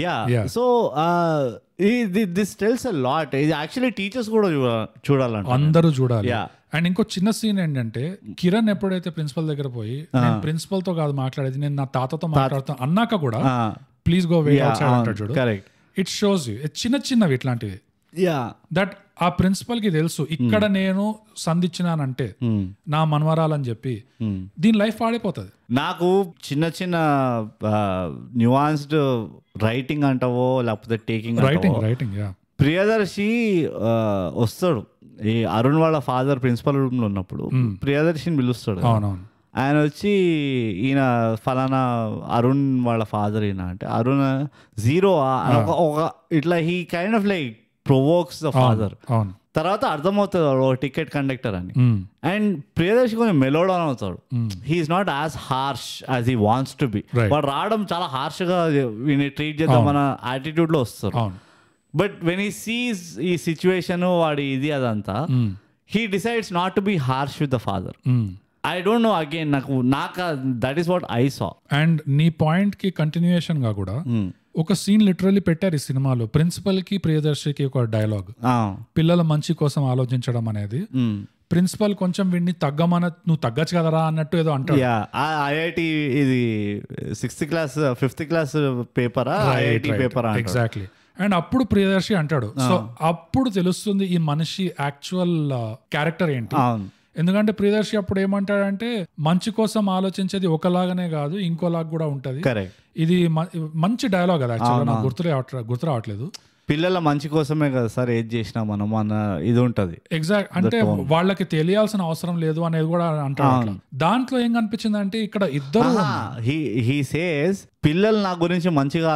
So this tells a lot. ఇది యాక్చువల్లీ టీచర్స్ కూడా చూడాలంట, అందరూ చూడాలి. అండ్ ఇంకో చిన్న సీన్ ఏంటంటే, కిరణ్ ఎప్పుడైతే ప్రిన్సిపల్ దగ్గర పోయి నేను ప్రిన్సిపల్ తో కాదు మాట్లాడేది, నేను నా తాతతో మాట్లాడుతాను అన్నాక కూడా please go way out side అంటాడు చూడు. ఇట్ షోస్ యూ చిన్న చిన్నవి ఇట్లాంటివి, దట్ ఆ ప్రిన్సిపల్ కి తెలుసు ఇక్కడ నేను సంధించినానంటే నా మనవరాలని చెప్పి దీని లైఫ్ పాడైపోతుంది. నాకు చిన్న చిన్న న్యూయాన్స్డ్ రైటింగ్ అంటావో లేకపోతే టేకింగ్ రైటింగ్ ప్రియదర్శి వస్తాడు, ఈ అరుణ్ వాళ్ళ ఫాదర్ ప్రిన్సిపల్ రూమ్ లో ఉన్నప్పుడు ప్రియదర్శిని పిలుస్తాడు. ఆయన వచ్చి ఈయన ఫలానా అరుణ్ వాళ్ళ ఫాదర్ ఈయన అంటే, అరుణ్ జీరో ఒక ఇట్లా he kind of like provokes the father. తర్వాత అర్థమవుతుంది ఒక టికెట్ కండక్టర్ అని. అండ్ ప్రియదర్శి కొంచెం మెలోడౌన్ అవుతాడు. He's not as harsh as he wants to be. వాడు రావడం చాలా హార్ష్ గా ట్రీట్ చేద్దాం మన యాటిట్యూడ్ లో వస్తారు. బట్ వెన్ హీ సీస్ ఈ సిచ్యువేషన్ వాడి ఇది అదంతా he decides not to be harsh with the father. I don't know again నాకు that is what I saw. And నీ పాయింట్ కి కంటిన్యూయేషన్ గా కూడా ఒక సీన్ లిటరల్లీ పెట్టారు ఈ సినిమాలో. ప్రిన్సిపల్ కి ప్రియదర్శికి ఒక డైలాగ్, పిల్లల మంచి కోసం ఆలోచించడం అనేది. ప్రిన్సిపల్ కొంచెం వీడిని నువ్వు తగ్గచ్చు కదరా అన్నట్టు ఏదో అంటాడు. ఐఐటి ఇది 6th క్లాస్ 5th క్లాస్ పేపరా ఐఐటి పేపరా. ఎగ్జాక్ట్లీ. అండ్ అప్పుడు ప్రియదర్శి అంటాడు. సో అప్పుడు తెలుస్తుంది ఈ మనిషి యాక్చువల్ క్యారెక్టర్ ఏంటి. ఎందుకంటే ప్రియదర్శి అప్పుడు ఏమంటాడంటే మంచి కోసం ఆలోచించేది ఒకలాగానే కాదు, ఇంకోలాగా కూడా ఉంటది. ఇది మంచి డైలాగ్ కదా యాక్చువల్గా, నాకు గుర్తు రావట్లేదు. పిల్లల మంచి కోసమే కదా సార్ ఏది చేసినా మనం అన్న ఇది ఉంటది. ఎగ్జాక్ట్. అంటే వాళ్ళకి తెలియాల్సిన అవసరం లేదు అనేది కూడా అంటాడు. దాంట్లో ఏం కనిపించింది అంటే ఇక్కడ ఇద్దరు హీ సేస్ పిల్లలు నా గురించి మంచిగా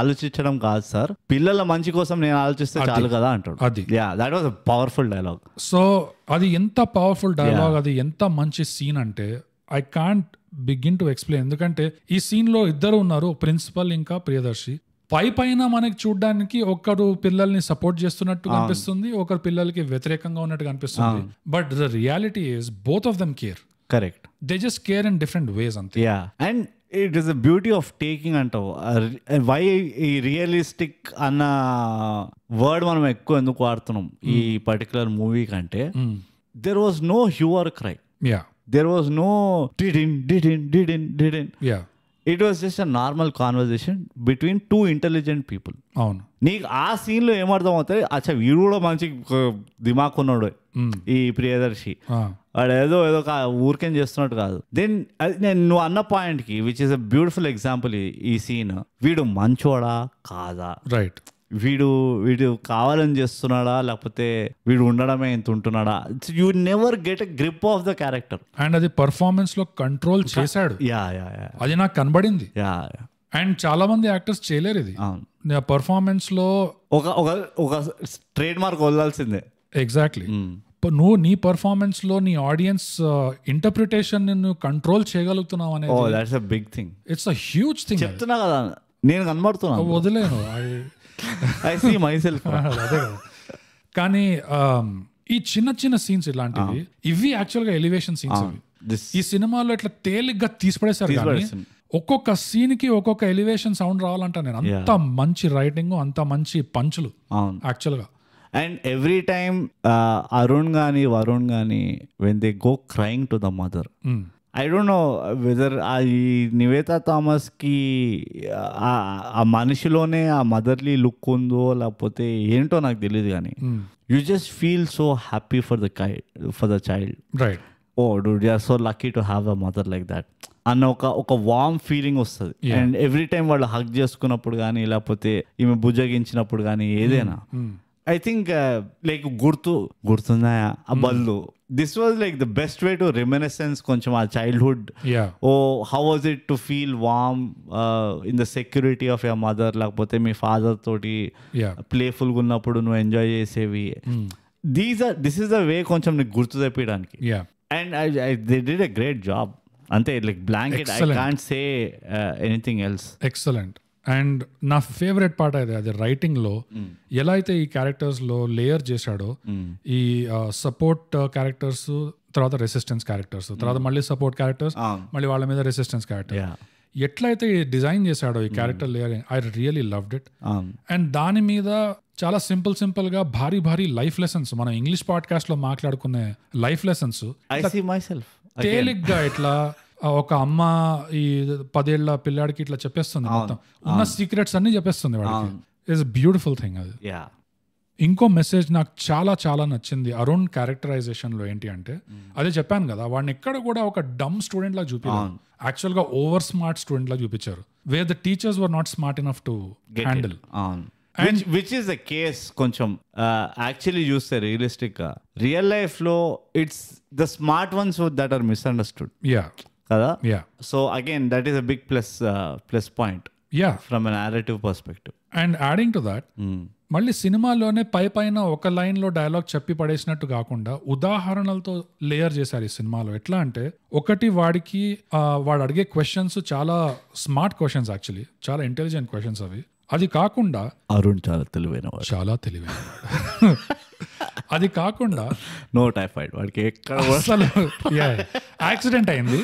ఆలోచించడం కాదు సార్, పిల్లల మంచి కోసం నేను ఆలోచిస్తే చాలు కదా అంటాడు. అది that was powerful dialogue. So అది ఎంత పవర్ఫుల్ డైలాగ్, అది ఎంత మంచి సీన్ అంటే I can't begin to explain. ఎందుకంటే ఈ సీన్ లో ఇద్దరు ఉన్నారు, ప్రిన్సిపల్ ఇంకా ప్రియదర్శి. పైన మనకి చూడడానికి ఒకరు పిల్లల్ని సపోర్ట్ చేస్తున్నట్టు కనిపిస్తుంది, ఒకరు పిల్లలకి వ్యతిరేకంగా ఉన్నట్టు కనిపిస్తుంది. But the reality is both of them care. Correct. They just care in different ways అంతే. And it is the beauty of taking అంటావు. వై ఈ రియలిస్టిక్ అన్న వర్డ్ మనం ఎక్కువ ఎందుకు వాడుతున్నాం ఈ పర్టికులర్ మూవీ కంటే, there was no hue or cry. There was no didn't. Yeah. It was just a normal conversation between two intelligent people. అవును. నీకు ఆ సీన్ లో ఏమర్థం అవుతుంది, అచ్చా వీడు కూడా మంచి దిమాగ్ ఉన్నాడు ఈ ప్రియదర్శి, వాడు ఏదో ఊరికేం చేస్తున్నట్టు కాదు. దెన్ నువ్వు అన్న పాయింట్ కి which is a beautiful example ఈ సీన్. వీడు మంచోడా కాదా, రైట్, వీడు కావాలని చేస్తున్నాడా లేకపోతే వీడు ఉండడమే ఇంత ఉంటున్నాడా, you never get a grip of the character. And అది పర్ఫార్మెన్స్ లో కంట్రోల్ చేశాడు. అది నాకు కనబడింది. అండ్ చాలా మంది యాక్టర్స్ చేయలేరు ఇది. పర్ఫార్మెన్స్ లో ఒక ట్రేడ్ మార్క్ వదలాల్సిందే. ఎగ్జాక్ట్లీ. నువ్వు నీ పర్ఫార్మెన్స్ లో నీ ఆడియన్స్ ఇంటర్ప్రిటేషన్ నువ్వు కంట్రోల్ చేయగలుగుతున్నావు అనేది that's a big thing. It's a huge thing. చెప్తున్నా కదా, నేను కనబడుతున్నా, వదిలేను. I see myself. కానీ ఈ చిన్న సీన్స్ ఇలాంటివి ఇవి యాక్చువల్ గా ఎలివేషన్ సీన్స్. ఈ సినిమాలో ఇట్లా తేలిగ్గా తీసిపడేశారు కానీ ఒక్కొక్క సీన్ కి ఒక్కొక్క ఎలివేషన్ సౌండ్ రావాలంట. నేను అంత మంచి రైటింగ్, అంత మంచి పంచులు యాక్చువల్ గా. అండ్ ఎవ్రీ టైమ్ అరుణ్ గానీ వరుణ్ గానీ when they go crying to the mother, I don't know whether ఈ నివేతా థామస్ కి ఆ మనిషిలోనే ఆ మదర్లీ లుక్ ఉందో లేకపోతే ఏంటో నాకు తెలియదు, కానీ you just feel so happy for the child. Right. Oh dude, you are so lucky to have a mother like that అన్న ఒక వార్మ్ ఫీలింగ్ వస్తుంది. అండ్ ఎవ్రీ టైం వాళ్ళు హగ్ చేసుకున్నప్పుడు కానీ లేకపోతే ఈమె భుజగించినప్పుడు కానీ ఏదైనా, ఐ థింక్ లైక్ గుర్తున్నాయా ఆ బల్లు, this was like the best way to reminiscence కొంచెం ఆ childhood. Oh how was it to feel warm in the security of your mother, లేకపోతే మీ ఫాదర్ తోటి ప్లేఫుల్గా ఉన్నప్పుడు నువ్వు ఎంజాయ్ చేసేవి. దిస్ ఈస్ ద వే కొంచెం నీకు గుర్తు తెప్పడానికి. And they did a great job. అంతే, like blanket, I can't say anything else. Excellent. And నా ఫేవరెట్ పార్ట్ అది రైటింగ్ లో ఎలా అయితే ఈ క్యారెక్టర్స్ లో లేయర్ చేశాడో, ఈ సపోర్ట్ క్యారెక్టర్స్, తర్వాత రెసిస్టెన్స్ క్యారెక్టర్స్, తర్వాత మళ్ళీ సపోర్ట్ క్యారెక్టర్స్, మళ్ళీ వాళ్ళ మీద రెసిస్టెన్స్ క్యారెక్టర్, ఎట్లయితే డిజైన్ చేశాడో ఈ character layering, I really loved it. And దాని మీద చాలా సింపుల్ గా భారీ లైఫ్ లెసన్స్, మనం ఇంగ్లీష్ పాడ్కాస్ట్ లో మాట్లాడుకునే లైఫ్ లెసన్స్ తేలిగ్గా ఇట్లా ఒక అమ్మ ఈ 10 ఏళ్ల పిల్లాడికి ఇట్లా చెప్పేస్తుంది, మొత్తం ఉన్న సీక్రెట్స్ అన్ని చెప్పేస్తుంది వాడికి. ఇట్స్ బ్యూటిఫుల్ థింగ్ అది. ఇంకో మెసేజ్ నాకు చాలా నచ్చింది అరుణ్ క్యారెక్టరైజేషన్ లో. ఏంటి అంటే, అదే చెప్పాను కదా, వాడిని ఎక్కడ కూడా ఒక డమ్ స్టూడెంట్ లా చూపించారు, యాక్చువల్ గా ఓవర్ స్మార్ట్ స్టూడెంట్ లా చూపించారు, where the teachers were not smart enough to handle. Which is the case. కొంచెం యాక్చువల్లీ చూస్తే రియలిస్టిక్ గా రియల్ లైఫ్ లో it's the smart ones that are misunderstood కదా. So again that is a big plus point from a narrative perspective. And adding to that, మళ్ళీ సినిమాలోనే పైన ఒక line లో డైలాగ్ చెప్పి పడేసినట్టు కాకుండా ఉదాహరణలతో లేయర్ చేశారు ఈ సినిమాలో. ఎట్లా అంటే, ఒకటి వాడు అడిగే క్వశ్చన్స్ చాలా స్మార్ట్ క్వశ్చన్స్, యాక్చువల్లీ చాలా ఇంటెలిజెంట్ క్వశ్చన్స్ అవి. అది కాకుండా అరుణ్ చాలా తెలివైన వాడు. చాలా తెలివైన అది కాకుండా నో టైఫాయిడ్ వాడికి ఎక్కడ అసలు యాక్సిడెంట్ అయింది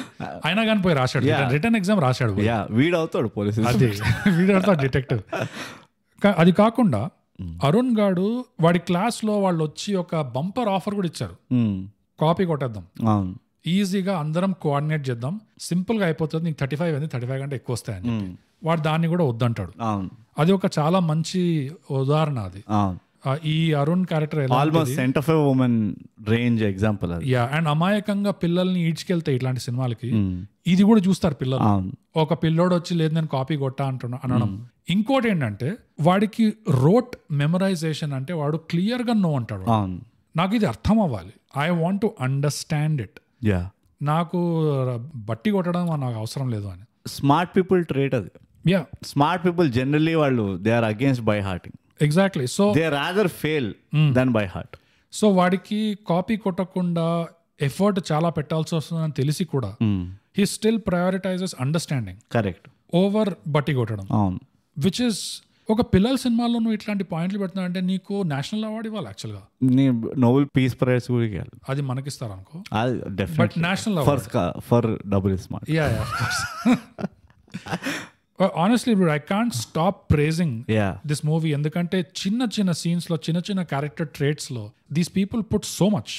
అయినా కానీ పోయి రాశాడు, రిటర్న్ ఎగ్జామ్ రాశాడు. వీడు అవుతాడు పోలీసు, అది వీడు అవుతాడు డిటెక్టివ్. అది కాకుండా అరుణ్ గాడు వాడి క్లాస్ లో వాళ్ళు వచ్చి ఒక బంపర్ ఆఫర్ కూడా ఇచ్చారు, కాపీ కొట్టేద్దాం, ఈజీగా అందరం కోఆర్డినేట్ చేద్దాం, సింపుల్ గా అయిపోతుంది, నీకు 35 అయింది, 35 కంటే ఎక్కువ వస్తాయని. వాడు దాన్ని కూడా వద్దంటాడు. అది ఒక చాలా మంచి ఉదాహరణ. అది ఈ Arun character almost centre of a women range example. And అమాయకంగా పిల్లల్ని ఈడ్చుకెళ్తే ఇట్లాంటి సినిమాలకి ఇది కూడా చూస్తారు పిల్లలు. ఒక పిల్లోడు వచ్చి లేదు నేను కాపీ కొట్టా అనడం. ఇంకోటి ఏంటంటే వాడికి రోట్ మెమరైజేషన్ అంటే వాడు క్లియర్ గా నో అంటాడు. నాకు ఇది అర్థం అవ్వాలి, I want to understand it, నాకు బట్టి కొట్టడం నాకు అవసరం లేదు అని. స్మార్ట్ పీపుల్ ట్రేట్ అది. స్మార్ట్ పీపుల్ జనరల్లీ వాళ్ళు they are against by hearting. Exactly. So they rather fail then by heart. So వాడికి కాపీ కొట్టకుండా ఎఫర్ట్ చాలా పెట్టాల్సి వస్తుందని తెలిసి కూడా he still prioritises understanding correct over బట్టి కొట్టడం. విచ్ ఇస్ ఒక పిల్లల సినిమాలో నువ్వు ఇట్లాంటి పాయింట్లు పెడుతున్నా అంటే నీకు నేషనల్ అవార్డు ఇవ్వాలి యాక్చువల్గా. నోబెల్ పీస్ ప్రైజ్ కూడా అది మనకిస్తారు అనుకో, but national for double smart. Honestly, bro, I can't stop praising this movie. ఎందుకంటే చిన్న చిన్న సీన్స్ లో చిన్న చిన్న క్యారెక్టర్ ట్రేట్స్ లో these people put so much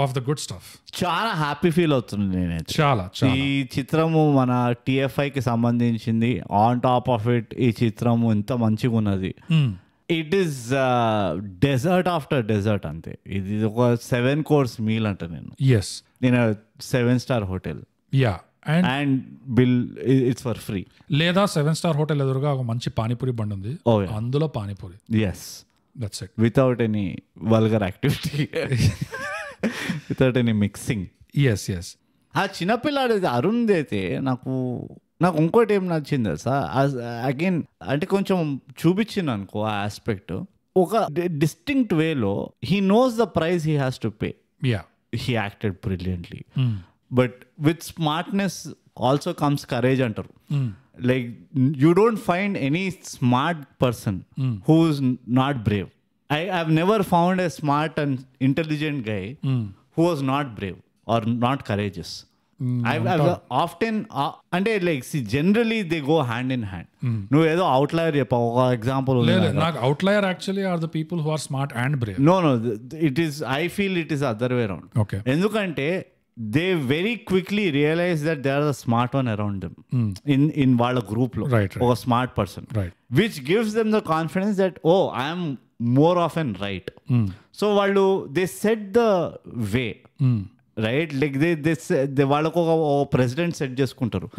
of the good stuff. చాలా హ్యాపీ ఫీల్ అవుతుంది నేనైతే. చాలా ఈ చిత్రము మన TFI కి సంబంధించింది. ఆన్ టాప్ ఆఫ్ ఇట్ ఈ చిత్రము ఎంత మంచిగా ఉన్నది. It is dessert after dessert అంతే. ఇది ఒక 7 course మీల్ అంట నేను. నేను 7-star hotel. And bill it's for free. లేదా 7-star hotel ఎదురుగా ఒక మంచి పానీపూరి బండి ఉంది, అందులో panipuri. That's it, without any vulgar activity, without any mixing. ఆ చిన్నపిల్లాడు అరుణ్ అయితే నాకు ఇంకోటి ఏం నచ్చింది తెలుసా, అగైన్ అంటే కొంచెం చూపించింది అనుకో ఆ ఆస్పెక్ట్. ఒక డిస్టింక్ట్ వేలో he knows the price he has to pay. He acted brilliantly. But with smartness also comes courage antaru. Like you don't find any smart person who is not brave. I've never found a smart and intelligent guy who was not brave or not courageous. I've often అంటే like see generally they go hand in hand. నువ్వు ఏదో outlier చెప్పావు ఒక example. నాకు outlier actually are the people who are smart and brave. No, it is, I feel it is other way around. ఎందుకంటే they very quickly realize that there are the smart one around them in వాళ్ళ group లో ఒక smart person, which gives them the confidence that I am more often right. So వాళ్ళు they set the way, right? Like they వాళ్ళకు ఒక president set చేసుకుంటారు,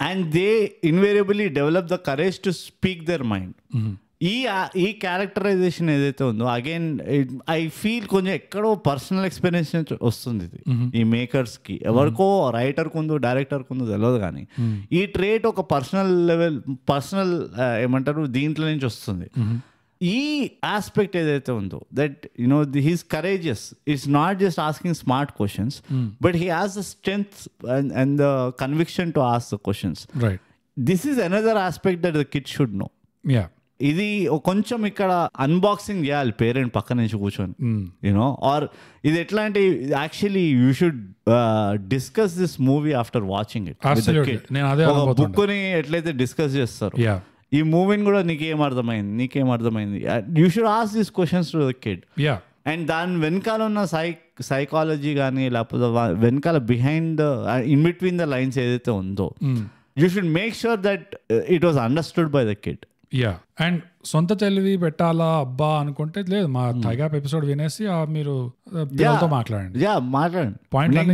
and they invariably develop the courage to speak their mind. ఈ characterisation ఏదైతే ఉందో again I feel కొంచెం ఎక్కడో personal experience నుంచి వస్తుంది ఇది. ఈ మేకర్స్ కి ఎవరికో రైటర్ కుందో డైరెక్టర్ కుందో తెలియదు, కానీ ఈ ట్రేట్ ఒక పర్సనల్ ఏమంటారు దీంట్లో నుంచి వస్తుంది. ఈ ఆస్పెక్ట్ ఏదైతే ఉందో that he's courageous. It's not just asking smart questions, but he has the strength and the conviction to ask the questions. This is another aspect that the kid should know. ఇది కొంచెం ఇక్కడ unboxing చేయాలి parent పక్క నుంచి కూర్చొని, are ఇది ఎట్లా అంటే actually you should discuss this movie after watching it. Book ని ఎట్లయితే డిస్కస్ చేస్తారు, ఈ మూవీని కూడా నీకేం అర్థమైంది, you should ask these questions to the kid. And దాని వెనకాల ఉన్న సైకాలజీ కానీ లేకపోతే వెనకాల behind in between the lines ఏదైతే ఉందో, you should make sure that it was understood by the kid. And సొంత తెలివి పెట్టాలా అబ్బా అనుకుంటే లేదు, మా థైగ్యాప్ ఎపిసోడ్ వినేసి మీరు పిల్లలతో మాట్లాడండి.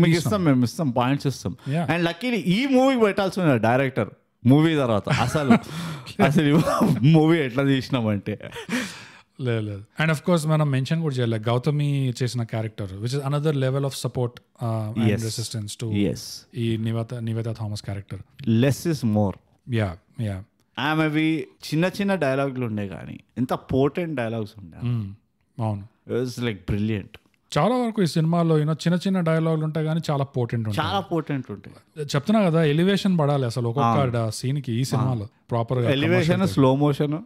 మీకు ఇస్తాం, మేము ఇస్తాం, పాయింట్స్ ఇస్తాం. అండ్ లక్కీలీ ఈ మూవీ పెట్టాల్సి డైరెక్టర్ మూవీ తర్వాత అసలు మూవీ ఎట్లా తీసినామంటే లేదు. అండ్ అఫ్ కోర్స్ మనం మెన్షన్ కూడా చేయలేదు గౌతమి చేసిన character, which is another level of support and resistance to ఈ Nivetha Thomas character. Less is more. ఆమెవి చిన్న డైలాగులు ఉండే కానీ ఎంత పోటెంట్ డైలాగ్స్ ఉండే. అవును, ఇట్ వాస్ లైక్ బ్రిలియంట్. చాలా వరకు ఈ సినిమాలో చిన్న చిన్న డైలాగులు ఉంటాయి కానీ చాలా పోటెంట్ ఉంటాయి, చాలా పోటెంట్ ఉంటాయి. చెప్తున్నా కదా, ఎలివేషన్ పడాలి అసలు ఒక్కొక్క సీన్ కి ఈ సినిమాలో ప్రాపర్ గా. Elevation, slow motion.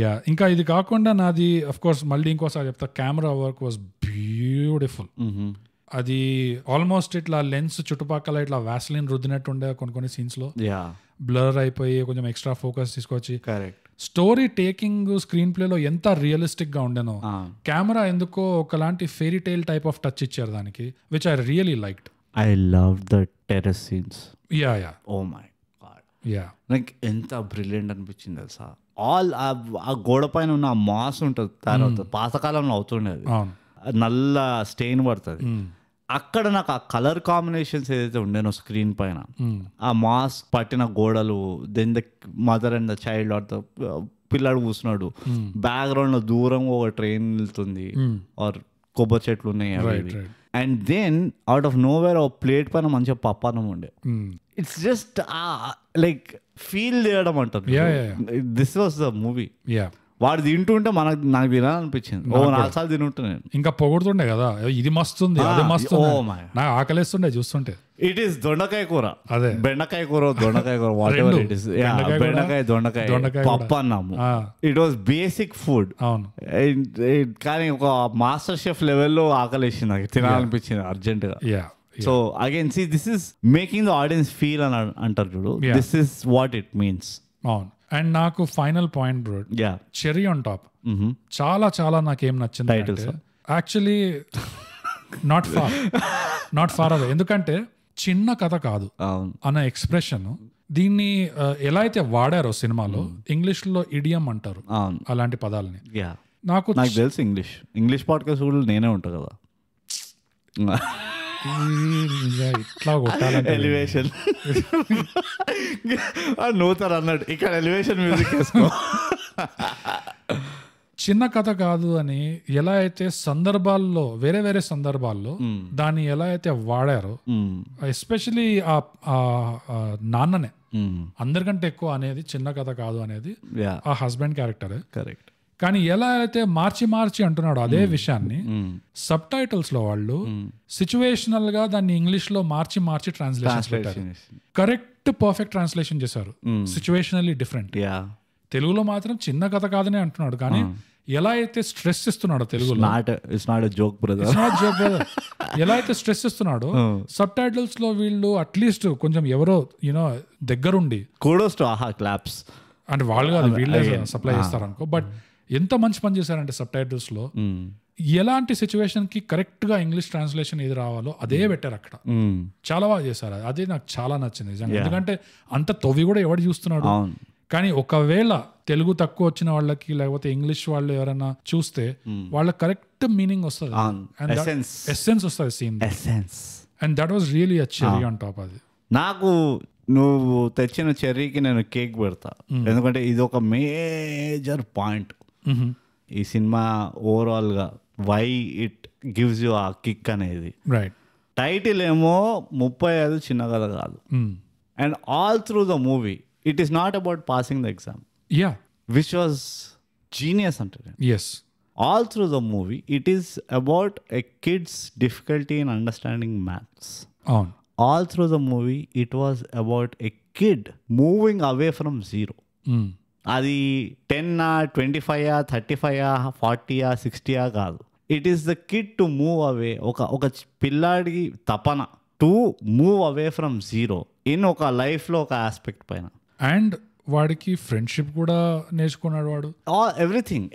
యా, ఇంకా ఇది కాకుండా నాది అఫ్ కోర్స్ మళ్ళీ ఇంకోసారి చెప్తా, కెమెరా వర్క్ వాజ్ బ్యూటిఫుల్. అది ఆల్మోస్ట్ ఇట్లా లెన్స్ చుట్టుపక్కల ఇట్లా వ్యాస్లిన్ రుద్దినట్టు ఉండే కొన్ని సీన్స్ లో, బ్లర్ అయిపోయి కొంచెం ఎక్స్ట్రా ఫోకస్ తీసుకొచ్చి. స్టోరీ టేకింగ్ స్క్రీన్ ప్లే లో ఎంత రియలిస్టిక్ గా ఉండేనో, కెమెరా ఎందుకో ఒకలాంటి fairy tale type of touch ఇచ్చారు దానికి, which I really liked. I love the terrace scenes. Yeah oh my god, yeah, నాకు ఎంత బ్రిలియంట్ అనిపించింది తెలుసా. ఆల్ ఆ గోడ పైన ఉన్న మాస్ ఉంటుంది, తర్వాత పాతకాలంలో అవుతుండేది, నల్ల స్టెయిన్ పడుతుంది. అక్కడ నాకు ఆ కలర్ కాంబినేషన్స్ ఏదైతే ఉండేనో స్క్రీన్ పైన, ఆ మాస్క్ పట్టిన గోడలు, then the mother and the child or the పిల్లాడు కూర్చున్నాడు, బ్యాక్గ్రౌండ్ లో దూరంగా ఒక ట్రైన్ వెళ్తుంది, ఆర్ కొబ్బరి చెట్లు ఉన్నాయి. And then out of nowhere plate పైన మంచిగా పప్పానం ఉండే. ఇట్స్ జస్ట్ లైక్ ఫీల్ చేయడం అంటారు. This was the movie. వాడు తింటుంటే నాకు తినాలనిపించింది. 4 సార్లు తింటుంటాను. ఇంకా పొగుడుతుండే కదా, ఇది మస్తుంది, అది మస్తు, నాకు ఆకలిస్తుండే చూస్తుంటే. ఇట్ ఈస్ దొండకాయ కూర, అదే బెండకాయ కూర, దొండకాయ కూర, వాట్ ఎవర్ ఇట్ ఈస్, బెండకాయ దొండకాయ పప్పు అన్నాము. It was basic food. అవును, కానీ ఒక మాస్టర్ షెఫ్ లెవెల్లో ఆకలిసింది, నాకు తినాలనిపించింది అర్జెంట్ గా. So again see this is making the audience feel అని అంటారు చూడు, this is what it means. అవును. అండ్ నాకు final point bro, cherry on top, చాలా చాలా నాకేం నచ్చింది యాక్చువల్లీ, నాట్ ఫార్ అవే. ఎందుకంటే చిన్న కథ కాదు అన్న ఎక్స్ప్రెషన్, దీన్ని ఎలా అయితే వాడారో సినిమాలో, ఇంగ్లీష్ లో ఇడియం అంటారు అలాంటి పదాలని. నాకు తెలుసు ఇంగ్లీష్ పాడ్కాస్ట్ కూడా నేనే ఉంటా కదా, ఇట్లా కొట్టాలంటే ఎలివేషన్ నూతర్ అన్నట్టు ఇక్కడ ఎలివేషన్ మ్యూజిక్ వేసుకో. చిన్న కథ కాదు అని ఎలా అయితే సందర్భాల్లో, వేరే వేరే సందర్భాల్లో దాన్ని ఎలా అయితే వాడారో, ఎస్పెషలీ ఆ నాన్ననే అందరికంటే ఎక్కువ అనేది చిన్న కథ కాదు అనేది ఆ హస్బెండ్ క్యారెక్టర్. కరెక్ట్. కానీ ఎలా అయితే మార్చి అంటున్నాడు అదే విషయాన్ని సబ్ టైటిల్స్ లో వాళ్ళు సిచ్యువేషనల్ గా దాన్ని ఇంగ్లీష్ లో మార్చి ట్రాన్స్లేషన్ పెట్టారు. కరెక్ట్ పర్ఫెక్ట్ ట్రాన్స్లేషన్ చేశారు, సిచ్యువేషనల్లీ డిఫరెంట్. తెలుగులో మాత్రం చిన్న కథ కాదనే అంటున్నాడు, కానీ ఎలా అయితే స్ట్రెస్ ఇస్తున్నాడో తెలుగులో, ఎలా అయితే స్ట్రెస్ ఇస్తున్నాడో సబ్ టైటిల్స్ లో వీళ్ళు అట్లీస్ట్ కొంచెం ఎవరో దగ్గరుండి క్లాప్స్ అంటే వాళ్ళు కాదు వీళ్ళే సప్లై చేస్తారు అనుకో, బట్ ఎంత మంచి పని చేశారంటే సబ్ టైటిల్స్ లో ఎలాంటి సిచ్యువేషన్ కి కరెక్ట్ గా ఇంగ్లీష్ ట్రాన్స్లేషన్ ఏది రావాలో అదే పెట్టారు అక్కడ. చాలా బాగా చేశారు, అదే నాకు చాలా నచ్చింది నిజంగా. ఎందుకంటే అంత తొవి కూడా ఎవడు చూస్తున్నాడు, కానీ ఒకవేళ తెలుగు తక్కువ వచ్చిన వాళ్ళకి లేకపోతే ఇంగ్లీష్ వాళ్ళు ఎవరైనా చూస్తే వాళ్ళకి కరెక్ట్ మీనింగ్ వస్తుంది, ఎసెన్స్ వస్తుంది scene, and that was really a cherry on top. అది నాకు నువ్వు తెచ్చిన చెర్రీకి నేను కేక్ పెడతా, ఎందుకంటే ఇది ఒక మేజర్ పాయింట్ ఈ సినిమా ఓవరాల్ గా, why it gives you a kick అనేది. రైట్. టైటిల్ ఏమో 35 చిన్న కథ కాదు, and all through the movie it is not about passing the exam, which was genius అంటే. All through the movie it is about a kids difficulty in understanding maths. All through the movie, it was about a kid moving away from zero. అది 10, 25, 35, 40, 60 కాదు. It is the kid to move away, ఒక పిల్లాడి తపన to move away from zero in ఒక లైఫ్లో ఒక aspect పైన. And వాడికి ఫ్రెండ్షిప్ కూడా నేర్చుకున్నాడు వాడు.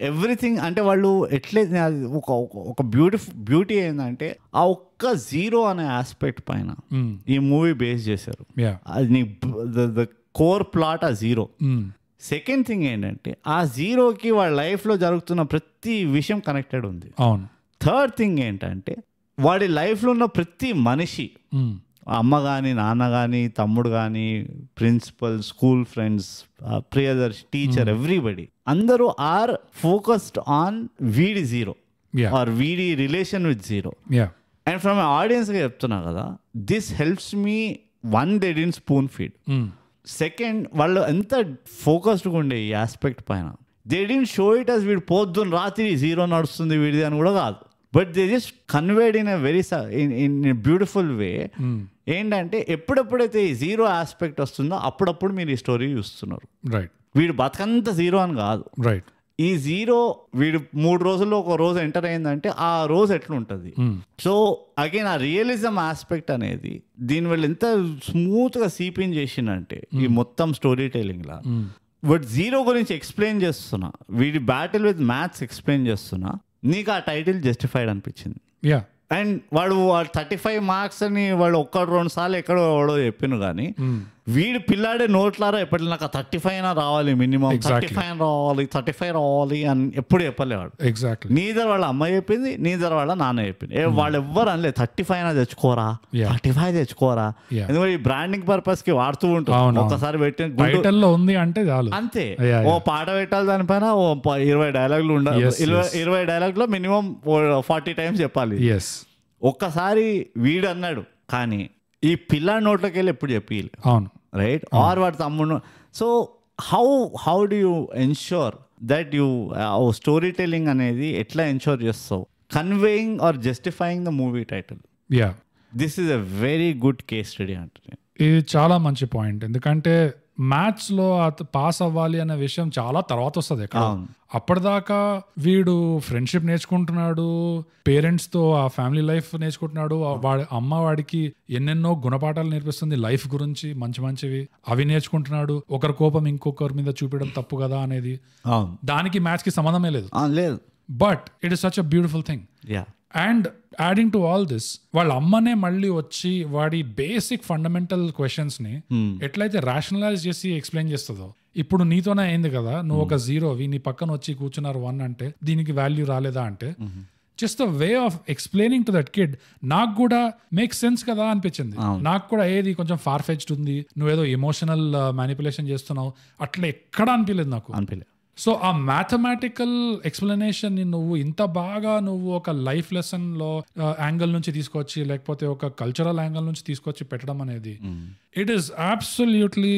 ఎవ్రీథింగ్ అంటే వాళ్ళు ఎట్లయితే ఒక బ్యూటీ ఏంటంటే ఆ ఒక్క జీరో అనే ఆస్పెక్ట్ పైన ఈ మూవీ బేస్ చేశారు. అది ద కోర్ ప్లాట్ ఆ జీరో. సెకండ్ థింగ్ ఏంటంటే ఆ జీరోకి వాళ్ళ లైఫ్లో జరుగుతున్న ప్రతి విషయం కనెక్టెడ్ ఉంది. అవును. థర్డ్ థింగ్ ఏంటంటే వాడి లైఫ్లో ఉన్న ప్రతి మనిషి, అమ్మ కానీ నాన్న కానీ తమ్ముడు కానీ principal, school friends, Priyadarshi, teacher, everybody అందరూ ఆర్ ఫోకస్డ్ ఆన్ వీడి జీరో ఆర్ వీడి relation with zero. And from ఆడియన్స్గా చెప్తున్నా కదా, this helps me. One, they didn't spoon feed. Second, వాళ్ళు ఎంత ఫోకస్డ్గా ఉండే ఈ ఆస్పెక్ట్ పైన, they didn't show it as వీడు పొద్దున్న రాత్రి జీరో నడుస్తుంది వీడిది అని కూడా కాదు. But they just conveyed in a very in beautiful way. ఏంటంటే ఎప్పుడెప్పుడైతే ఈ జీరో ఆస్పెక్ట్ వస్తుందో అప్పుడప్పుడు మీరు ఈ స్టోరీ చూస్తున్నారు. రైట్. వీడు బతకంత జీరో అని కాదు. రైట్. ఈ జీరో వీడు 3 రోజుల్లో ఒక రోజు ఎంటర్ అయిందంటే ఆ రోజు ఎట్లుంటుంది. సో అగైన్ ఆ రియలిజం ఆస్పెక్ట్ అనేది దీనివల్ల ఎంత స్మూత్గా సీపిన్ చేసిందంటే ఈ మొత్తం story telling law. But zero గురించి ఎక్స్ప్లెయిన్ చేస్తున్నా, వీడి బ్యాటిల్ విత్ మ్యాథ్స్ ఎక్స్ప్లెయిన్ చేస్తున్నా, నీకు ఆ టైటిల్ జస్టిఫైడ్ అనిపించింది. యా. అండ్ వాడు 35 మార్క్స్ అని వాడు 1-2 సార్లు ఎక్కడో ఎవడో చెప్పిను కానీ వీడు పిల్లాడే నోట్లారా ఎప్పటి నాకు 35 రావాలి, మినిమం 35 రావాలి అని ఎప్పుడు చెప్పలేవాడు. ఎగ్జాక్ట్లీ. నీదర్ వాళ్ళ అమ్మ చెప్పింది, నీదర్ వాళ్ళ నాన్న చెప్పింది. వాళ్ళు ఎవ్వరు అనలేదు 35 తెచ్చుకోరా, 35 తెచ్చుకోరా. ఎందుకంటే ఈ బ్రాండింగ్ పర్పస్ కి వాడుతూ ఉంటాం. ఒకసారి పెట్టి ఉంది అంటే చాలు అంతే. ఓ పాట పెట్టాలి దానిపైన, ఓ 20 డైలాగులు ఉండాలి. 20 డైలాగ్ లో మినిమం 40 టైమ్స్ చెప్పాలి. ఒక్కసారి వీడు అన్నాడు కానీ ఈ పిల్లాడి నోట్లోకి వెళ్ళి ఎప్పుడు చెప్పిలే. అవును. రైట్. ఆర్ వాడు తమ్ముడు. So how do you ensure that you storytelling అనేది ఎట్లా ఎన్ష్యూర్ చేస్తావు? Conveying or justifying the movie title. Yeah, this is a very good case study అంటే. ఇది చాలా మంచి పాయింట్. ఎందుకంటే మ్యాథ్స్ లో పాస్ అవ్వాలి అనే విషయం చాలా తర్వాత వస్తుంది. అప్పటిదాకా వీడు ఫ్రెండ్షిప్ నేర్చుకుంటున్నాడు, పేరెంట్స్ తో ఆ ఫ్యామిలీ లైఫ్ నేర్చుకుంటున్నాడు. వాడి అమ్మ వాడికి ఎన్నెన్నో గుణపాఠాలు నేర్పిస్తుంది లైఫ్ గురించి, మంచి మంచివి అవి నేర్చుకుంటున్నాడు. ఒకరి కోపం ఇంకొకరి మీద చూపించడం తప్పు కదా అనేది, దానికి మ్యాథ్స్ కి సంబంధమే లేదు. But it is such a beautiful thing. And adding to all this, వాళ్ళ అమ్మనే మళ్ళీ వచ్చి వాడి బేసిక్ ఫండమెంటల్ క్వశ్చన్స్ ని ఎట్లయితే రేషనలైజ్ చేసి ఎక్స్ప్లెయిన్ చేస్తుందో. ఇప్పుడు నీతోనే అయింది కదా, నువ్వు ఒక జీరోవి, నీ పక్కన వచ్చి కూర్చున్నారు 1 అంటే దీనికి వాల్యూ రాలేదా అంటే, just the way of explaining to that kid నాకు కూడా మేక్ సెన్స్ కదా అనిపించింది. నాకు కూడా ఏది కొంచెం ఫార్ ఫెచ్డ్ ఉంది, నువ్వేదో ఎమోషనల్ మ్యానిపులేషన్ చేస్తున్నావు అట్లా ఎక్కడా అనిపించలేదు నాకు. సో ఆ మ్యాథమెటికల్ ఎక్స్ప్లెనేషన్ ని నువ్వు ఇంత బాగా నువ్వు ఒక లైఫ్ లెసన్ లో యాంగిల్ నుంచి తీసుకొచ్చి, లేకపోతే ఒక కల్చరల్ యాంగిల్ నుంచి తీసుకొచ్చి పెట్టడం అనేది ఇట్ ఈస్ అబ్సల్యూట్లీ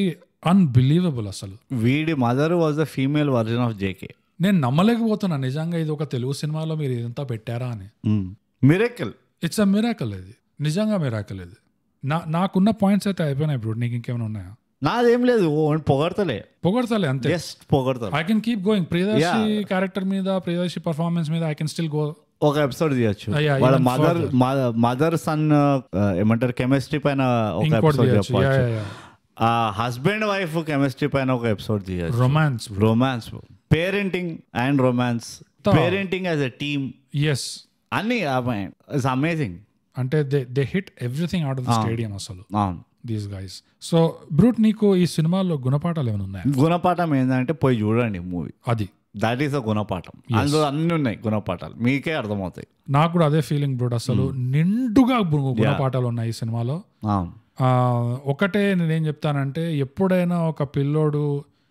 అన్బిలీవబుల్. అసలు వీడి mother was the female version of JK. నేను నమ్మలేకపోతున్నా నిజంగా ఇది ఒక తెలుగు సినిమాలో మీరు ఇదంతా పెట్టారా అని. మిరాకిల్. It's a miracle. ఇది నిజంగా మిరాకిల్. ఇది నాకున్న పాయింట్స్ అయితే అయిపోయినాయి బ్రో. నీకు ఇంకేమైనా ఉన్నాయా? నాదేం లేదు, పొగడతలే అంతే. I can keep going. Priyadarshi character మీద, ప్రియదర్శి పర్ఫార్మెన్స్ మీద ఐ కెన్ స్టిల్ గో. ఒక ఎపిసోడ్ తీయచ్చు. వాళ్ళ మదర్ సన్ ఏమంటారు కెమిస్ట్రీ పైన ఒక ఎపిసోడ్ చెప్పచ్చు. హస్బెండ్ వైఫ్ కెమిస్ట్రీ పైన ఒక ఎపిసోడ్ తీయచ్చు. Romance, parenting and romance, parenting as a team. Yes, అన్ని ఇట్స్ అమేజింగ్. అంటే they hit everything out of the stadium అసలు దీస్ గైస్. సో బ్రూట్, నీకు ఈ సినిమాలో గుణపాఠాలు ఏమైనా ఉన్నాయి? గుణపాఠం ఏంటంటే పోయి చూడండి మూవీ. అది దట్ ఈస్ అ గుణపాఠం. అందులో అన్ని ఉన్నాయి గుణపాఠాలు, మీకే అర్థమవుతాయి. నాకు కూడా అదే ఫీలింగ్ బ్రూట్. అసలు నిండుగా గుణపాఠాలు ఉన్నాయి ఈ సినిమాలో. ఒకటే నేనేం చెప్తానంటే, ఎప్పుడైనా ఒక పిల్లోడు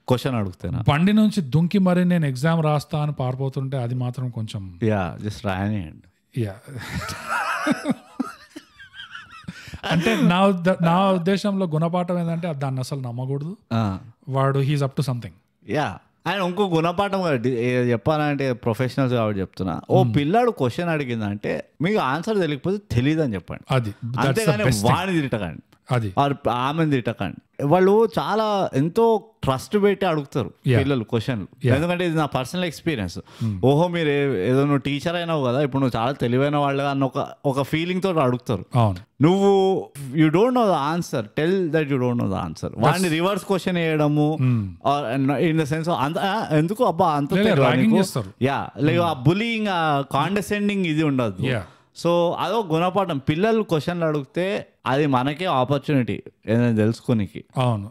క్వశ్చన్ అడుగుతాను బండి నుంచి దుంకి మరి నేను ఎగ్జామ్ రాస్తా అని పారిపోతుంటే అది మాత్రం కొంచెం జస్ట్ రాయనియండి. అంటే నా ఉద్దేశంలో గుణపాఠం ఏంటంటే దాన్ని అసలు నమ్మకూడదు. వాడు he's up to something. And ఇంకో గుణపాఠం చెప్పాలంటే ప్రొఫెషనల్స్ కాబట్టి చెప్తున్నా, ఓ పిల్లాడు క్వశ్చన్ అడిగిందంటే మీకు ఆన్సర్ తెలియకపోతే తెలియదు అని చెప్పండి. అది అంతేగాని వాడిని తిట్టకండి, అది ఆమెను తిట్టకండి. వాళ్ళు చాలా ఎంతో ట్రస్ట్ పెట్టి అడుగుతారు పిల్లలు క్వశ్చన్లు. ఎందుకంటే ఇది నా పర్సనల్ ఎక్స్పీరియన్స్. ఓహో మీరు ఏదో నువ్వు టీచర్ అయినావు కదా, ఇప్పుడు నువ్వు చాలా తెలివైన వాళ్ళు అన్న ఒక ఫీలింగ్ తోటి అడుగుతారు. నువ్వు you don't know the answer, tell that you don't know the answer. వాడిని రివర్స్ క్వశ్చన్ వేయడము ఇన్ ద సెన్స్ ఎందుకు అబ్బా అంత లైక్ ఆ బులింగ్, కాండెసెండింగ్ ఇది ఉండదు. సో అదో గుణపాఠం. పిల్లలు క్వశ్చన్లు అడిగితే అది మనకే ఆపర్చునిటీ ఏదైనా తెలుసుకోనికి. అవును,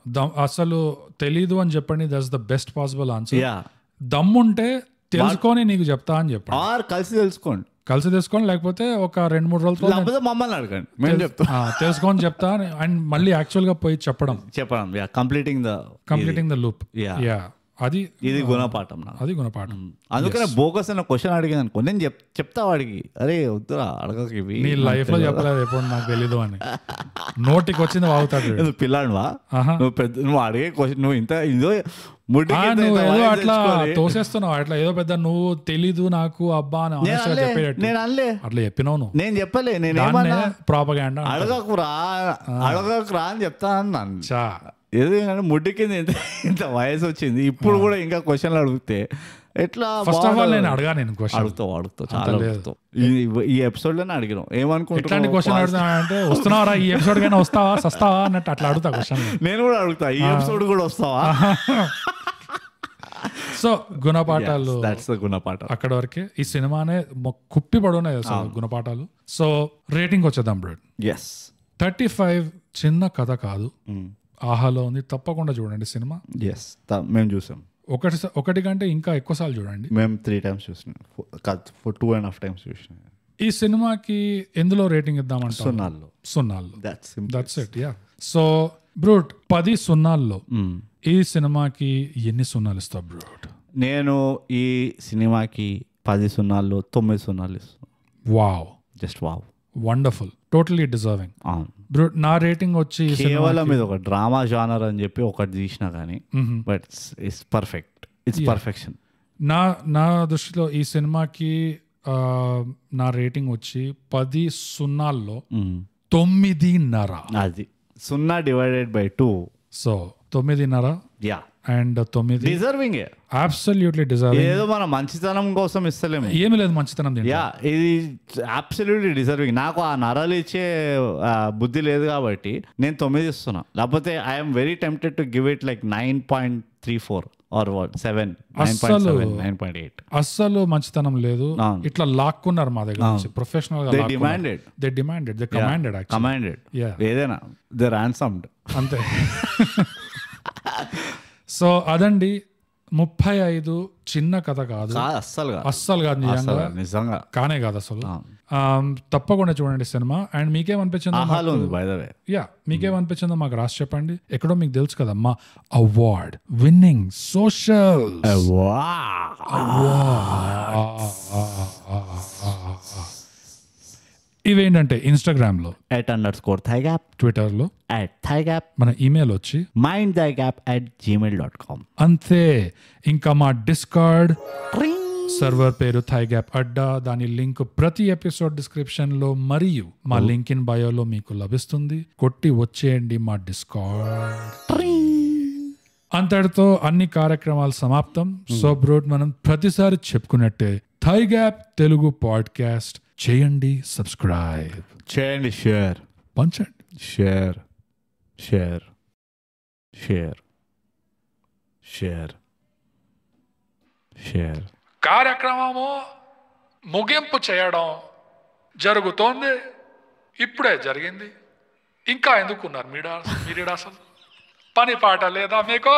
అసలు తెలీదు అని చెప్పండి, that's the best possible answer. దమ్ముంటే తెలుసుకొని నీకు చెప్తా అని చెప్పండి, ఆర్ కలిసి తెలుసుకోండి. లేకపోతే ఒక 2-3 రోజులు మమ్మల్ని అడగండి, మేము చెప్తాం. తెలుసుకొని చెప్తా అండ్ మళ్ళీ యాక్చువల్ గా పోయి చెప్పడం. Completing the loop. అది ఇది గుణపాఠం. అది గుణపాఠం. అందుకనే బోకస్ అన్న క్వశ్చన్ అడిగింది అనుకో, నేను చెప్తా వాడికి, అరే వద్దురా అడగకి, ఇవి నీ లైఫ్ లో చెప్పలేదు ఎప్పుడు నాకు తెలీదు అని. నోటికి వచ్చింది వాగుతాడు. పిల్లాడువా నువ్వు, నువ్వు అడిగే క్వశ్చన్ నువ్వు ఇంత ఇదో నువ్వు ఏదో అట్లా తోసేస్తున్నావు, అట్లా ఏదో పెద్ద నువ్వు తెలీదు నాకు అబ్బా అని చెప్పేటట్టు నేను అనలే, అట్లా చెప్పినావు నువ్వు. నేను చెప్పలే, నేను ప్రాపగాండా అడగకురా అని చెప్తా అన్నాను. ఎందుకంటే ముడ్డి కింద ఇంత వయసు వచ్చింది, ఇప్పుడు కూడా ఇంకా క్వశ్చన్లు అడిగితే ఎట్లా? ఫస్ట్ ఆఫ్ ఆల్ నేను అడగా, నేను అడుగుతావు చాలా అడుగుతావు. ఈ ఎపిసోడ్ లోనే అడిగినాం. ఏమనుకుంటున్నావు క్వశ్చన్ అడుగుతా అంటే, వస్తున్నావా ఈ ఎపిసోడ్ కైనా వస్తావా సస్తావా అన్నట్టు అట్లా అడుగుతా క్వశ్చన్. నేను కూడా అడుగుతా, ఈ ఎపిసోడ్ కూడా వస్తావా? సో గుణపాఠాలు, గుణపాఠాలు అక్కడ వరకే. ఈ సినిమానే కుప్పి పడున్నాయి అసలు గుణపాఠాలు. సో రేటింగ్ వచ్చేద్దాం బ్రో. 35 చిన్న కథ కాదు, ఆహాలో ఉంది, తప్పకుండా చూడండి సినిమా. మేము చూసాం, ఒకటి కంటే ఇంకా ఎక్కువ సార్లు చూడండి. మేము 3 times చూసినాం, 2.5 times చూసినాం. ఈ సినిమాకి ఎందులో రేటింగ్ ఇద్దామంటే సున్నాల్లో. That's it. సో బ్రూట్ 10 సున్నాల్లో ఈ సినిమాకి ఎన్ని సున్నాలు ఇస్తావు బ్రూట్? నేను ఈ సినిమాకి 10 సున్నాల్లో 9 సున్నాలు ఇస్తాను. Wow, just wow, wonderful, totally deserving. Brute నా రేటింగ్ వచ్చి కేవలం ఇది ఒక డ్రామా జానర్ అని చెప్పి ఒకటి తీసినా కానీ, but it's perfect, it's perfection. నా దృష్టిలో ఈ సినిమాకి నా రేటింగ్ వచ్చి 10 సున్నాల్లో 9.5. అది 0 divided by 2, so 9.5. And 9 deserving, absolutely deserving. ఏదో మన మంచితనం కోసం ఇస్తలేము, ఏమి లేదు మంచితనం. ఇది అబ్సల్యూట్లీ డిజర్వింగ్. నాకు ఆ నరాలు ఇచ్చే బుద్ధి లేదు కాబట్టి నేను 9 ఇస్తున్నా. లేకపోతే I'm very tempted to give it like 9.34 or 7, 9.8. అస్సలు మంచితనం లేదు. ఇట్లా లాక్కున్నారు మా దగ్గర నుంచి ప్రొఫెషనల్ గా. దే కమాండెడ్ ఏదైనా దే రాన్సమ్డ్ అంతే. సో అదండి 35 చిన్న కథ కాదు, అస్సలు కాదు, నిజంగా కానే కాదు అసలు. తప్పకుండా చూడండి సినిమా. అండ్ మీకేమనిపించిందో మాకు రాసి చెప్పండి. ఎక్కడో మీకు తెలుసు కదా మా అవార్డ్ విన్నింగ్ సోషల్ ఇవేంటంటే ఇన్స్టాగ్రామ్ లో @_thigap, ట్విట్టర్ లో @thigap, మన ఇమెయిల్ వచ్చి mindthigap@gmail.com. అంతే. ఇంకా మా డిస్కార్డ్ సర్వర్ పేరు థైగ్యాప్ అడ్డా. దాని లింక్ ప్రతి ఎపిసోడ్ డిస్క్రిప్షన్ లో మరియు మా లింక్ ఇన్ బయోలో మీకు లభిస్తుంది. కొట్టి వచ్చేయండి మా డిస్కార్డ్. అంతటితో అన్ని కార్యక్రమాలు సమాప్తం. సో బ్రోడ్ మనం ప్రతిసారి చెప్పుకున్నట్టే థైగ్యాప్ తెలుగు పాడ్కాస్ట్ చేయండి, సబ్స్క్రైబ్ చేయండి, షేర్ పంచండి, share share share share share. కార్యక్రమము ముగింపు చేయడం జరుగుతోంది, ఇప్పుడే జరిగింది. ఇంకా ఎందుకున్నారు మీరు అసలు? పని పాట లేదా మీకు?